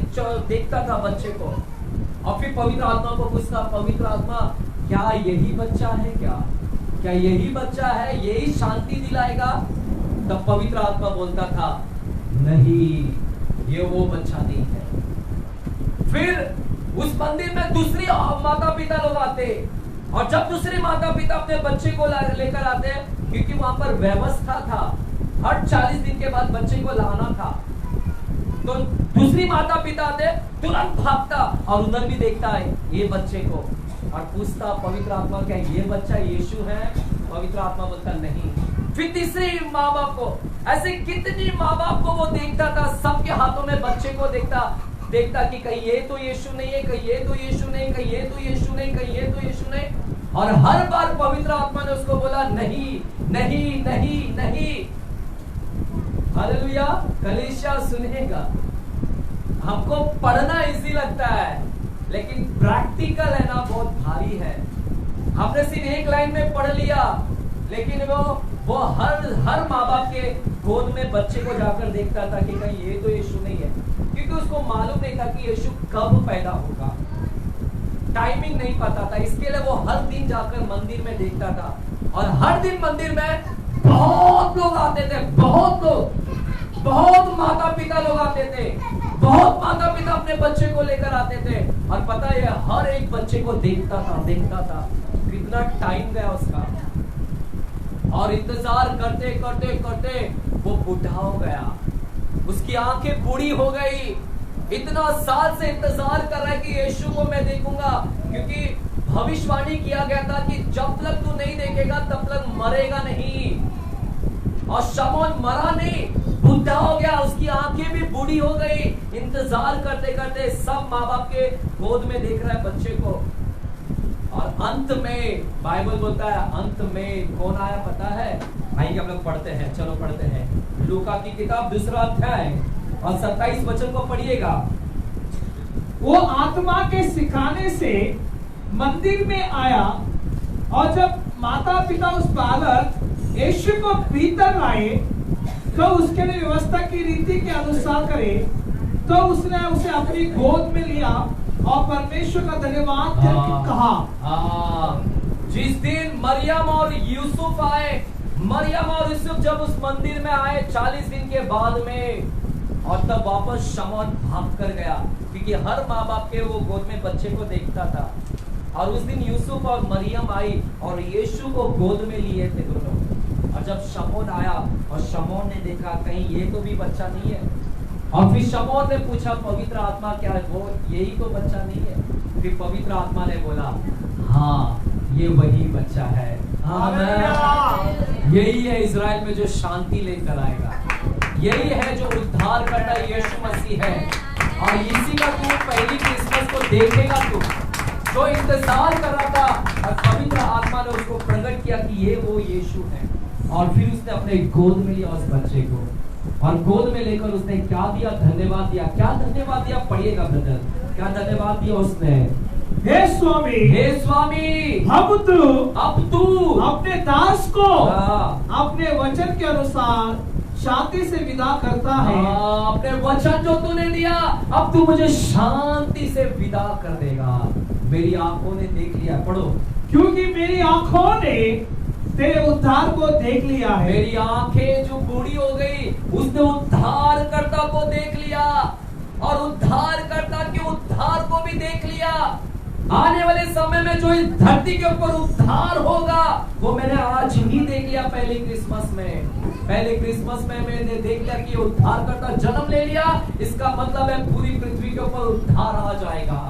देखता था बच्चे को और फिर पवित्र आत्मा को पूछता, पवित्र आत्मा क्या यही बच्चा है, क्या यही बच्चा है, यही शांति दिलाएगा? तब पवित्र आत्मा बोलता था, नहीं, ये वो बच्चा नहीं है। फिर उस मंदिर में दूसरी माता पिता लोग आते और जब दूसरे माता पिता अपने बच्चे को लेकर आते, क्योंकि वहां पर व्यवस्था था, हर 40 दिन के बाद बच्चे को लाना था, तो दूसरी माता पिता आते, तुरंत भागता और उधर भी देखता है ये बच्चे को और पूछता, पवित्र आत्मा क्या ये बच्चा यीशु है? पवित्र आत्मा बोलता नहीं। फिर तीसरी माँ बाप को, ऐसे कितनी माँ बाप को वो देखता था, सबके हाथों में बच्चे को देखता कि कहीं ये तो यीशु नहीं है, कहीं ये तो यीशु नहीं, कहीं ये तो यीशु नहीं, कहीं ये तो यीशु नहीं। और हर बार पवित्र आत्मा ने उसको बोला नहीं नहीं नहीं नहीं। हालेलुया। कलीसिया सुनेगा, हमको पढ़ना इजी लगता है लेकिन प्रैक्टिकल है ना बहुत भारी है। हमने सिर्फ एक लाइन में पढ़ लिया लेकिन वो हर माँ बाप के गोद में बच्चे को जाकर देखता था कि कहीं ये तो यीशु नहीं है, क्योंकि उसको मालूम नहीं था कि यीशु कब पैदा होगा, टाइमिंग नहीं पता था। इसके लिए वो हर दिन जाकर मंदिर में देखता था और हर दिन मंदिर में बहुत लोग आते थे, बहुत लोग, बहुत माता पिता लोग आते थे, बहुत माता पिता अपने बच्चे को लेकर आते थे और पता है हर एक बच्चे को देखता था। कितना टाइम गया उसका और इंतजार करते करते करते वो बूढ़ा हो गया, उसकी आंखें बूढ़ी हो गई। इतना साल से इंतजार कर रहा है कि यीशु को मैं देखूंगा, क्योंकि भविष्यवाणी किया गया था कि जब तक तू नहीं देखेगा तब तक मरेगा नहीं। और शमौन मरा नहीं, बुढ़ा हो गया, उसकी आंखें भी बूढ़ी हो गई। इंतजार करते करते सब माँ बाप के गोद में देख रहा है बच्चे को। और अंत में बाइबल बोलता है, अंत में कौन आया पता है? आइए हम लोग पढ़ते हैं, चलो पढ़ते हैं लूका की किताब 2 अध्याय और 27 वचन को पढ़िएगा। वो आत्मा के सिखाने से मंदिर में आया और जब माता पिता उस बालक यीशु को भीतर लाए तो उसके लिए व्यवस्था की रीति के अनुसार करे, तो उसने उसे अपनी गोद में लिया और परमेश्वर का धन्यवाद करके कहा। जिस दिन मरियम और यूसुफ आए, मरियम और यूसुफ जब उस मंदिर में आए 40 दिन के बाद में, और तब वापस शमौन भाग कर गया, क्योंकि हर माँ बाप के वो गोद में बच्चे को देखता था। और उस दिन यूसुफ और मरियम आई और यीशु को गोद में लिए थे दोनों। और जब शमौन आया और शमौन ने देखा कहीं ये तो भी बच्चा नहीं है, और फिर शमौन ने पूछा पवित्र आत्मा क्या है, वो यही तो बच्चा नहीं है? फिर पवित्र आत्मा ने बोला हाँ ये वही बच्चा है। यही है इजराइल में जो शांति लेकर आएगा, यही है जो उद्धार करता यीशु मसीह है। और इसी का तू पहली क्रिसमस को देखेगा, तू जो इंतजार कर रहा था, और पवित्र आत्मा ने उसको प्रकट किया कि ये वो यीशु है। और फिर उसने अपने गोद में लिया उस बच्चे को, और गोद में लेकर उसने क्या दिया? धन्यवाद दिया। क्या धन्यवाद दिया? पढ़िएगा ब्रदर, क्या धन्यवाद दिया उसने? हे स्वामी, हे स्वामी, अब तू अपने दास को अपने वचन के अनुसार शांति से विदा करता है। अपने वचन जो तूने दिया, अब तू मुझे शांति से विदा कर देगा। मेरी आंखों ने देख लिया, पढ़ो, क्योंकि मेरी आंखों ने तेरे उद्धार को देख लिया है। मेरी आंखें जो बूढ़ी हो गई, उसने उद्धारकर्ता को देख लिया, और उद्धारकर्ता के उद्धार को भी देख लिया। आने वाले समय में जो इस धरती के ऊपर उद्धार होगा, वो मैंने आज ही देख लिया। पहले क्रिसमस में मैंने देख लिया कि उद्धारकर्ता जन्म ले लिया। इसका मतलब है पूरी पृथ्वी के ऊपर उद्धार आ जाएगा।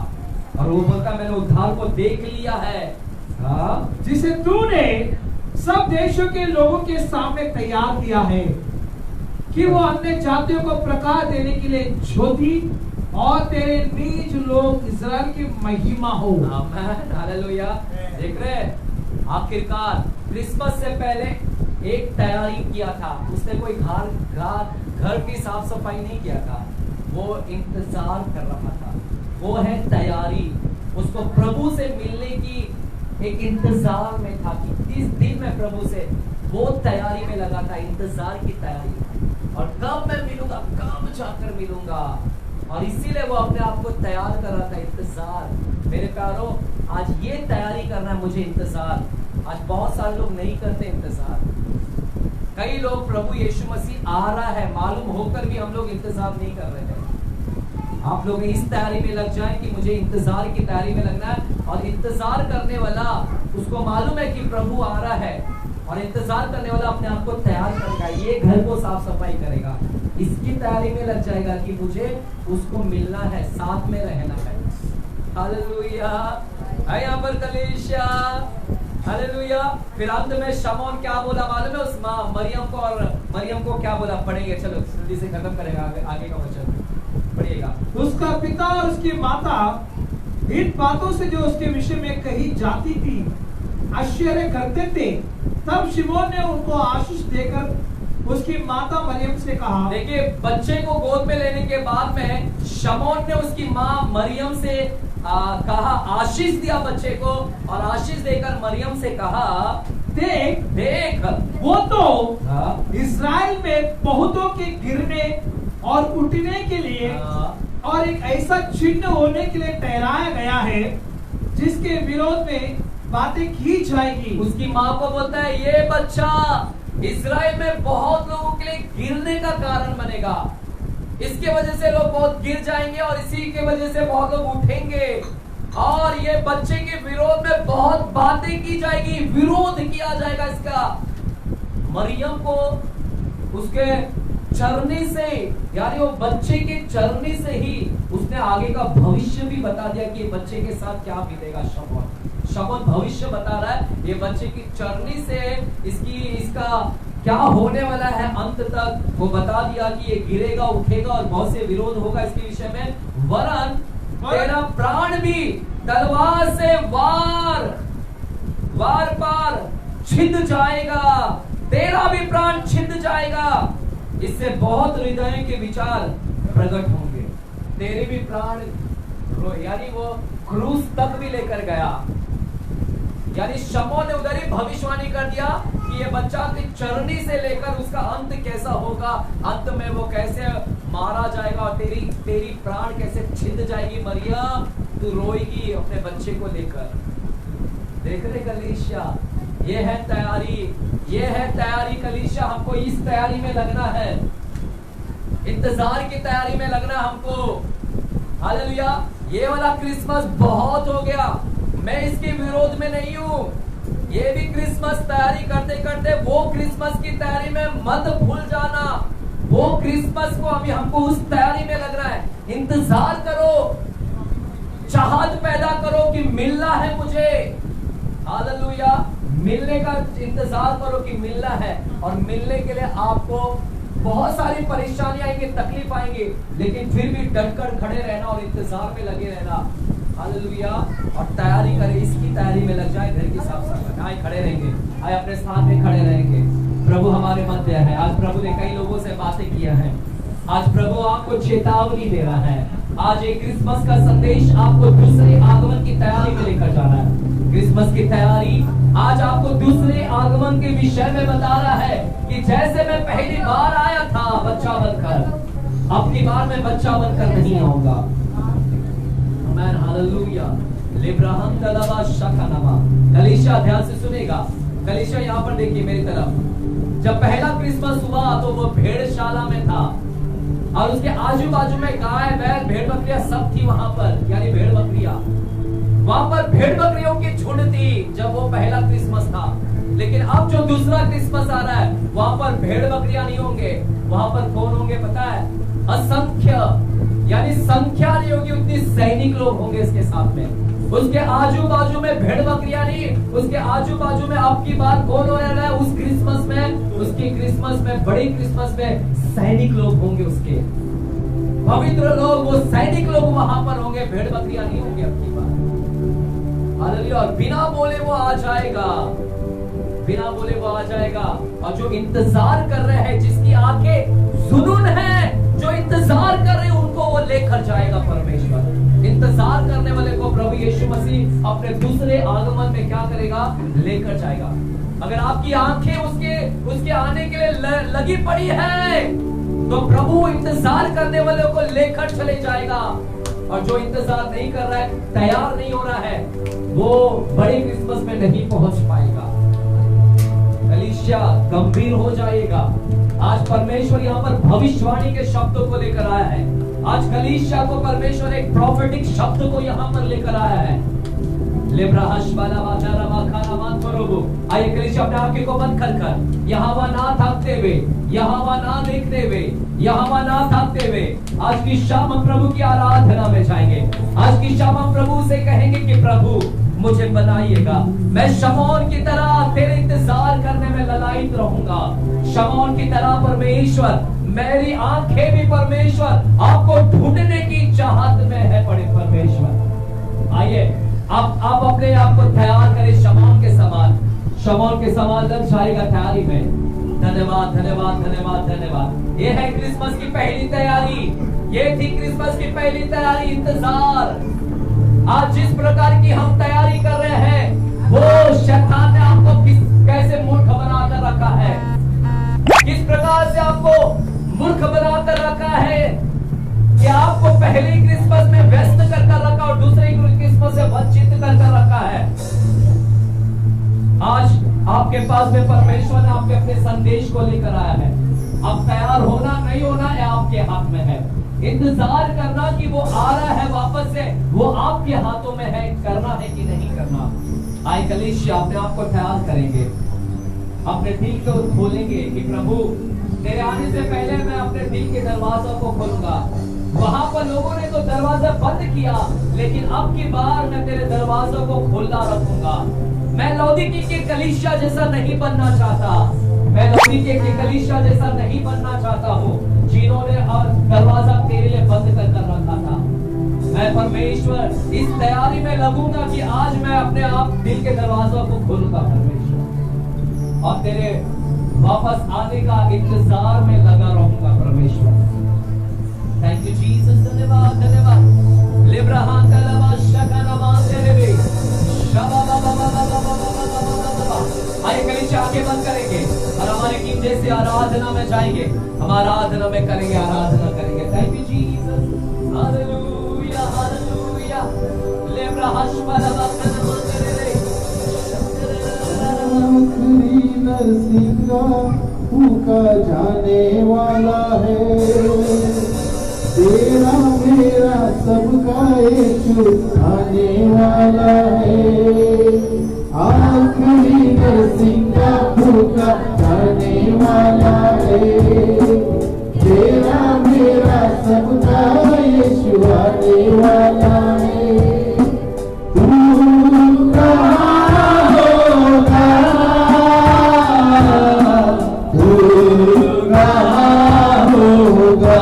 और वो बोलता मैंने उद्धार को देख लिया है, जिसे तूने सब देशों के लोगों के सामने तैयार किया है कि वो अन्य जातियों को प्रकाश देने के लिए ज्योति और तेरे निज लोग इज़राइल की महिमा हो। आमीन, हालेलुया। देख रहे आखिरकार क्रिसमस से पहले एक तैयारी किया था। उसने कोई घर की साफ सफाई नहीं किया था, वो इंतजार कर रहा था। वो है तैयारी। उसको प्रभु से मिलने की एक इंतजार में था कि 30 दिन में प्रभु से वो तैयारी में लगा था, इंतजार की तैयारी। और कब मैं मिलूंगा, कब जाकर मिलूंगा, और इसीलिए वो अपने आप को तैयार कर रहा था, इंतजार। मेरे प्यारों, आज ये तैयारी करना है मुझे, इंतजार। आज बहुत सारे लोग नहीं करते इंतजार। कई लोग प्रभु यीशु मसीह आ रहा है मालूम होकर भी हम लोग इंतजार नहीं कर रहे हैं। आप लोग इस तैयारी में लग जाएं कि मुझे इंतजार की तैयारी में लगना है, और इंतजार करने वाला उसको मालूम है कि प्रभु आ रहा है, और इंतजार करने वाला अपने आप को तैयार करेगा, ये घर को साफ सफाई करेगा, इसकी तैयारी में लग जाएगा कि मुझे उसको मिलना है, साथ में रहना है। हालेलुया। यहाँ पर कलीसिया, हालेलुया। फिर अंत में शमौन क्या बोला मालूम है? उस मरियम को क्या बोला? पढ़ेंगे, चलो जल्दी से खत्म करेगा, आगे का वचन पढ़िएगा। उसका पिता और उसकी माता इन बातों से जो उसके विषय में कही जाती थी आश्चर्य करते थे। तब शिमोन ने उनको आशीष देकर उसकी माता मरियम से कहा। देखिए, बच्चे को गोद में लेने के बाद में शमौन ने उसकी माँ मरियम से कहा, आशीष दिया बच्चे को, और आशीष देकर मरियम से कहा, देख देख वो तो इस्राएल में बहुतों के गिरने और उठने के लिए और एक ऐसा चिन्ह होने के लिए ठहराया गया है जिसके विरोध में बातें की जाएगी। उसकी माँ को बोलता है, ये बच्चा इस्राएल में बहुत लोगों के लिए गिरने का कारण बनेगा। इसके वजह से लोग बहुत गिर जाएंगे, और इसी के वजह से बहुत लोग उठेंगे, और ये बच्चे के विरोध में बहुत बातें की जाएगी, विरोध किया जाएगा इसका। मरियम को उसके चरने से, यानी वो बच्चे के चरने से ही उसने आगे का भविष्य भी बता दिया कि बच्चे के साथ क्या मिलेगा। शमौन भविष्य बता रहा है, ये बच्चे की चरनी से इसका क्या होने वाला है अंत तक, वो बता दिया कि ये गिरेगा, उठेगा, और बहुत से विरोध होगा इसके विषय में। वरन तेरा प्राण भी तलवार से वार पार छिद जाएगा, तेरा भी प्राण छिद जाएगा। इससे बहुत हृदय के विचार प्रकट होंगे, तेरे भी प्राण, यानी वो क्रूस तक भी लेकर गया। यानी शमौन ने उधर ही भविष्यवाणी कर दिया कि ये बच्चा की चरनी से लेकर उसका अंत कैसा होगा, अंत में वो कैसे मारा जाएगा, और तेरी प्राण कैसे छिद जाएगी। मरियम, तू रोएगी अपने बच्चे को लेकर। देख रहे कलीसिया, ये है तैयारी कलीसिया। हमको इस तैयारी में लगना है, इंतजार की तैयारी में लगना हमको। हालेलुया। ये वाला क्रिसमस बहुत हो गया, मैं इसके विरोध में नहीं हूँ। ये भी क्रिसमस तैयारी करते करते वो क्रिसमस की तैयारी में मत भूल जाना। वो क्रिसमस को अभी हमको उस तैयारी में लग रहा है। इंतजार करो, चाहत पैदा करो कि मिलना है मुझे। हालेलुया। मिलने का इंतजार करो कि मिलना है, और मिलने के लिए आपको बहुत सारी परेशानी आएंगे, तकलीफ आएंगे, लेकिन फिर भी डटकर खड़े रहना और इंतजार में लगे रहना। हालेलुया। और तैयारी करें, इसकी तैयारी में लग जाए, घर की साफ सफाई। आए खड़े रहेंगे, आए अपने स्थान में खड़े रहेंगे। प्रभु हमारे मध्य है। आज प्रभु ने कई लोगों से बातें किया है। आज प्रभु आपको चेतावनी दे रहा है। आज एक क्रिसमस का संदेश आपको दूसरे आगमन की तैयारी में लेकर जाना है। क्रिसमस की तैयारी आज आपको दूसरे आगमन के विषय में बता रहा है कि जैसे मैं पहली बार आया था बच्चा बनकर, अपनी बार में बच्चा बनकर नहीं आऊंगा। आमीन। हालेलुया। लिब्राहम तलवा शकानमा। कलीसिया ध्यान से सुनेगा। कलीसिया यहाँ पर देखिए मेरी तरफ। जब पहला क्रिसमस हुआ तो वो भेड़शाला में था, और उसके आजू बाजू में गाय बैल भेड़ बकरियां सब थी वहां पर, यानी भेड़ बकरियां। वहां पर भेड़ बकरियों की झुंड थी जब वो पहला क्रिसमस था। लेकिन अब जो दूसरा क्रिसमस आ रहा है, वहां पर भेड़ बकरियां नहीं होंगे, वहां पर कौन होंगे पता है? असंख्य, यानी संख्या नहीं होगी, उतनी सैनिक लोग होंगे इसके साथ में। उसके आजू बाजू में भेड़ बकरियां नहीं, उसके आजू बाजू में अब की बात कौन हो रहा है? उस क्रिसमस में, उसकी क्रिसमस में, बड़ी क्रिसमस में सैनिक लोग होंगे, उसके पवित्र लोग, वो सैनिक लोग वहां पर होंगे, भेड़ बकरियां नहीं होंगे अब की बात। हालेलुया। और बिना बोले वो आ जाएगा। बिना बोले वो आ जाएगा। और जो इंतजार कर रहे हैं, जिसकी आंखें जुनून है, जो इंतजार कर रहे हैं, उनको वो लेकर जाएगा परमेश्वर। इंतजार करने वाले को प्रभु यीशु मसीह अपने दूसरे आगमन में क्या करेगा? लेकर जाएगा। अगर आपकी आंखें उसके आने के लिए लगी पड़ी है, तो प्रभु इंतजार करने वालों को लेकर चले जाएगा। और जो इंतजार नहीं कर रहा है, तैयार नहीं हो रहा है, वो बड़े क्रिसमस में नहीं पहुंच पाएगा। कलीसिया गंभीर हो जाएगा। आज परमेश्वर यहाँ पर भविष्यवाणी के शब्दों को लेकर आया है। आज कलीसिया को परमेश्वर एक प्रोफेटिक शब्द को यहाँ पर लेकर आया है। आइए कलीसिया अपने आंखें को बंद कर यहोवा ना थाकते हुए, यहोवा ना देखते हुए, यहोवा ना थाकते हुए आज की शाम हम प्रभु की आराधना में जाएंगे। आज की शाम हम प्रभु से कहेंगे कि प्रभु मुझे बनाइएगा। मैं शमौन की तरह तेरे इंतजार करने में ललायित रहूंगा। शमौन की तरह परमेश्वर, मेरी आंखें भी परमेश्वर आपको ढूंढने की चाहत में है बड़े परमेश्वर। आइए आप अपने आप को तैयार करें शमौन के समान लग जाएगा तैयारी में। धन्यवाद धन्यवाद धन्यवाद धन्यवाद। ये है क्रिसमस की पहली तैयारी, ये थी क्रिसमस की पहली तैयारी, इंतजार। आज जिस प्रकार की हम तैयारी कर रहे हैं, वो शैतान ने आपको कैसे मूर्ख बनाकर रखा है, किस प्रकार से आपको मूर्ख बनाकर रखा है कि आपको पहले क्रिसमस में व्यस्त कर रखा और दूसरे क्रिसमस से वंचित कर रखा है। आज आपके पास में परमेश्वर ने आपके अपने संदेश को लेकर आया है। अब तैयार होना नहीं होना है आपके हाथ में है। इंतजार करना कि वो आ रहा है वापस से, वो आपके हाथों में है, करना है कि नहीं करना। आए कलीसिया अपने आप को तैयार करेंगे, अपने दिल को खोलेंगे कि प्रभु तेरे आने से पहले मैं अपने दिल के दरवाजों को खोलूंगा। वहां पर लोगों ने तो दरवाजा बंद किया, लेकिन अब की बार मैं तेरे दरवाजों को खोला रखूंगा। मैं लौदीकी के कलीसिया जैसा नहीं बनना चाहता, मैं लौदीकी के कलीसिया जैसा नहीं बनना चाहता हूँ जिन्होंने दरवाजा तेरे लिए बंद कर रखा था। मैं परमेश्वर इस तैयारी में लगूंगा कि आज मैं अपने आप दिल के दरवाजों को खोलूंगा परमेश्वर, और तेरे वापस आने का इंतजार में लगा रहूंगा परमेश्वर। थैंक यू जीसस, धन्यवाद धन्यवाद। लिब्राहान कलमा शकनमा तेरे शबा बाबा बाबा बाबा बाबा। आइए कलीसिया आंखें बंद करेंगे और हमारे टीम जैसे आराधना में जाएंगे, हम आराधना में करेंगे, आराधना करेंगे। Thank you Jesus, hallelujah hallelujah. लिब्राहान शबा कलमा तेरे नरसिंगा भूखा जाने वाला है, तेरा मेरा सबका यीशु आने वाला है। आखिरी नरसिंगा भूखा जाने वाला है, तेरा मेरा सबका यीशु आने वाला है। तू कहाँ होगा, तू कहाँ होगा,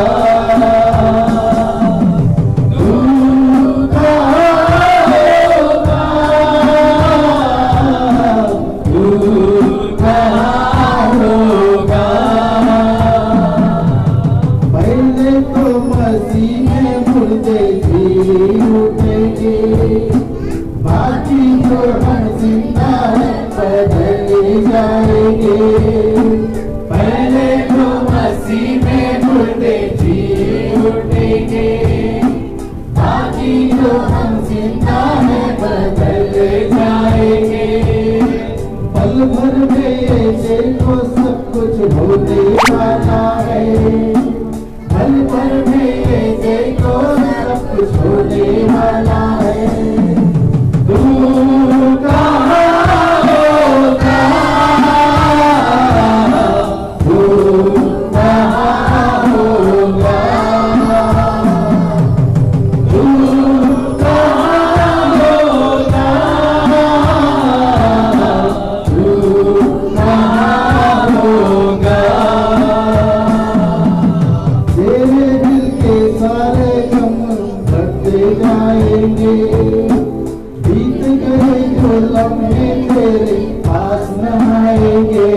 में तेरे पास नहाएंगे,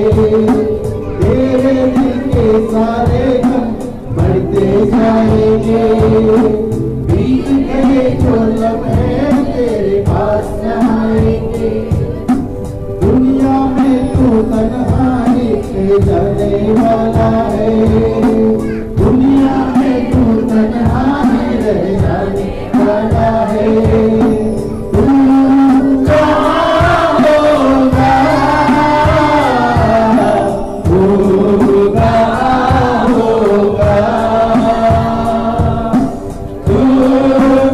तेरे दिल के सारे गम बढ़ते जाएंगे, बीत गए जो लम्हे तेरे पास नहाएंगे। दुनिया में तू तन्हाई पे जाने वाला है, दुनिया में तू तन्हाई रह जाने वाला है। तू कहाँ होगा, तू कहाँ होगा, तू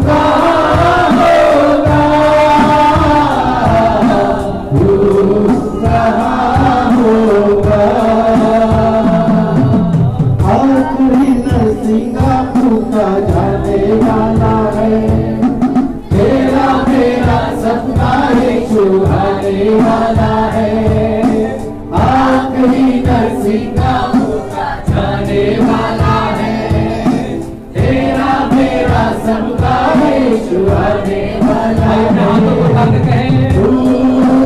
कहाँ होगा, तू कहाँ होगा। आखिरी नरसिंगा का जाने वाला है, तेरा मेरा सबका यीशु आने वाला है। आखिरी नरसिंगा का जाने वाला है, तेरा मेरा सबका यीशु आने वाला है। तू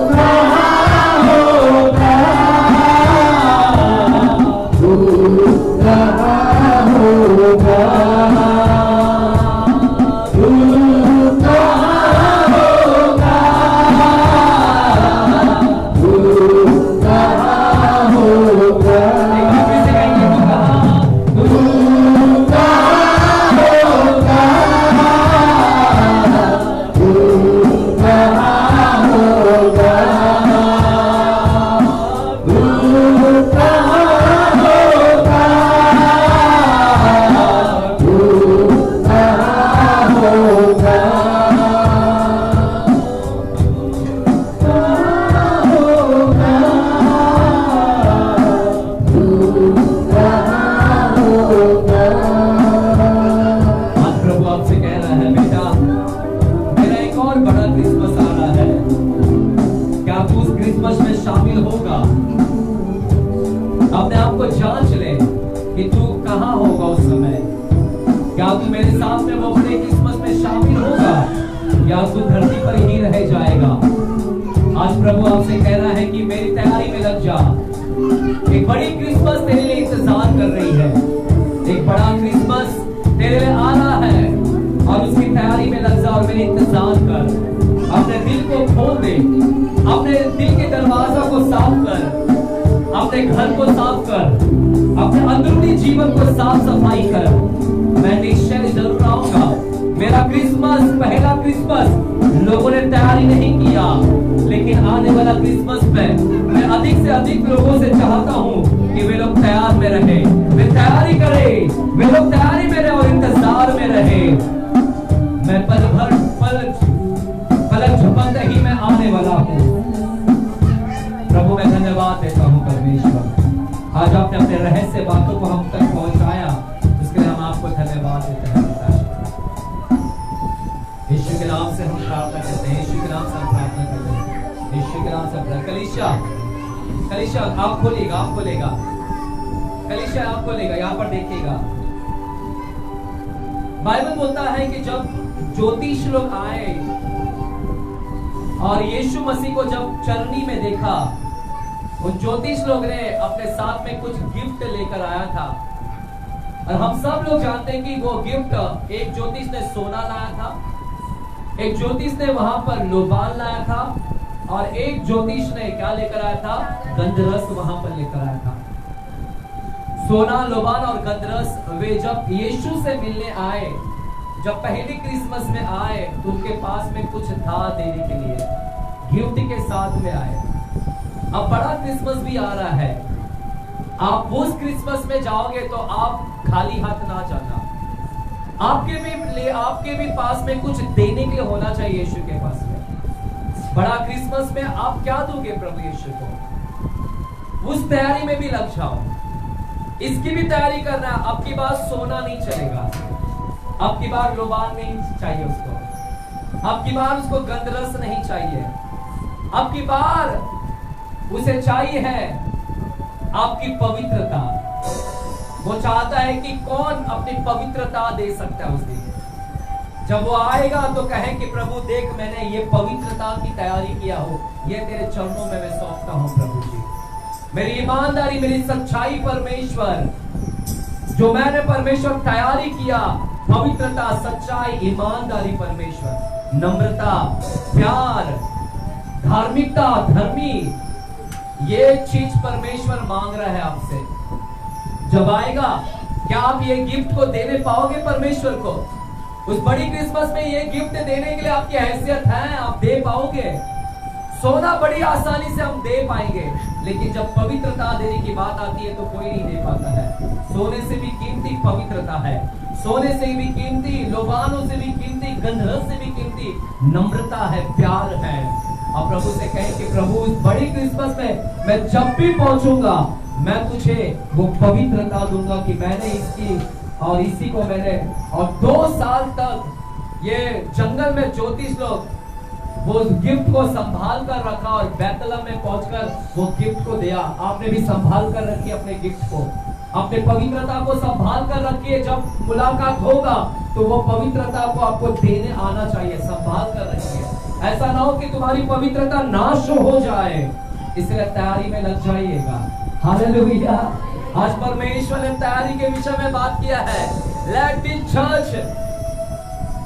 कहाँ होगा, तू कहाँ होगा, तू कहाँ होगा, तू कहाँ होगा, तू कहाँ होगा, तू कहाँ होगा, तू कहाँ होगा, तू कहाँ होगा, आज प्रभु आपसे कह रहा है, बेटा मेरा एक और बड़ा क्रिसमस आ रहा है, क्या तू उस क्रिसमस में शामिल होगा? अपने आप को जांच ले कि तू कहाँ होगा उस समय। क्या तू मेरे साथ में वो बड़े क्रिसमस में शामिल होगा या तू धरती पर ही रह जाएगा? आज प्रभु आपसे कह रहा है कि मेरी तैयारी में लग जा। एक बड़ी क्रिसमस तेरे लिए इंतजार कर रही है, एक बड़ा क्रिसमस तेरे लिए आ रहा है और उसकी तैयारी में लग जा और मेरे इंतजार कर। अपने दिल को खोल दे, अपने दिल के दरवाजा को साफ कर, अपने घर को साफ कर, अपने अंदरूनी जीवन को साफ सफाई कर। मैं निश्चय जरूर आऊंगा। मेरा क्रिसमस, पहला क्रिसमस लोगों ने तैयारी नहीं किया, लेकिन आने वाला क्रिसमस में मैं अधिक से अधिक लोगों से चाहता हूँ कि वे लोग तैयार में रहे, वे तैयारी करें, वे लोग तैयारी में रहे और इंतजार में रहे। मैं पलक झपकते ही मैं आने वाला हूँ। प्रभु मैं धन्यवाद देता हूँ परमेश्वर, आज आपने अपने रहस्य बातों को हम तक पहुंचाया, उसके लिए हम आपको धन्यवाद देते हैं। यीशु के नाम से हम प्रार्थना करते हैं, यीशु के नाम से हम प्रार्थना करते हैं, यीशु के नाम से। कलीसिया आप खोलिएगा, कलीसिया आप खोलिएगा, यहाँ पर देखिएगा। बाइबल बोलता है कि जब ज्योतिष लोग आए और यीशु मसीह को जब चरनी में देखा, उन ज्योतिष लोग ने अपने साथ में कुछ गिफ्ट लेकर आया था। और हम सब लोग जानते हैं कि वो गिफ्ट, एक ज्योतिष ने सोना लाया था, एक ज्योतिष ने वहां पर लोबान लाया था, और एक ज्योतिष ने क्या लेकर आया था? गंधरस वहां पर लेकर आया था। सोना, लोबान और गंधरस वे जब यीशु से मिलने आए, जब पहली क्रिसमस में आए, तो उनके पास में कुछ था देने के लिए, गिफ्ट के साथ में आए। अब बड़ा क्रिसमस भी आ रहा है, आप उस क्रिसमस में जाओगे तो आप खाली हाथ ना जाना। आपके भी पास में कुछ देने के लिए होना चाहिए यीशु के पास में। बड़ा क्रिसमस में आप क्या दोगे प्रभु यीशु को? उस तैयारी में भी लग जाओ। इसकी भी तैयारी करना। अब की बार सोना नहीं चलेगा, अब की बार लोबान नहीं चाहिए उसको, अब की बार उसको गंधरस नहीं चाहिए, अब की बार उसे चाहिए है आपकी पवित्रता। वो चाहता है कि कौन अपनी पवित्रता दे सकता है उस दिन। जब वो आएगा तो कहे कि प्रभु देख, मैंने ये पवित्रता की तैयारी किया हो, ये तेरे चरणों में मैं सौंपता हूं प्रभु जी। मेरी ईमानदारी, मेरी सच्चाई परमेश्वर, जो मैंने परमेश्वर तैयारी किया, पवित्रता, सच्चाई, ईमानदारी परमेश्वर, नम्रता, प्यार, धार्मिकता, धर्मी, ये चीज परमेश्वर मांग रहा है आपसे। जब आएगा, क्या आप ये गिफ्ट को देने पाओगे परमेश्वर को? उस बड़ी क्रिसमस में ये गिफ्ट देने के लिए आपकी हैसियत है, आप दे पाओगे? सोना बड़ी आसानी से हम दे पाएंगे, लेकिन जब पवित्रता देने की बात आती है तो कोई नहीं दे पाता है। सोने से भी कीमती पवित्रता है, सोने से भी कीमती, लोबानों से भी कीमती, गंधरस से भी कीमती नम्रता है, प्यार है। और प्रभु से कहें कि प्रभु इस बड़ी क्रिसमस में मैं जब भी पहुंचूंगा, मैं तुझे वो पवित्रता दूंगा कि मैंने इसकी और इसी को मैंने, और 2 साल तक ये जंगल में ज्योतिष लोग वो गिफ्ट को संभाल कर रखा और बैतलहम में पहुंचकर वो गिफ्ट को दिया। आपने भी संभाल कर रखी अपने गिफ्ट को, अपने पवित्रता को संभाल कर रखिए। जब मुलाकात होगा तो वो पवित्रता को आपको देने आना चाहिए, संभाल कर रखिए। ऐसा ना हो कि तुम्हारी पवित्रता नाश हो जाए, इसलिए तैयारी में लग जाइएगा। हालेलुया। आज परमेश्वर ने तैयारी के विषय में बात किया है। Let the church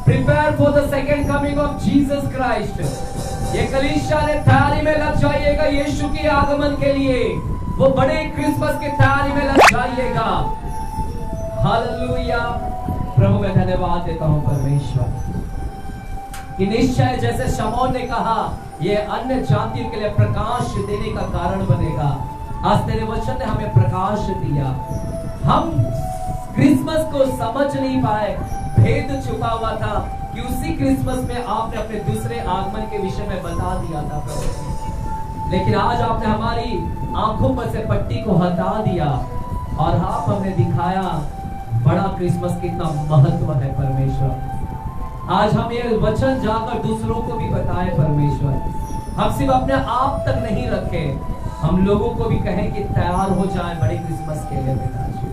prepare for the second coming of Jesus Christ. ये कलीसिया ने तैयारी में लग जाइएगा यीशु के आगमन के लिए, वो बड़े क्रिसमस की तैयारी में लग जाइएगा। हालेलुया। प्रभु मैं धन्यवाद देता हूं परमेश्वर कि निश्चय जैसे शमौन ने कहा, ये अन्य जातियों के लिए प्रकाश देने का कारण बनेगा। आज तेरे वचन ने हमें प्रकाश दिया। हम क्रिसमस को समझ नहीं पाए, भेद छुपा हुआ था कि उसी क्रिसमस में आपने अपने दूसरे आगमन के विषय में बता दिया था प्रभु। लेकिन आज आपने हमारी आंखों पर से पट्टी को हटा दिया और आप हमें दिखाया बड़ा क्रिसमस कितना महत्व है परमेश्वर। आज हम ये वचन जाकर दूसरों को भी बताएं परमेश्वर। हम सिर्फ अपने आप तक नहीं रखे, हम लोगों को भी कहें कि तैयार हो जाए बड़े क्रिसमस के लिए। पिताजी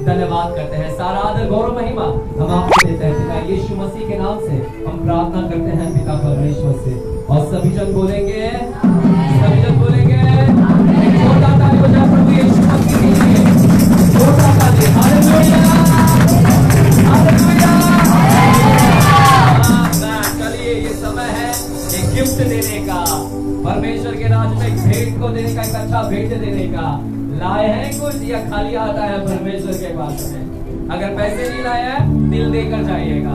धन्यवाद करते हैं, सारा आदर गौरव महिमा हम आपको देते हैं पिता यीशु मसीह के नाम से हम प्रार्थना करते हैं पिता परमेश्वर से। और सभी जन बोलेंगे, सभी जन बोलेंगे एक छोटा ताली बजा प्रभु यीशु मसीह के लिए, छोटा ताली। Hallelujah hallelujah. चलिए ये समय है एक गिफ्ट देने का, परमेश्वर के राज में एक भेंट को देने का, एक अच्छा भेंट देने का। लाए हैं कुछ या खाली आता है परमेश्वर के पास में? अगर पैसे नहीं लाए हैं दिल देकर जाइएगा।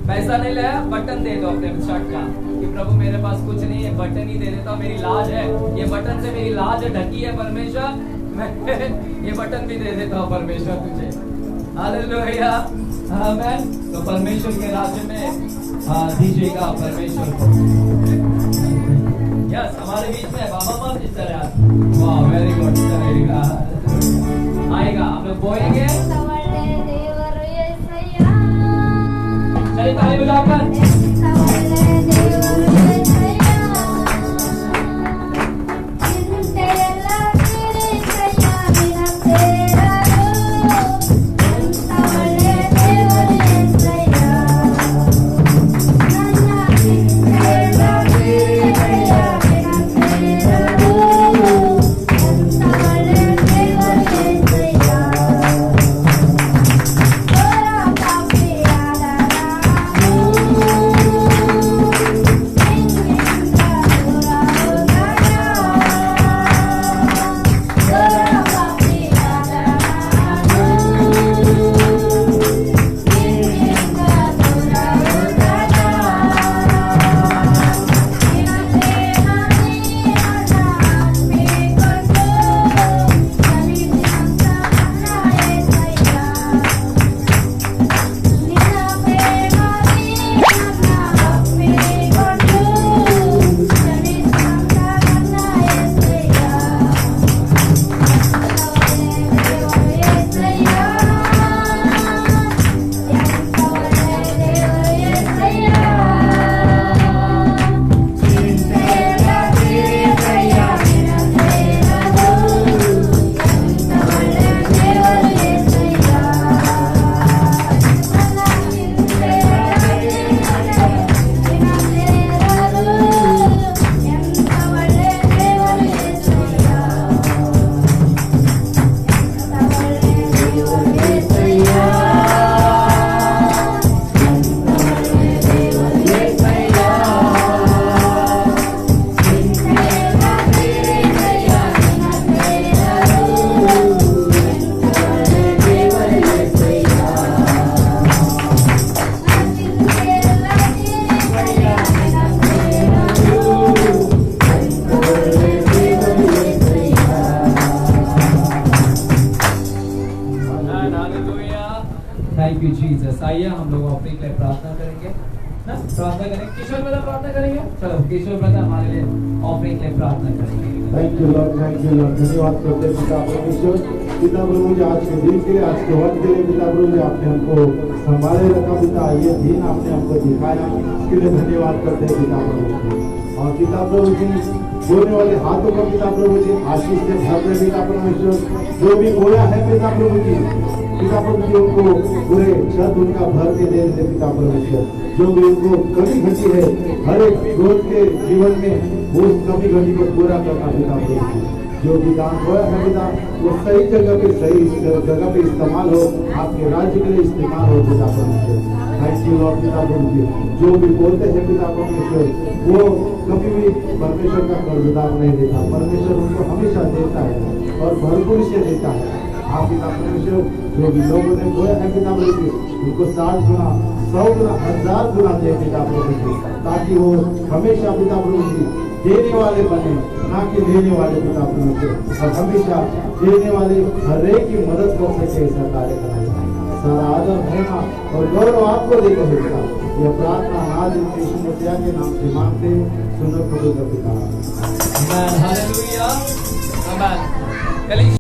पैसा नहीं लाया बटन दे दो अपने शर्ट का कि प्रभु मेरे पास कुछ नहीं है, बटन ही दे देता, मेरी लाज है, ये बटन से मेरी लाज ढकी है परमेश्वर, मैं ये बटन भी दे देता हूँ परमेश्वर तुझे। हालेलुया आमीन। तो परमेश्वर के राज्य में दीजिएगा परमेश्वर को। यस हमारे बीच में बाबा मत इस तरह। वाह वेरी गुड, चलेगा आएगा, हम लोग बोलेंगे। चलिए ताली बजाकर आइए हम लोग ऑफरिंग के लिए प्रार्थना करेंगे ना, प्रार्थना करेंगे। किशोर ब्रदर प्रार्थना करेंगे, चलो किशोर ब्रदर हमारे लिए ऑफरिंग के लिए प्रार्थना करेंगे। Thank you Lord, thank you Lord. धन्यवाद करते हैं पिता परमेश्वर, पिता प्रभु जी आज के दिन के लिए, आज के वक्त के लिए पिता प्रभु जी आपने हमको संभाले रखा पिता, ये दिन आपने हमको दिखाया, इसके लिए धन्यवाद करते हैं पिता प्रभु जी। और पिता प्रभु जी बोलने वाले हाथों को पिता प्रभु जी आशीष से भर दे पिता परमेश्वर, जो भी बोया है पिता प्रभु जी, पिता प्रभु जी उनको पूरे छत उनका भर के दे दे पिता परमेश्वर। जो भी उनको कमी घटी है हर एक रोज के जीवन में, वो उस कमी घटी को पूरा करना पिता प्रभु जी। जो भी दान होया है पिता, वो सही जगह पे सही जगह पे इस्तेमाल हो, आपके राज्य के लिए इस्तेमाल हो पिता परमेश्वर। थैंक यू लॉर्ड पिता प्रभु जी। जो भी बोलते हैं पिता परमेश्वर, वो कभी भी परमेश्वर का कर्जदार नहीं देता, परमेश्वर उनको हमेशा देता है और भरपूर से देता है। आप पिता परमेश्वर जो भी लोगों ने बोया है पिता प्रभु जी, उनको 60 गुना 100 गुना 1000 गुना दे पिता प्रभु जी, ताकि वो हमेशा पिता प्रभु जी देने वाले बने, ना कि लेने वाले पिता परमेश्वर, और हमेशा देने वाले हर एक की मदद कर सके, ऐसा कार्य करना चाहिए। सारा आदर महिमा और गौरव आपको देकर होगा। यह प्रार्थना आज यीशु मसीह के नाम से मांगते, सुनो प्रभु का पिता। आमेन, हालेलुया, आमेन।